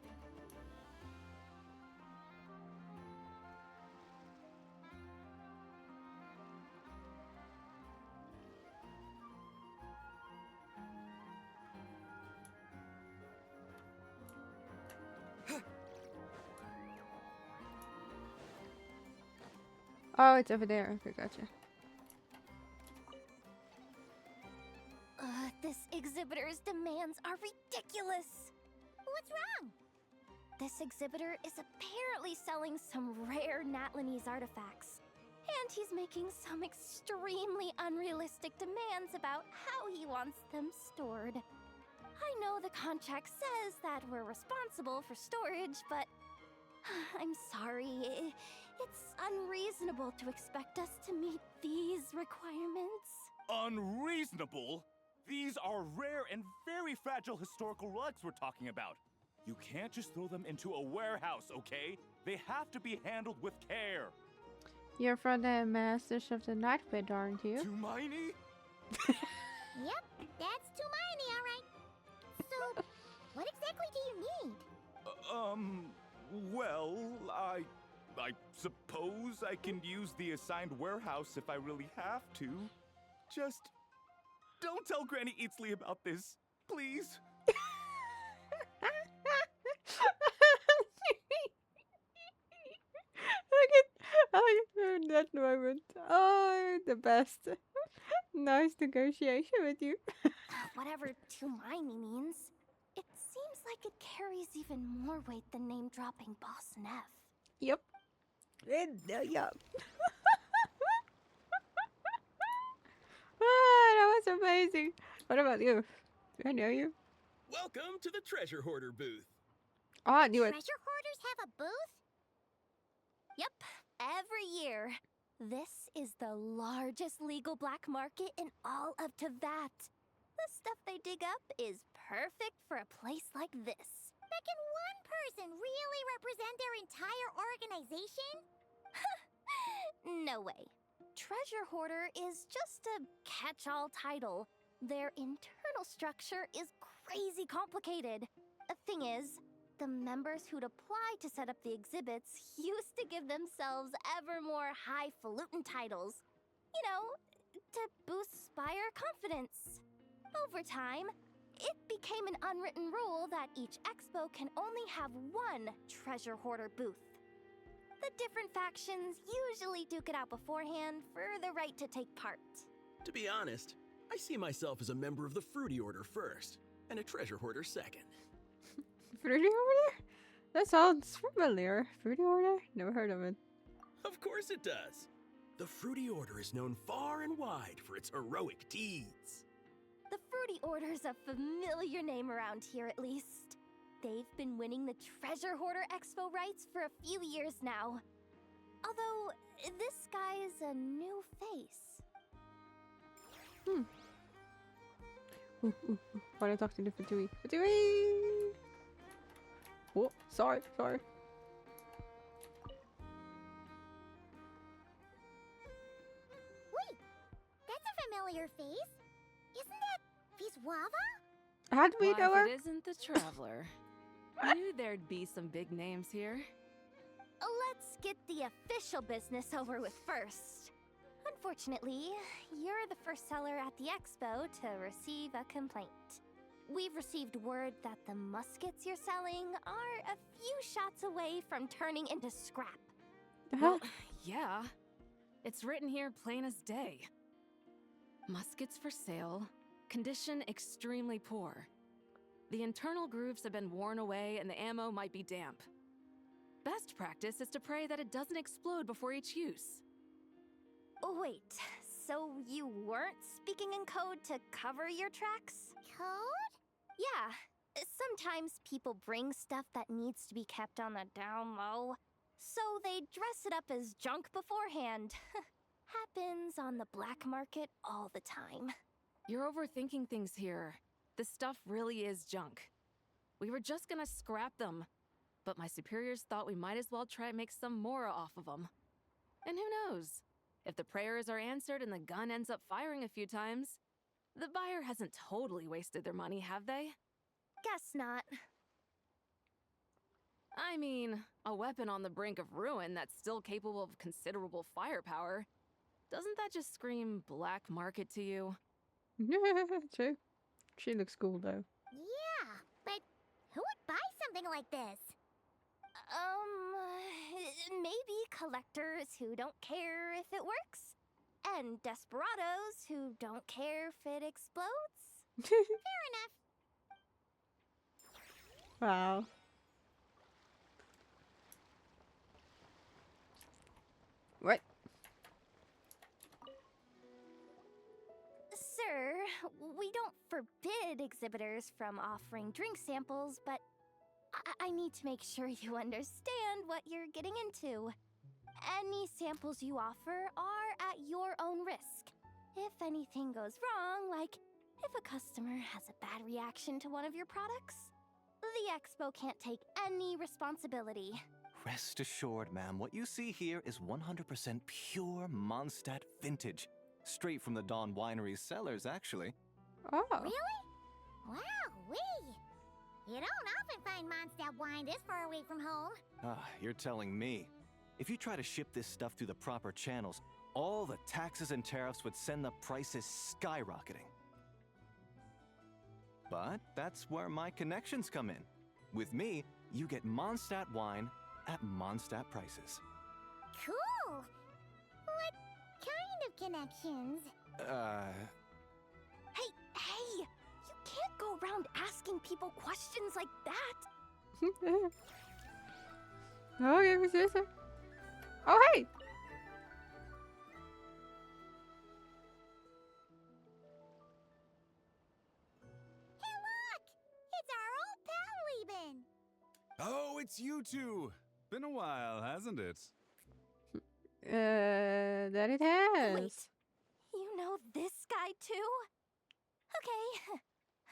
Oh, it's over there. Okay, gotcha. This exhibitor's demands are ridiculous. What's wrong? This exhibitor is apparently selling some rare Natlanese artifacts. And he's making some extremely unrealistic demands about how he wants them stored. I know the contract says that we're responsible for storage, but I'm sorry. It's unreasonable to expect us to meet these requirements. Unreasonable? These are rare and very fragile historical relics we're talking about. You can't just throw them into a warehouse, okay? They have to be handled with care. You're from the Masters of the Night Pit, aren't you? Tumaini? Yep, that's Tumaini, all right. So, what exactly do you need? Well, I suppose I can use the assigned warehouse if I really have to. Just don't tell Granny Eatsley about this, please. I heard that moment. Oh, the best. Nice negotiation with you. Whatever Tumaini means, it seems like it carries even more weight than name-dropping Boss Neff. Yep. Yep. Ah, that was amazing. What about you? Do I know you? Welcome to the Treasure Hoarder booth. Oh, I knew it. Treasure hoarders have a booth? Yep, every year. This is the largest legal black market in all of Teyvat. The stuff they dig up is perfect for a place like this. But can one person really represent their entire organization? No way. Treasure Hoarder is just a catch-all title. Their internal structure is crazy complicated. The thing is, the members who'd apply to set up the exhibits used to give themselves ever more highfalutin titles. You know, to boost Spire confidence. Over time, it became an unwritten rule that each expo can only have one Treasure Hoarder booth. The different factions usually duke it out beforehand for the right to take part. To be honest, I see myself as a member of the Fruity Order first, and a Treasure Hoarder second. Fruity Order? That sounds familiar. Fruity Order? Never heard of it. Of course it does. The Fruity Order is known far and wide for its heroic deeds. The Fruity Order's a familiar name around here, at least. They've been winning the Treasure Hoarder Expo rights for a few years now. Although, this guy's a new face. Why did I talk to the Fatui? Fatui! Oh, sorry. Wait, that's a familiar face. Isn't that Viswava? How do we know her? If it isn't the Traveler. Knew there'd be some big names here. Let's get the official business over with first. Unfortunately, you're the first seller at the expo to receive a complaint. We've received word that the muskets you're selling are a few shots away from turning into scrap. Well, yeah. It's written here plain as day. Muskets for sale. Condition extremely poor. The internal grooves have been worn away and the ammo might be damp. Best practice is to pray that it doesn't explode before each use. Wait, so you weren't speaking in code to cover your tracks? Code? Yeah. Sometimes people bring stuff that needs to be kept on the down low, so they dress it up as junk beforehand. Happens on the black market all the time. You're overthinking things here. This stuff really is junk. We were just gonna scrap them, but my superiors thought we might as well try and make some more off of them. And who knows? If the prayers are answered and the gun ends up firing a few times, the buyer hasn't totally wasted their money, have they? Guess not. I mean, a weapon on the brink of ruin that's still capable of considerable firepower. Doesn't that just scream black market to you? Yeah, true. She looks cool though. Yeah, but who would buy something like this? Maybe collectors who don't care if it works, and desperados who don't care if it explodes. Fair enough. Wow. What? Sir, we don't forbid exhibitors from offering drink samples, but I need to make sure you understand what you're getting into. Any samples you offer are at your own risk. If anything goes wrong, like if a customer has a bad reaction to one of your products, the expo can't take any responsibility. Rest assured, ma'am, what you see here is 100% pure Mondstadt vintage. Straight from the Dawn Winery's cellars, actually. Oh. Really? Wow-wee. You don't often find Mondstadt wine this far away from home. Ah, you're telling me. If you try to ship this stuff through the proper channels, all the taxes and tariffs would send the prices skyrocketing. But that's where my connections come in. With me, you get Mondstadt wine at Mondstadt prices. Cool. What kind of connections? Hey! You can't go around asking people questions like that! Okay, what's this? Oh, hey! Hey, look! It's our old pal, Lieben! Oh, it's you two! Been a while, hasn't it? That it has. Wait, you know this guy too? Okay,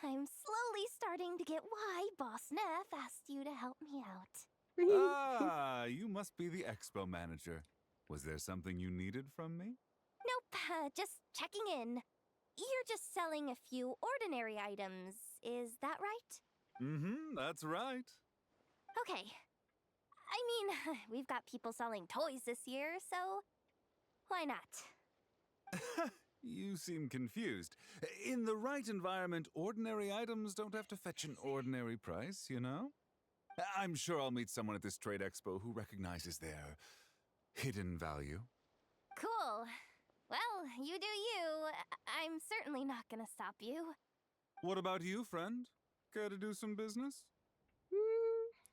I'm slowly starting to get why Boss Neff asked you to help me out. Ah, you must be the expo manager. Was there something you needed from me? Nope, just checking in. You're just selling a few ordinary items, is that right? Mm-hmm, that's right. Okay. I mean, we've got people selling toys this year, so why not? You seem confused. In the right environment, ordinary items don't have to fetch an ordinary price, you know? I'm sure I'll meet someone at this trade expo who recognizes their hidden value. Cool. Well, you do you. I'm certainly not gonna stop you. What about you, friend? Care to do some business?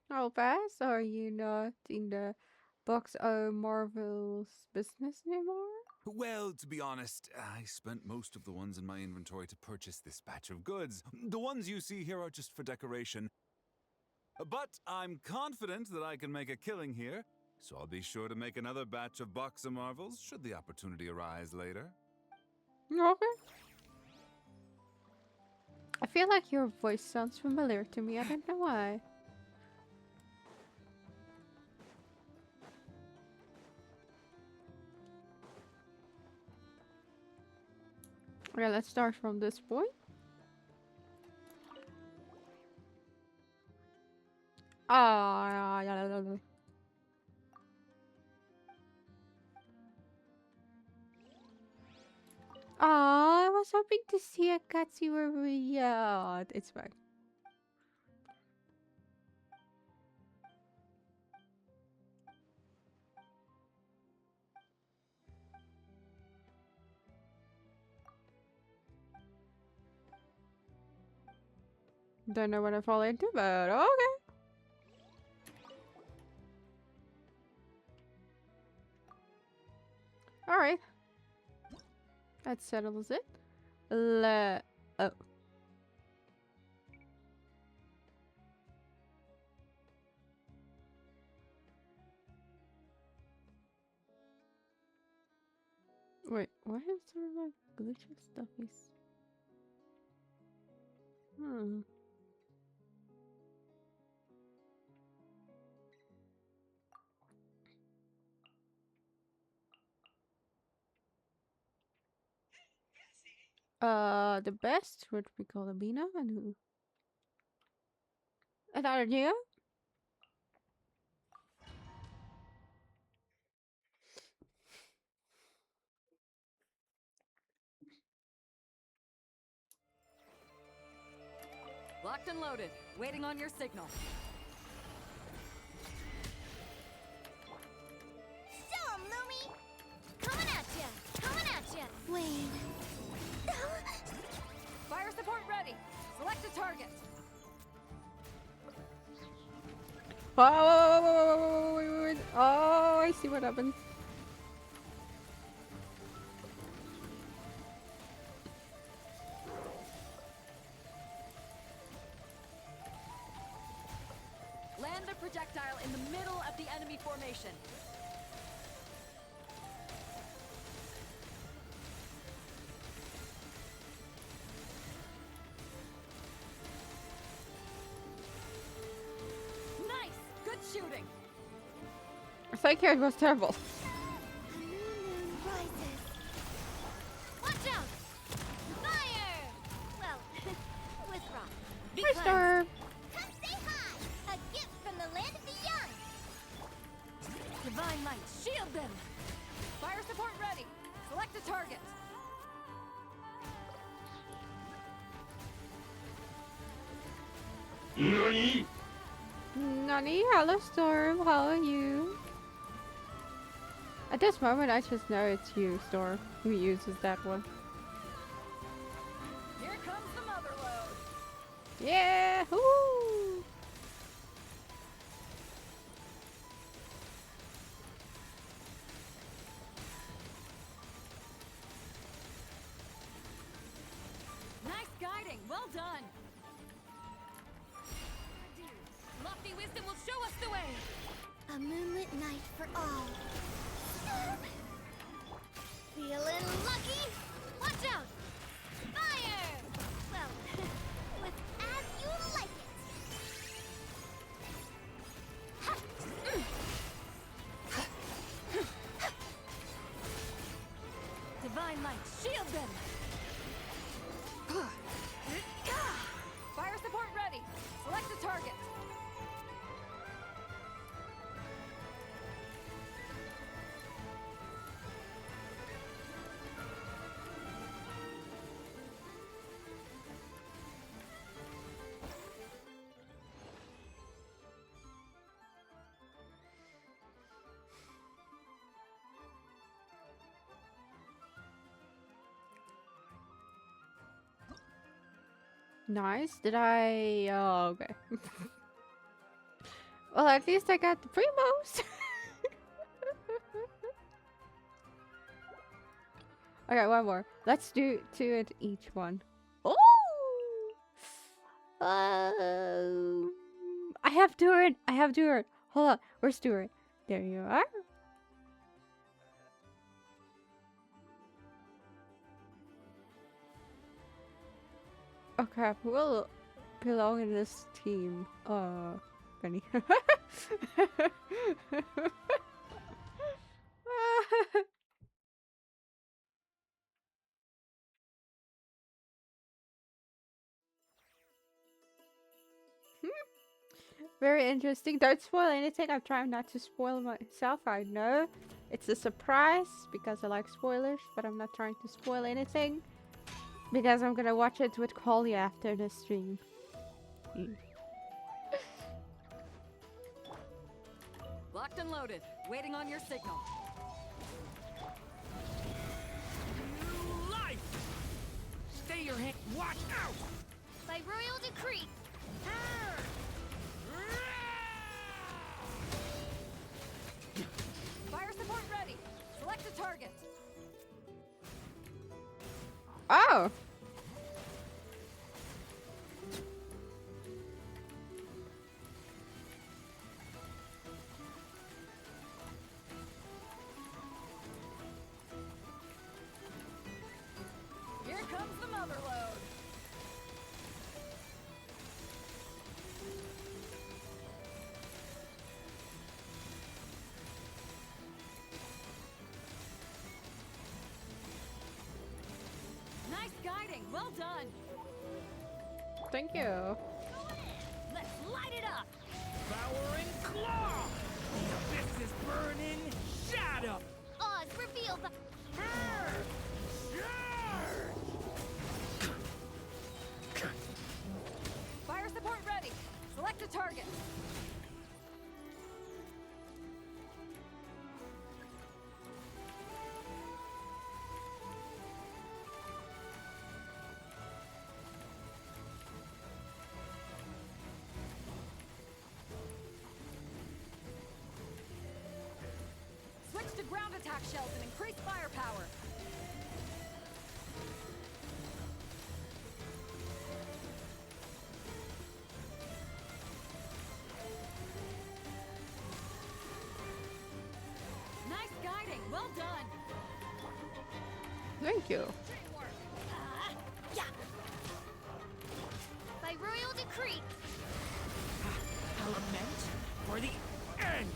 How fast are you not in the Box O Marvel's business anymore? Well, to be honest, I spent most of the ones in my inventory to purchase this batch of goods. The ones you see here are just for decoration. But I'm confident that I can make a killing here, so I'll be sure to make another batch of Box of Marvels should the opportunity arise later. Okay. I feel like your voice sounds familiar to me. I don't know why. Okay, let's start from this point. Ah, yeah. I was hoping to see a cutscene where we, yeah, it's fine. Don't know what I fall into, but okay. Alright. That settles it. Oh. Wait, why is there like glitchy stuffies? Hmm. The best would be called Abina and who? Another Neo? Locked and loaded, waiting on your signal. Show 'em, Lumi! Coming at ya! Coming at ya! Wait. Fire support ready. Select a target. Oh, wait. Oh, I see what happened. Land the projectile in the middle of the enemy formation. Nice! Good shooting! Thank you, it was terrible. Watch out! Fire! Well, with rock. Hi, Storm. Come say hi! A gift from the land of the young! Divine light, shield them! Fire support ready. Select a target. Nani? Nani, hello Storm, how are you? At this moment, I just know it's you, Storm, who uses that one. Here comes the mother load. Yeah! Woo! Nice guiding. Well done. Lofty wisdom will show us the way. A moonlit night for all. Feeling lucky? Watch out! Fire! Well, with as you like it. Divine light, shield them. Fire support ready. Select a target. Nice. Did I... Oh, okay. Well, at least I got the primos. Okay, one more. Let's do two at each one. Oh! I have Durin. I have Durin. Hold on. Where's Durin? There you are. Oh crap, who will belong in this team? Benny. Very interesting. Don't spoil anything. I'm trying not to spoil myself. I know it's a surprise because I like spoilers, but I'm not trying to spoil anything because I'm gonna watch it with Collie after the stream. Locked and loaded, waiting on your signal. New life! Stay your hand. Watch out! By royal decree. Fire support ready. Select a target. Oh! Here comes the mother load. Nice guiding. Well done. Thank you. Let's light it up. Devouring claw! The abyss is burning shadow! Oz, reveal the... Fire support ready. Select a target. Switch to ground attack shells and increase firepower. Nice guiding. Well done. Thank you. Yeah. By royal decree. Element for the end!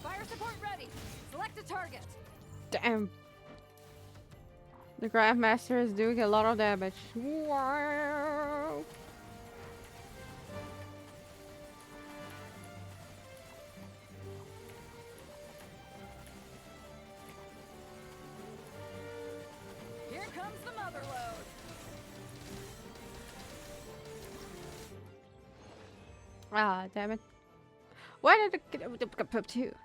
Fire support ready. Select a target. Damn. The Grandmaster is doing a lot of damage. Wow. Here comes the mother load. Ah, damn it. Why did it get up too?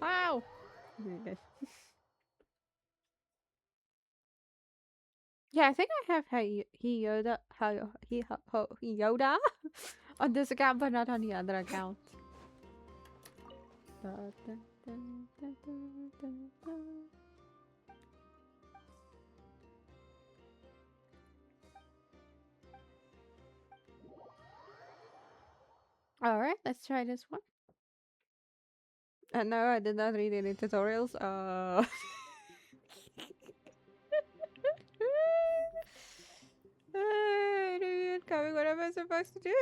Wow. Yeah, I think I have Yoda on this account, but not on the other account. Alright, let's try this one. No, I did not read any tutorials. Dude, coming, what am I supposed to do?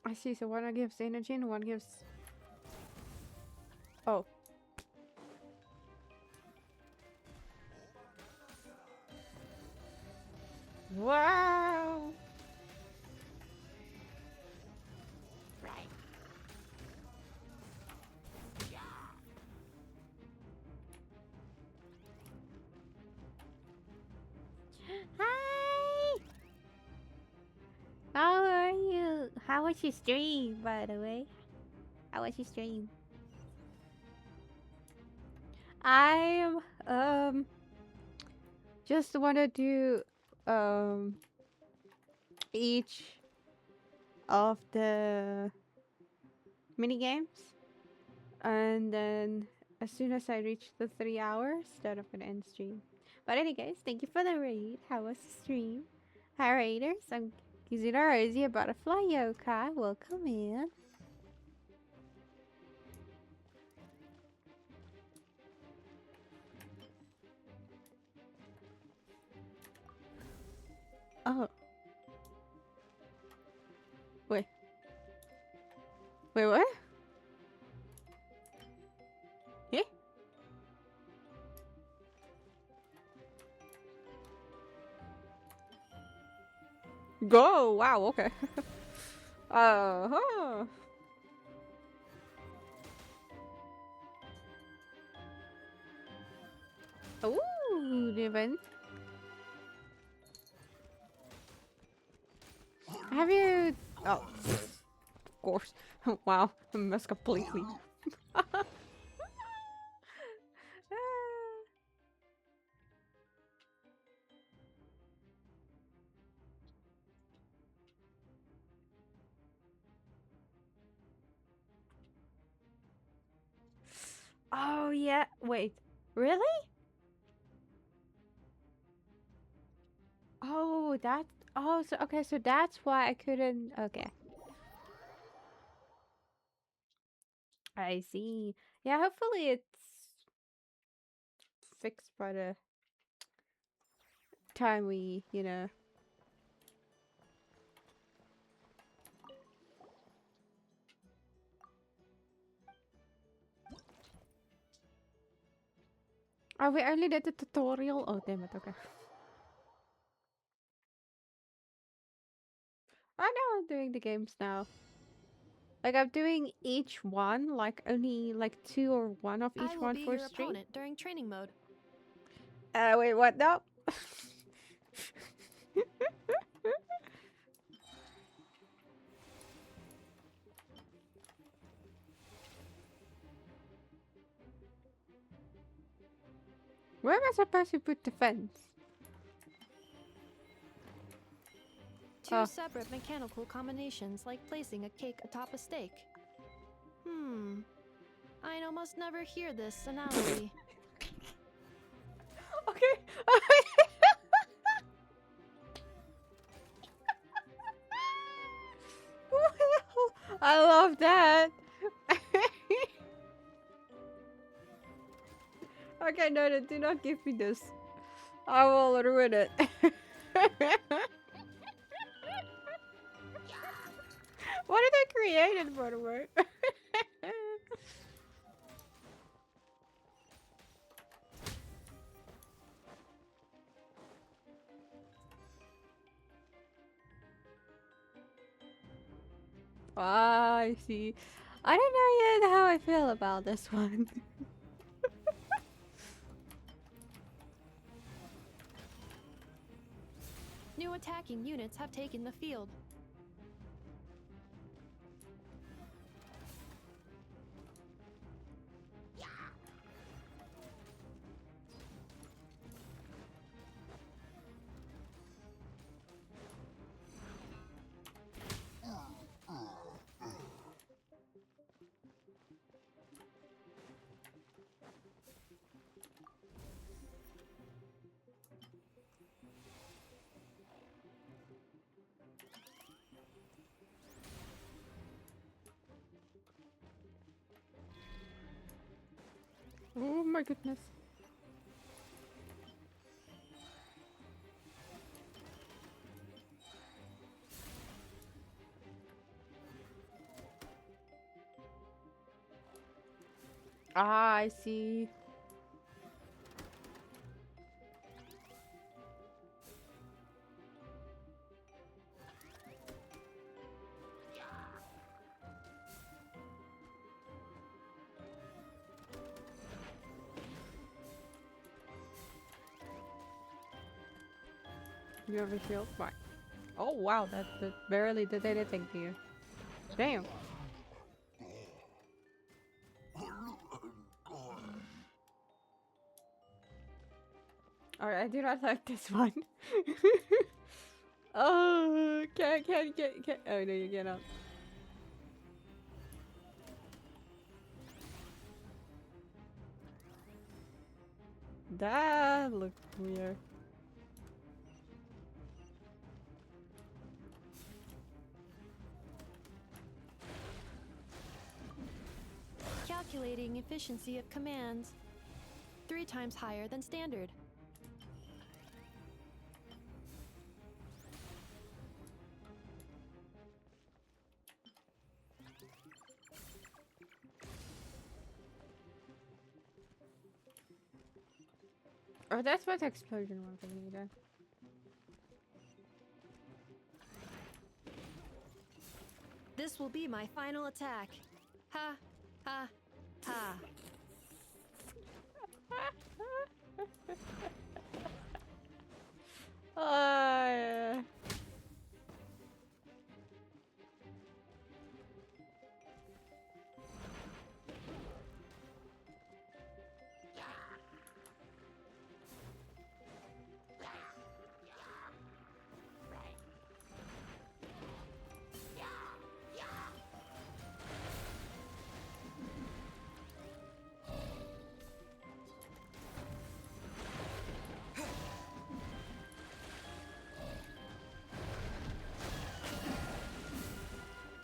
I see, so one gives energy and one gives Wow. Hi. How are you? How was your stream, by the way? How was your stream? I'm just wanna do each of the mini games, and then as soon as I reach the 3 hours, then I'm gonna end stream. But anyways, thank you for the raid. How was the stream? Hi raiders, I'm Kizuna Rosie, a butterfly yokai. Welcome in. Oh. Wait. Wait, what? Yeah? Go! Wow, okay. Uh-huh. Ooh, Niven. Have you... Oh, of course. Wow, I missed completely. Oh, yeah. Wait. Really? Oh, that... Oh, so... Okay, so that's why I couldn't... Okay. I see. Yeah, hopefully it's fixed by the time we, you know... Oh, we only did the tutorial? Oh, damn it, okay. I know I'm doing the games now. Like, I'm doing each one, like, only, like, 2 or 1 of each I will one be for your stream. opponent during training mode. Wait, what now? Where am I supposed to put the fence? Two separate mechanical combinations, like placing a cake atop a steak. I almost never hear this analogy. Okay. I love that. Okay, no, do not give me this. I will ruin it. What did I create it, by the way? Ah, I see. I don't know yet how I feel about this one. New attacking units have taken the field. Oh my goodness. Ah, I see. You have a shield? Why? Oh wow, that barely did anything to you. Damn. Alright, I do not like this one. Oh, can't get. Oh no, you get up. That looked weird. Calculating efficiency of commands. 3 times higher than standard. Oh, that's what explosion weapon needed. This will be my final attack. Ha, ha, ha. Yeah.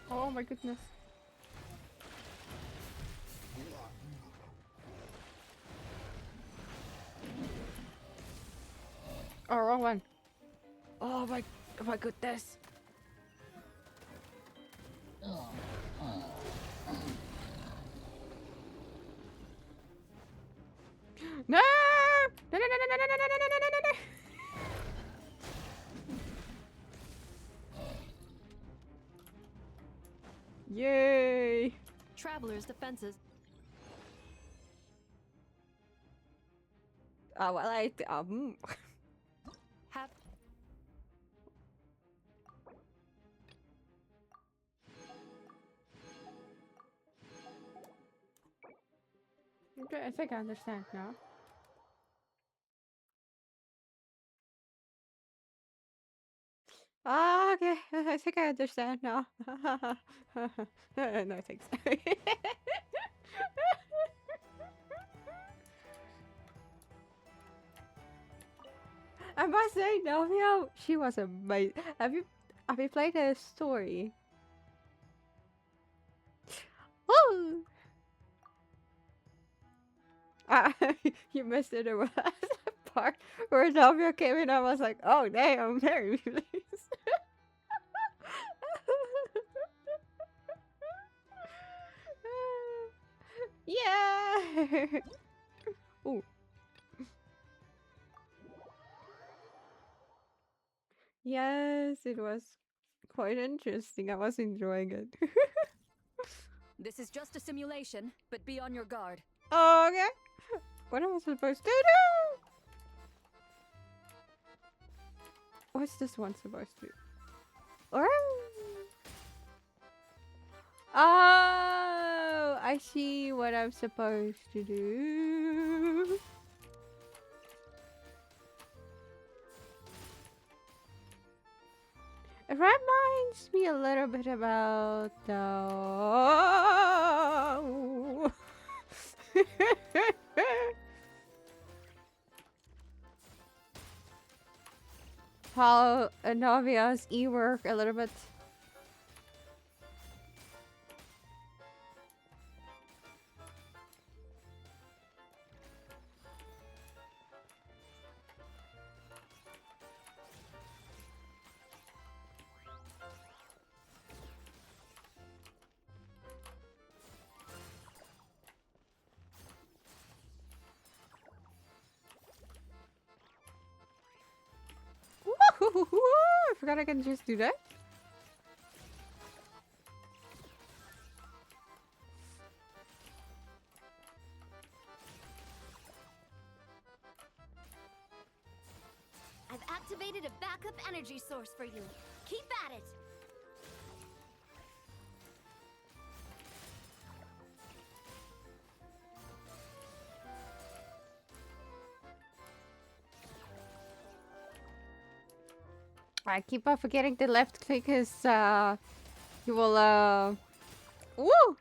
Oh my goodness. Oh, wrong one. Oh my goodness. No! No, no, no, no, no, no, no, no, no, no, no, no. Yay! Traveler's defenses. Oh, well, Have Okay, I think I understand now. Ah, okay. I think I understand now. No, thanks. I must say, Novio, she was amazing. Have you played the story? Oh! You missed it. There was a part where Novio came in. I was like, oh damn, marry me, please. Yeah. Ooh. Yes, it was quite interesting. I was enjoying it. This is just a simulation, but be on your guard. Oh, okay. What am I supposed to do? What's this one supposed to do? Oh, I see what I'm supposed to do. It reminds me a little bit about how Novia's E-work a little bit. I forgot I can just do that. I've activated a backup energy source for you. Keep at it. I keep on forgetting the left click is you will woo!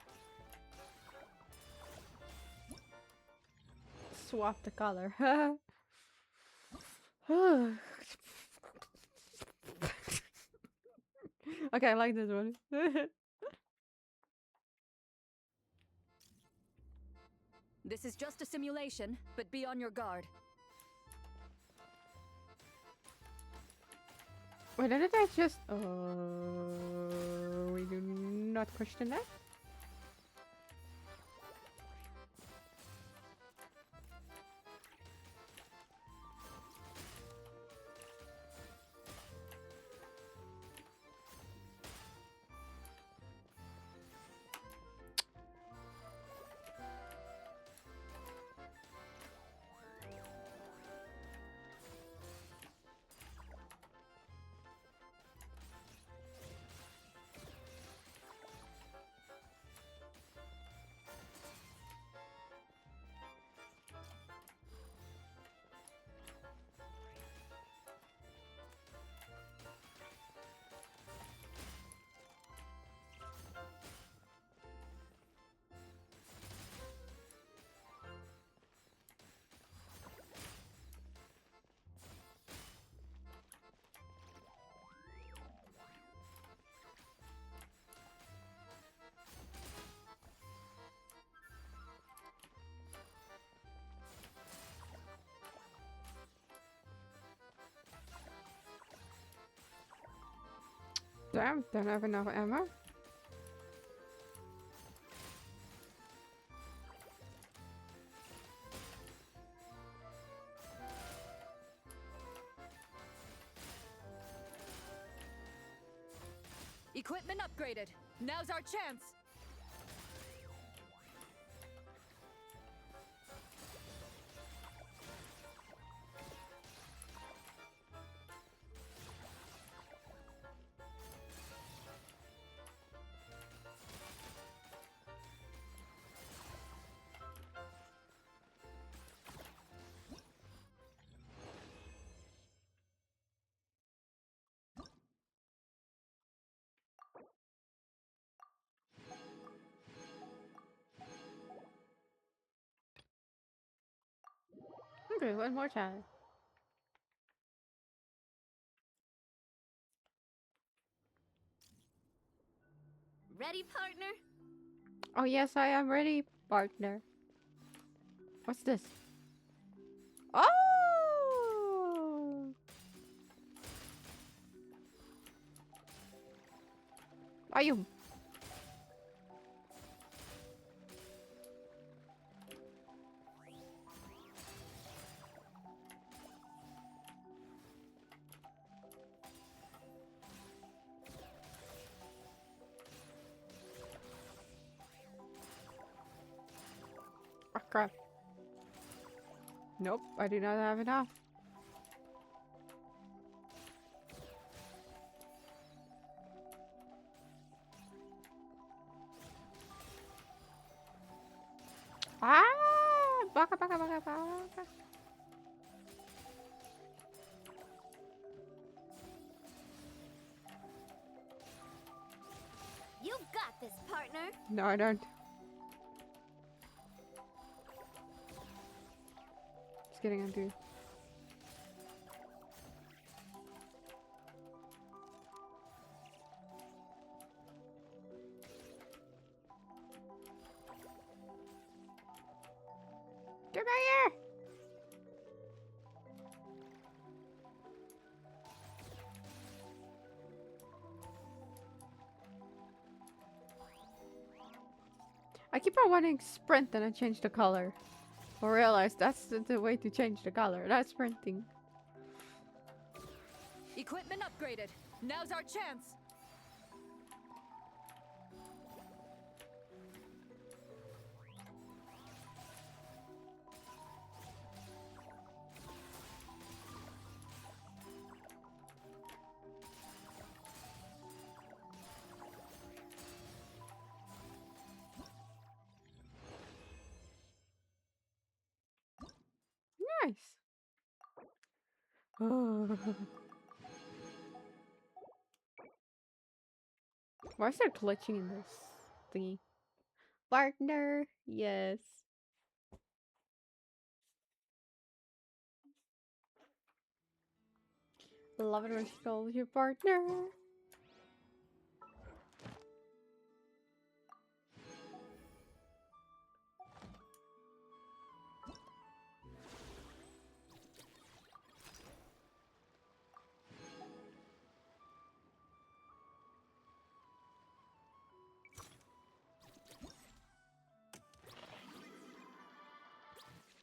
Swap the color. Okay, I like this one. This is just a simulation, but be on your guard. Wait, didn't I just we do not question that? Damn, don't have enough ammo. Equipment upgraded. Now's our chance. Okay, one more time. Ready, partner? Oh yes, I am ready, partner. What's this? Oh! Are you? Oh crap. Nope, I do not have enough. Ah! Baka, baka, baka, baka. You've got this, partner. No, I don't. Just kidding, I do. Get back here! I keep on wanting sprint and I change the color. I realize that's the way to change the color. That's sprinting. Equipment upgraded. Now's our chance. Why is there glitching in this thingy? Partner, yes. Love it when she calls you partner.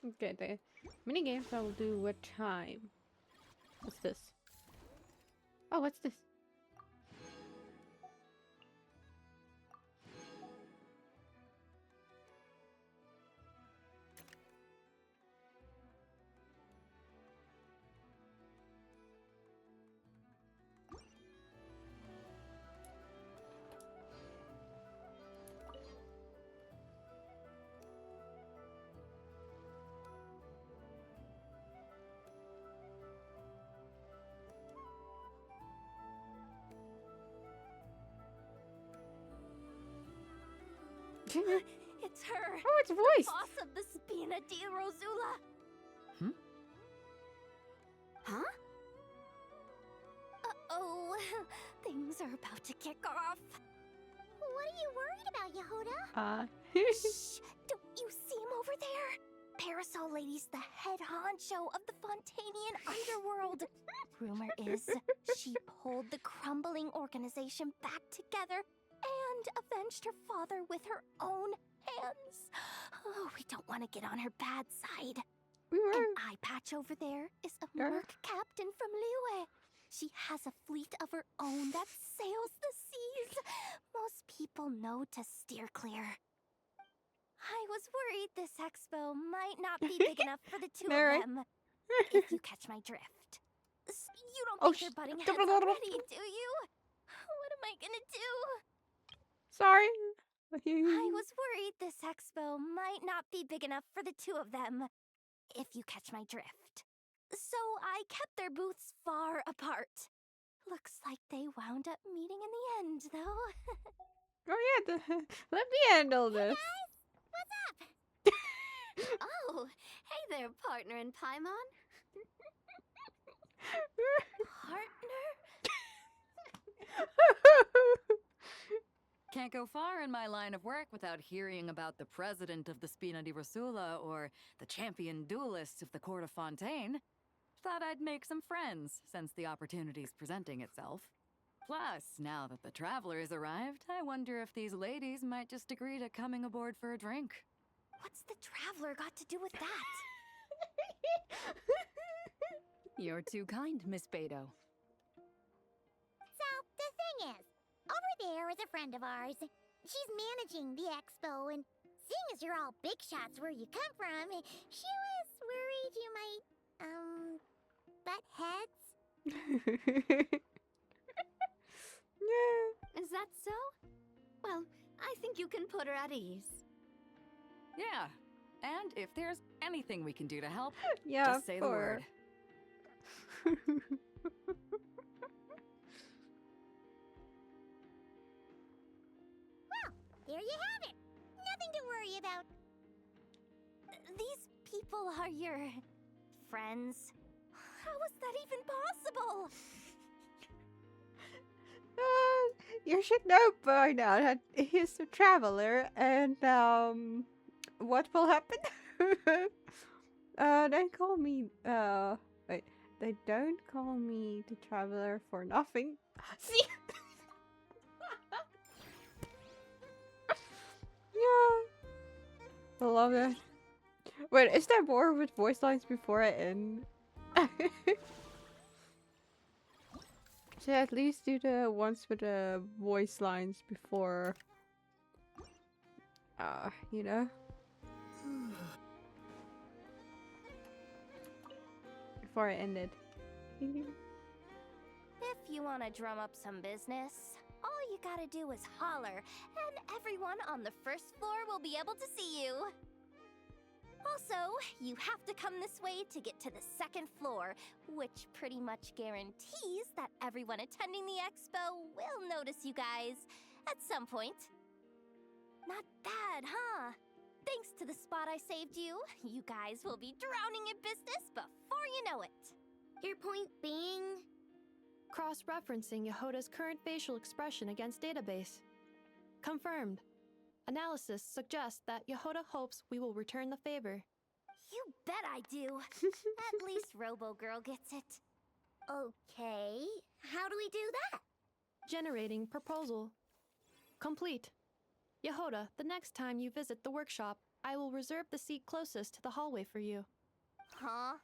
Okay, the mini games I will do with time. What's this? Oh, what's this? It's her. Oh, it's the voiced. boss of the Spina di Rosula. Huh? Uh-oh. Things are about to kick off. What are you worried about, Yehoda? Shh! Don't you see him over there? Parasol Lady's the head honcho of the Fontanian underworld. Rumor is she pulled the crumbling organization back together and avenged her father with her own hands. Oh, we don't want to get on her bad side. An eye patch over there is a merc captain from Liyue. She has a fleet of her own that sails the seas. Most people know to steer clear. I was worried this expo might not be big enough for the two of them. If you catch my drift. You don't think they're butting heads already, do you? What am I gonna do? Sorry. I was worried this expo might not be big enough for the two of them. If you catch my drift. So I kept their booths far apart. Looks like they wound up meeting in the end, though. Oh yeah, let me handle this. What's up? Oh, hey there, partner in Paimon. Partner? Can't go far in my line of work without hearing about the president of the Spina di Rosula or the champion duelist of the court of Fontaine. Thought I'd make some friends since the opportunity's presenting itself. Plus, now that the travelers arrived, I wonder if these ladies might just agree to coming aboard for a drink. What's the traveler got to do with that? You're too kind, Miss Beto. So, the thing is, over there is a friend of ours. She's managing the expo, and seeing as you're all big shots where you come from, she was worried you might, butt heads. Is that so? Well, I think you can put her at ease. Yeah, and if there's anything we can do to help, Yeah, just say the word. Well, there you have it. Nothing to worry about. These people are your friends. How is that even possible? You should know by now that he's a traveler, and what will happen? They call me wait, they don't call me the traveler for nothing. See? Yeah, I love that. Wait, is there more with voice lines before I end? So at least do the ones with the voice lines before, you know? Before I ended. If you want to drum up some business, all you gotta do is holler, and everyone on the first floor will be able to see you. Also, you have to come this way to get to the second floor, which pretty much guarantees that everyone attending the expo will notice you guys at some point. Not bad, huh? Thanks to the spot I saved you, you guys will be drowning in business before you know it. Your point being? Cross-referencing Yehoda's current facial expression against database. Confirmed. Analysis suggests that Yehoda hopes we will return the favor. You bet I do. At least Robo-Girl gets it. Okay, how do we do that? Generating proposal. Complete. Yehoda, the next time you visit the workshop, I will reserve the seat closest to the hallway for you. Huh?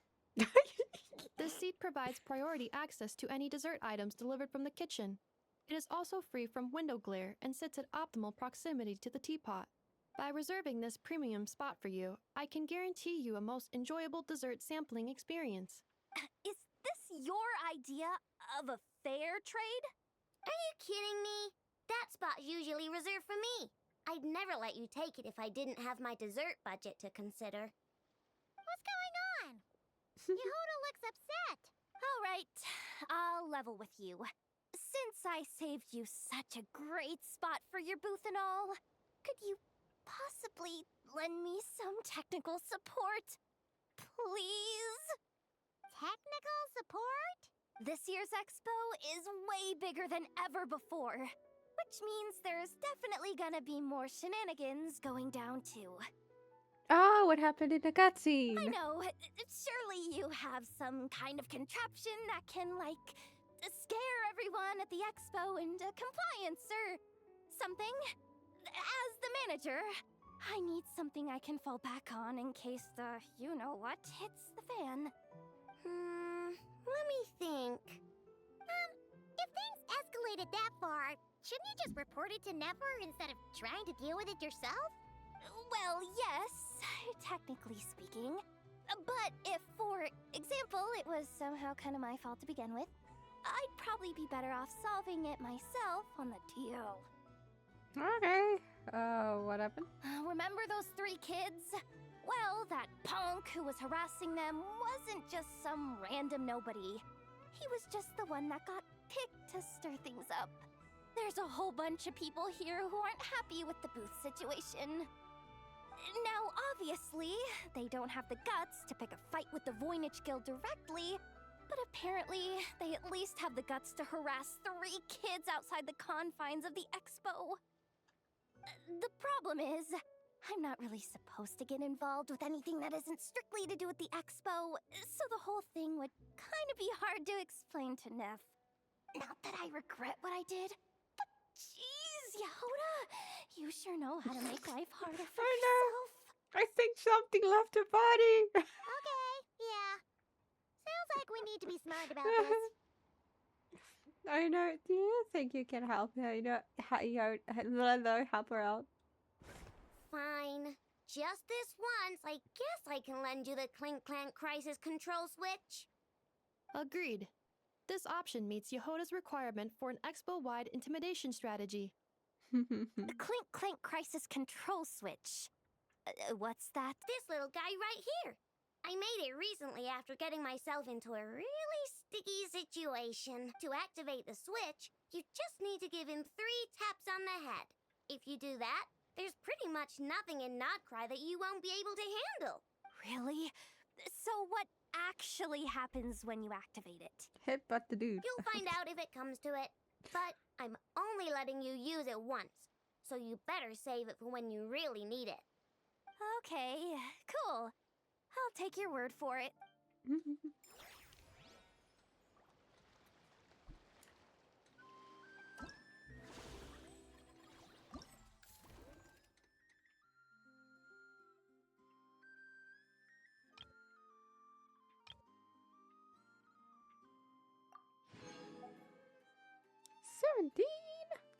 This seat provides priority access to any dessert items delivered from the kitchen. It is also free from window glare and sits at optimal proximity to the teapot. By reserving this premium spot for you, I can guarantee you a most enjoyable dessert sampling experience. Is this your idea of a fair trade? Are you kidding me? That spot's usually reserved for me. I'd never let you take it if I didn't have my dessert budget to consider. What's going on? Yehoda looks upset. All right, I'll level with you. Since I saved you such a great spot for your booth and all, could you possibly lend me some technical support? Please? Technical support? This year's expo is way bigger than ever before, which means there's definitely gonna be more shenanigans going down too. Oh, what happened in the cutscene? I know. Surely you have some kind of contraption that can, like, scare everyone at the expo into compliance or something. As the manager, I need something I can fall back on in case the you-know-what hits the fan. Let me think. If things escalated that far, shouldn't you just report it to Nefer instead of trying to deal with it yourself? Well, yes, technically speaking. But if, for example, it was somehow kind of my fault to begin with, I'd probably be better off solving it myself on the DL. Okay. What happened? Remember those 3 kids? Well, that punk who was harassing them wasn't just some random nobody. He was just the one that got picked to stir things up. There's a whole bunch of people here who aren't happy with the booth situation. Now, obviously, they don't have the guts to pick a fight with the Voynich Guild directly, but apparently, they at least have the guts to harass 3 kids outside the confines of the expo. The problem is, I'm not really supposed to get involved with anything that isn't strictly to do with the expo, so the whole thing would kind of be hard to explain to Neff. Not that I regret what I did, but jeez, Yehoda, you sure know how to make life harder for yourself. I think something left her body. Okay, yeah. Sounds like we need to be smart about this. I know. Do you think you can help her? Help her out? Fine. Just this once, I guess I can lend you the Clink Clank Crisis Control Switch. Agreed. This option meets Yehoda's requirement for an expo-wide intimidation strategy. The Clink Clank Crisis Control Switch. What's that? This little guy right here. I made it recently after getting myself into a really sticky situation. To activate the switch, you just need to give him 3 taps on the head. If you do that, there's pretty much nothing in Nodcry that you won't be able to handle. Really? So what actually happens when you activate it? Hit but the dude. You'll find out if it comes to it. But I'm only letting you use it once, so you better save it for when you really need it. Okay, cool. I'll take your word for it.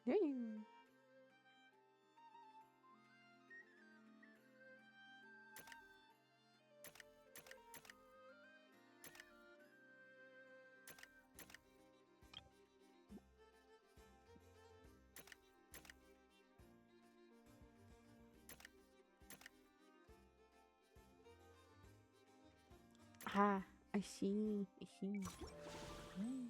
Damn. Ah, I see. I see. Mm.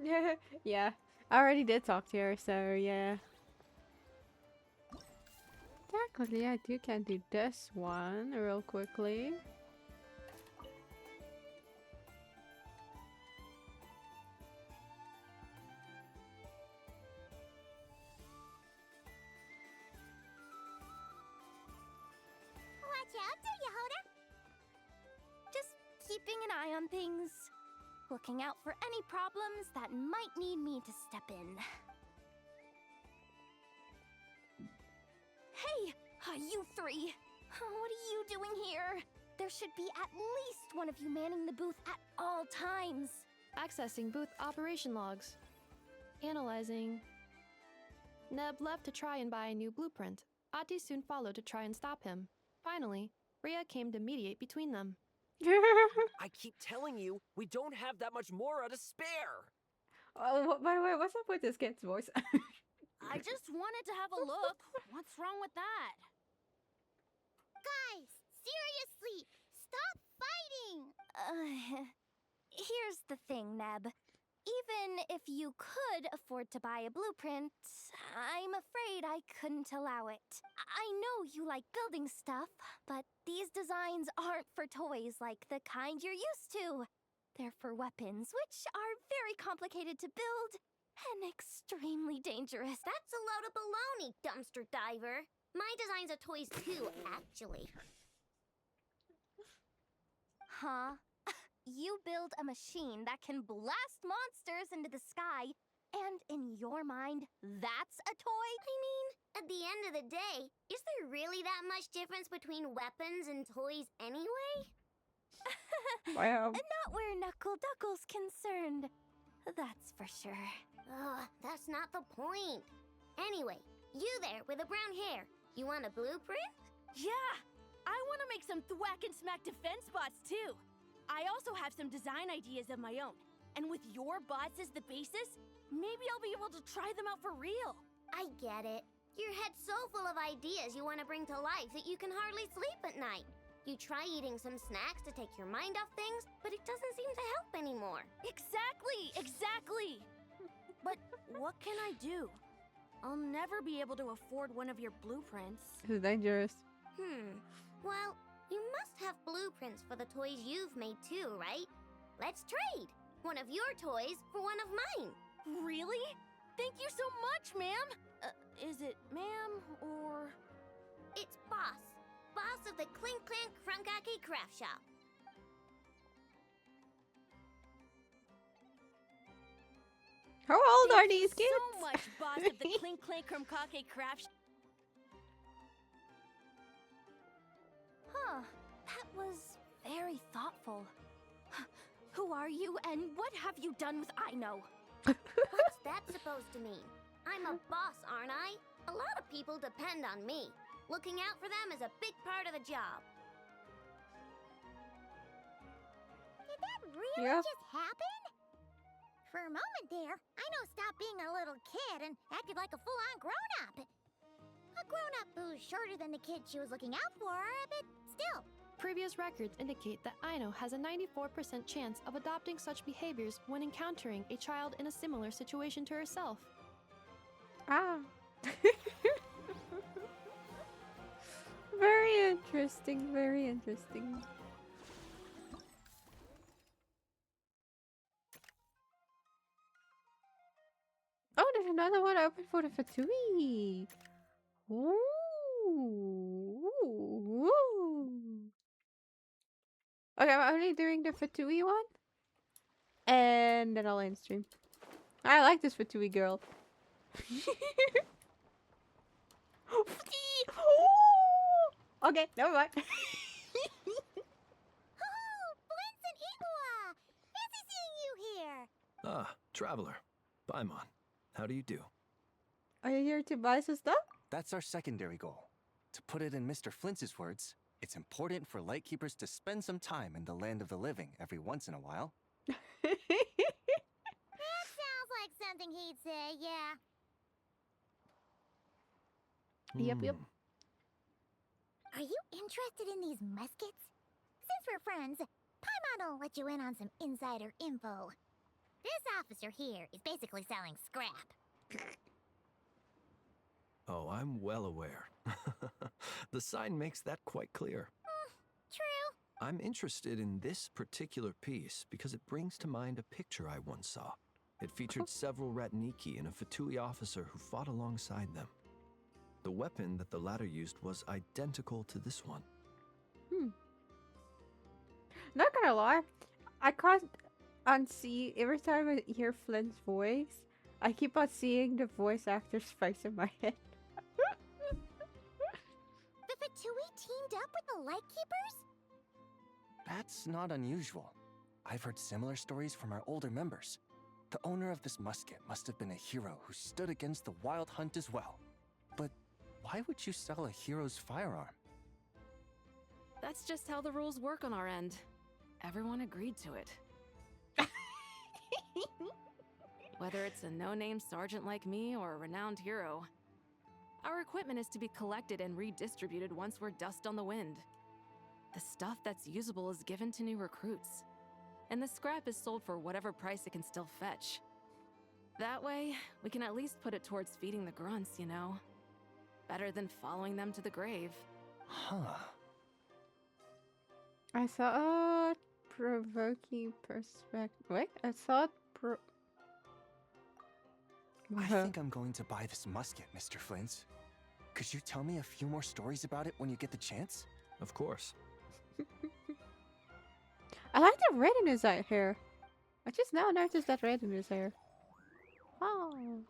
Yeah, yeah. I already did talk to her, so yeah. Technically, I can do this one real quickly. Watch out, do you, Hoda? Just keeping an eye on things. Looking out for any problems that might need me to step in. Hey, you three! What are you doing here? There should be at least one of you manning the booth at all times. Accessing booth operation logs. Analyzing. Neb left to try and buy a new blueprint. Ati soon followed to try and stop him. Finally, Rhea came to mediate between them. I keep telling you, we don't have that much Mora to spare. Oh, by the way, what's up with this kid's voice? I just wanted to have a look. What's wrong with that? Guys, seriously, stop fighting! Here's the thing, Neb. Even if you could afford to buy a blueprint, I'm afraid I couldn't allow it. I know you like building stuff, but these designs aren't for toys like the kind you're used to. They're for weapons, which are very complicated to build and extremely dangerous. That's a load of baloney, dumpster diver. My designs are toys too, actually. Huh? You build a machine that can blast monsters into the sky, and in your mind, that's a toy? I mean, at the end of the day, is there really that much difference between weapons and toys anyway? Wow. Not where Knuckle Duckle's concerned. That's for sure. Ugh, that's not the point. Anyway, you there with the brown hair, you want a blueprint? Yeah! I want to make some thwack and smack defense bots too. I also have some design ideas of my own. And with your bots as the basis, maybe I'll be able to try them out for real. I get it. Your head's so full of ideas you want to bring to life that you can hardly sleep at night. You try eating some snacks to take your mind off things, but it doesn't seem to help anymore. Exactly! Exactly! But what can I do? I'll never be able to afford one of your blueprints. This is dangerous. Well, you must have blueprints for the toys you've made too, right? Let's trade. One of your toys for one of mine. Really? Thank you so much, ma'am. Is it ma'am or... It's Boss. Boss of the Clink Clank Crunkake Craft Shop. How old are these kids? So much, boss of the Clink Clank Crunkake Craft Huh. That was very thoughtful. Who are you, and what have you done with Aino? What's that supposed to mean? I'm a boss, aren't I? A lot of people depend on me. Looking out for them is a big part of the job. Did that really just happen? For a moment there, Aino stopped being a little kid and acted like a full-on grown-up. A grown-up who's shorter than the kid she was looking out for, but still. Previous records indicate that Aino has a 94% chance of adopting such behaviors when encountering a child in a similar situation to herself. Ah. Very interesting, very interesting. Oh, there's another one open for the Fatui. Ooh. Ooh. Okay, I'm only doing the Fatui one. And then I'll end stream. I like this Fatui girl. Okay, never mind. Oh, Blintz and Igua! Fancy seeing you here! Ah, traveler. Paimon, how do you do? Are you here to buy some stuff? That's our secondary goal. To put it in Mr. Flintz's words, it's important for Lightkeepers to spend some time in the land of the living every once in a while. That sounds like something he'd say, yeah. Yep, yep. Are you interested in these muskets? Since we're friends, Paimon will let you in on some insider info. This officer here is basically selling scrap. Oh, I'm well aware. The sign makes that quite clear. True. I'm interested in this particular piece because it brings to mind a picture I once saw. It featured several Ratniki and a Fatui officer who fought alongside them. The weapon that the latter used was identical to this one. Not gonna lie, I can't unsee every time I hear Flynn's voice. I keep on seeing the voice actor's face in my head. The Fatui teamed up with the Lightkeepers? That's not unusual. I've heard similar stories from our older members. The owner of this musket must have been a hero who stood against the Wild Hunt as well. But why would you sell a hero's firearm? That's just how the rules work on our end. Everyone agreed to it. Whether it's a no-name sergeant like me or a renowned hero, our equipment is to be collected and redistributed once we're dust on the wind. The stuff that's usable is given to new recruits, and the scrap is sold for whatever price it can still fetch. That way, we can at least put it towards feeding the grunts, you know? Better than following them to the grave. Huh. I saw a provoking perspective. Wait, I saw it I think I'm going to buy this musket, Mr. Flint. Could you tell me a few more stories about it when you get the chance? Of course. I like the red in his hair. I just now noticed that red in his hair. Oh.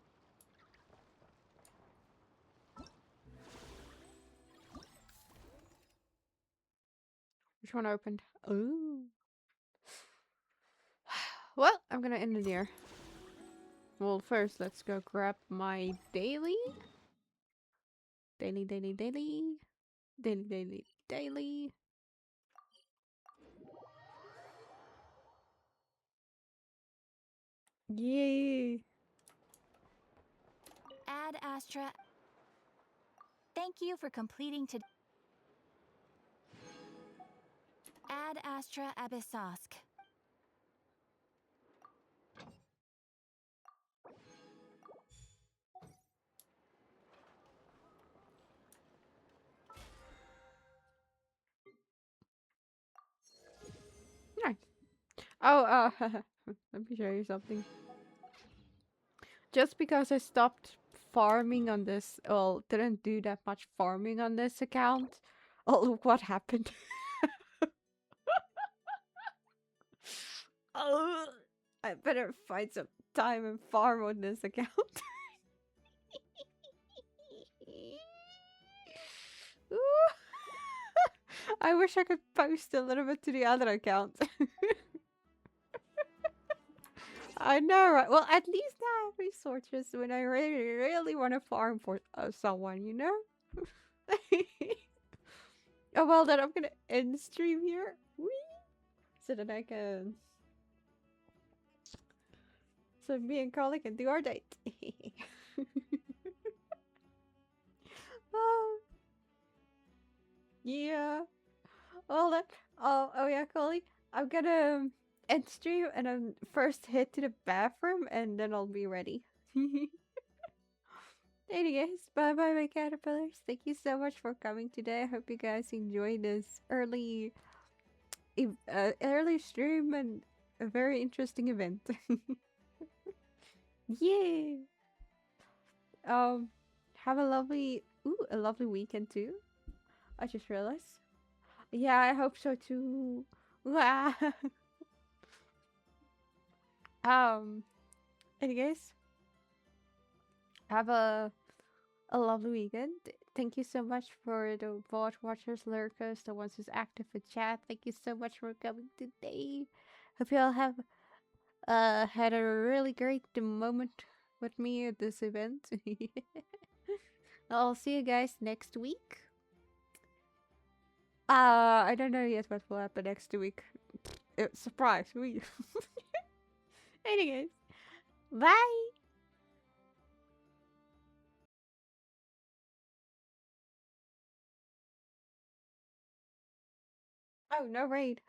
Which one opened? Ooh. Well, I'm gonna end it here. Well, first, let's go grab my daily. Daily. Yay. Ad Astra. Thank you for completing to Ad Astra Abyssosk. Nice. Oh, let me show you something. Just because I stopped farming on this, well, didn't do that much farming on this account. Oh, look what happened. Oh, I better find some time and farm on this account. Ooh. I wish I could post a little bit to the other account. I know, right? Well, at least I have resources when I really want to farm for someone, you know? Oh, well, then I'm gonna end stream here. Whee! So that I can... So me and Carly can do our date. Oh, yeah. Well, then... Oh yeah, Carly. I'm gonna end stream and then first head to the bathroom and then I'll be ready. Anyways, bye bye my caterpillars. Thank you so much for coming today. I hope you guys enjoyed this early stream and a very interesting event. Yeah. Have a lovely weekend too. I just realized. Yeah, I hope so too. Anyways, have a lovely weekend. Thank you so much for the VOD watchers, lurkers, the ones who's active in chat. Thank you so much for coming today. Hope you all have had a really great moment with me at this event. I'll see you guys next week. I don't know yet what will happen next week. Surprise me. Anyways, bye. Oh, no raid.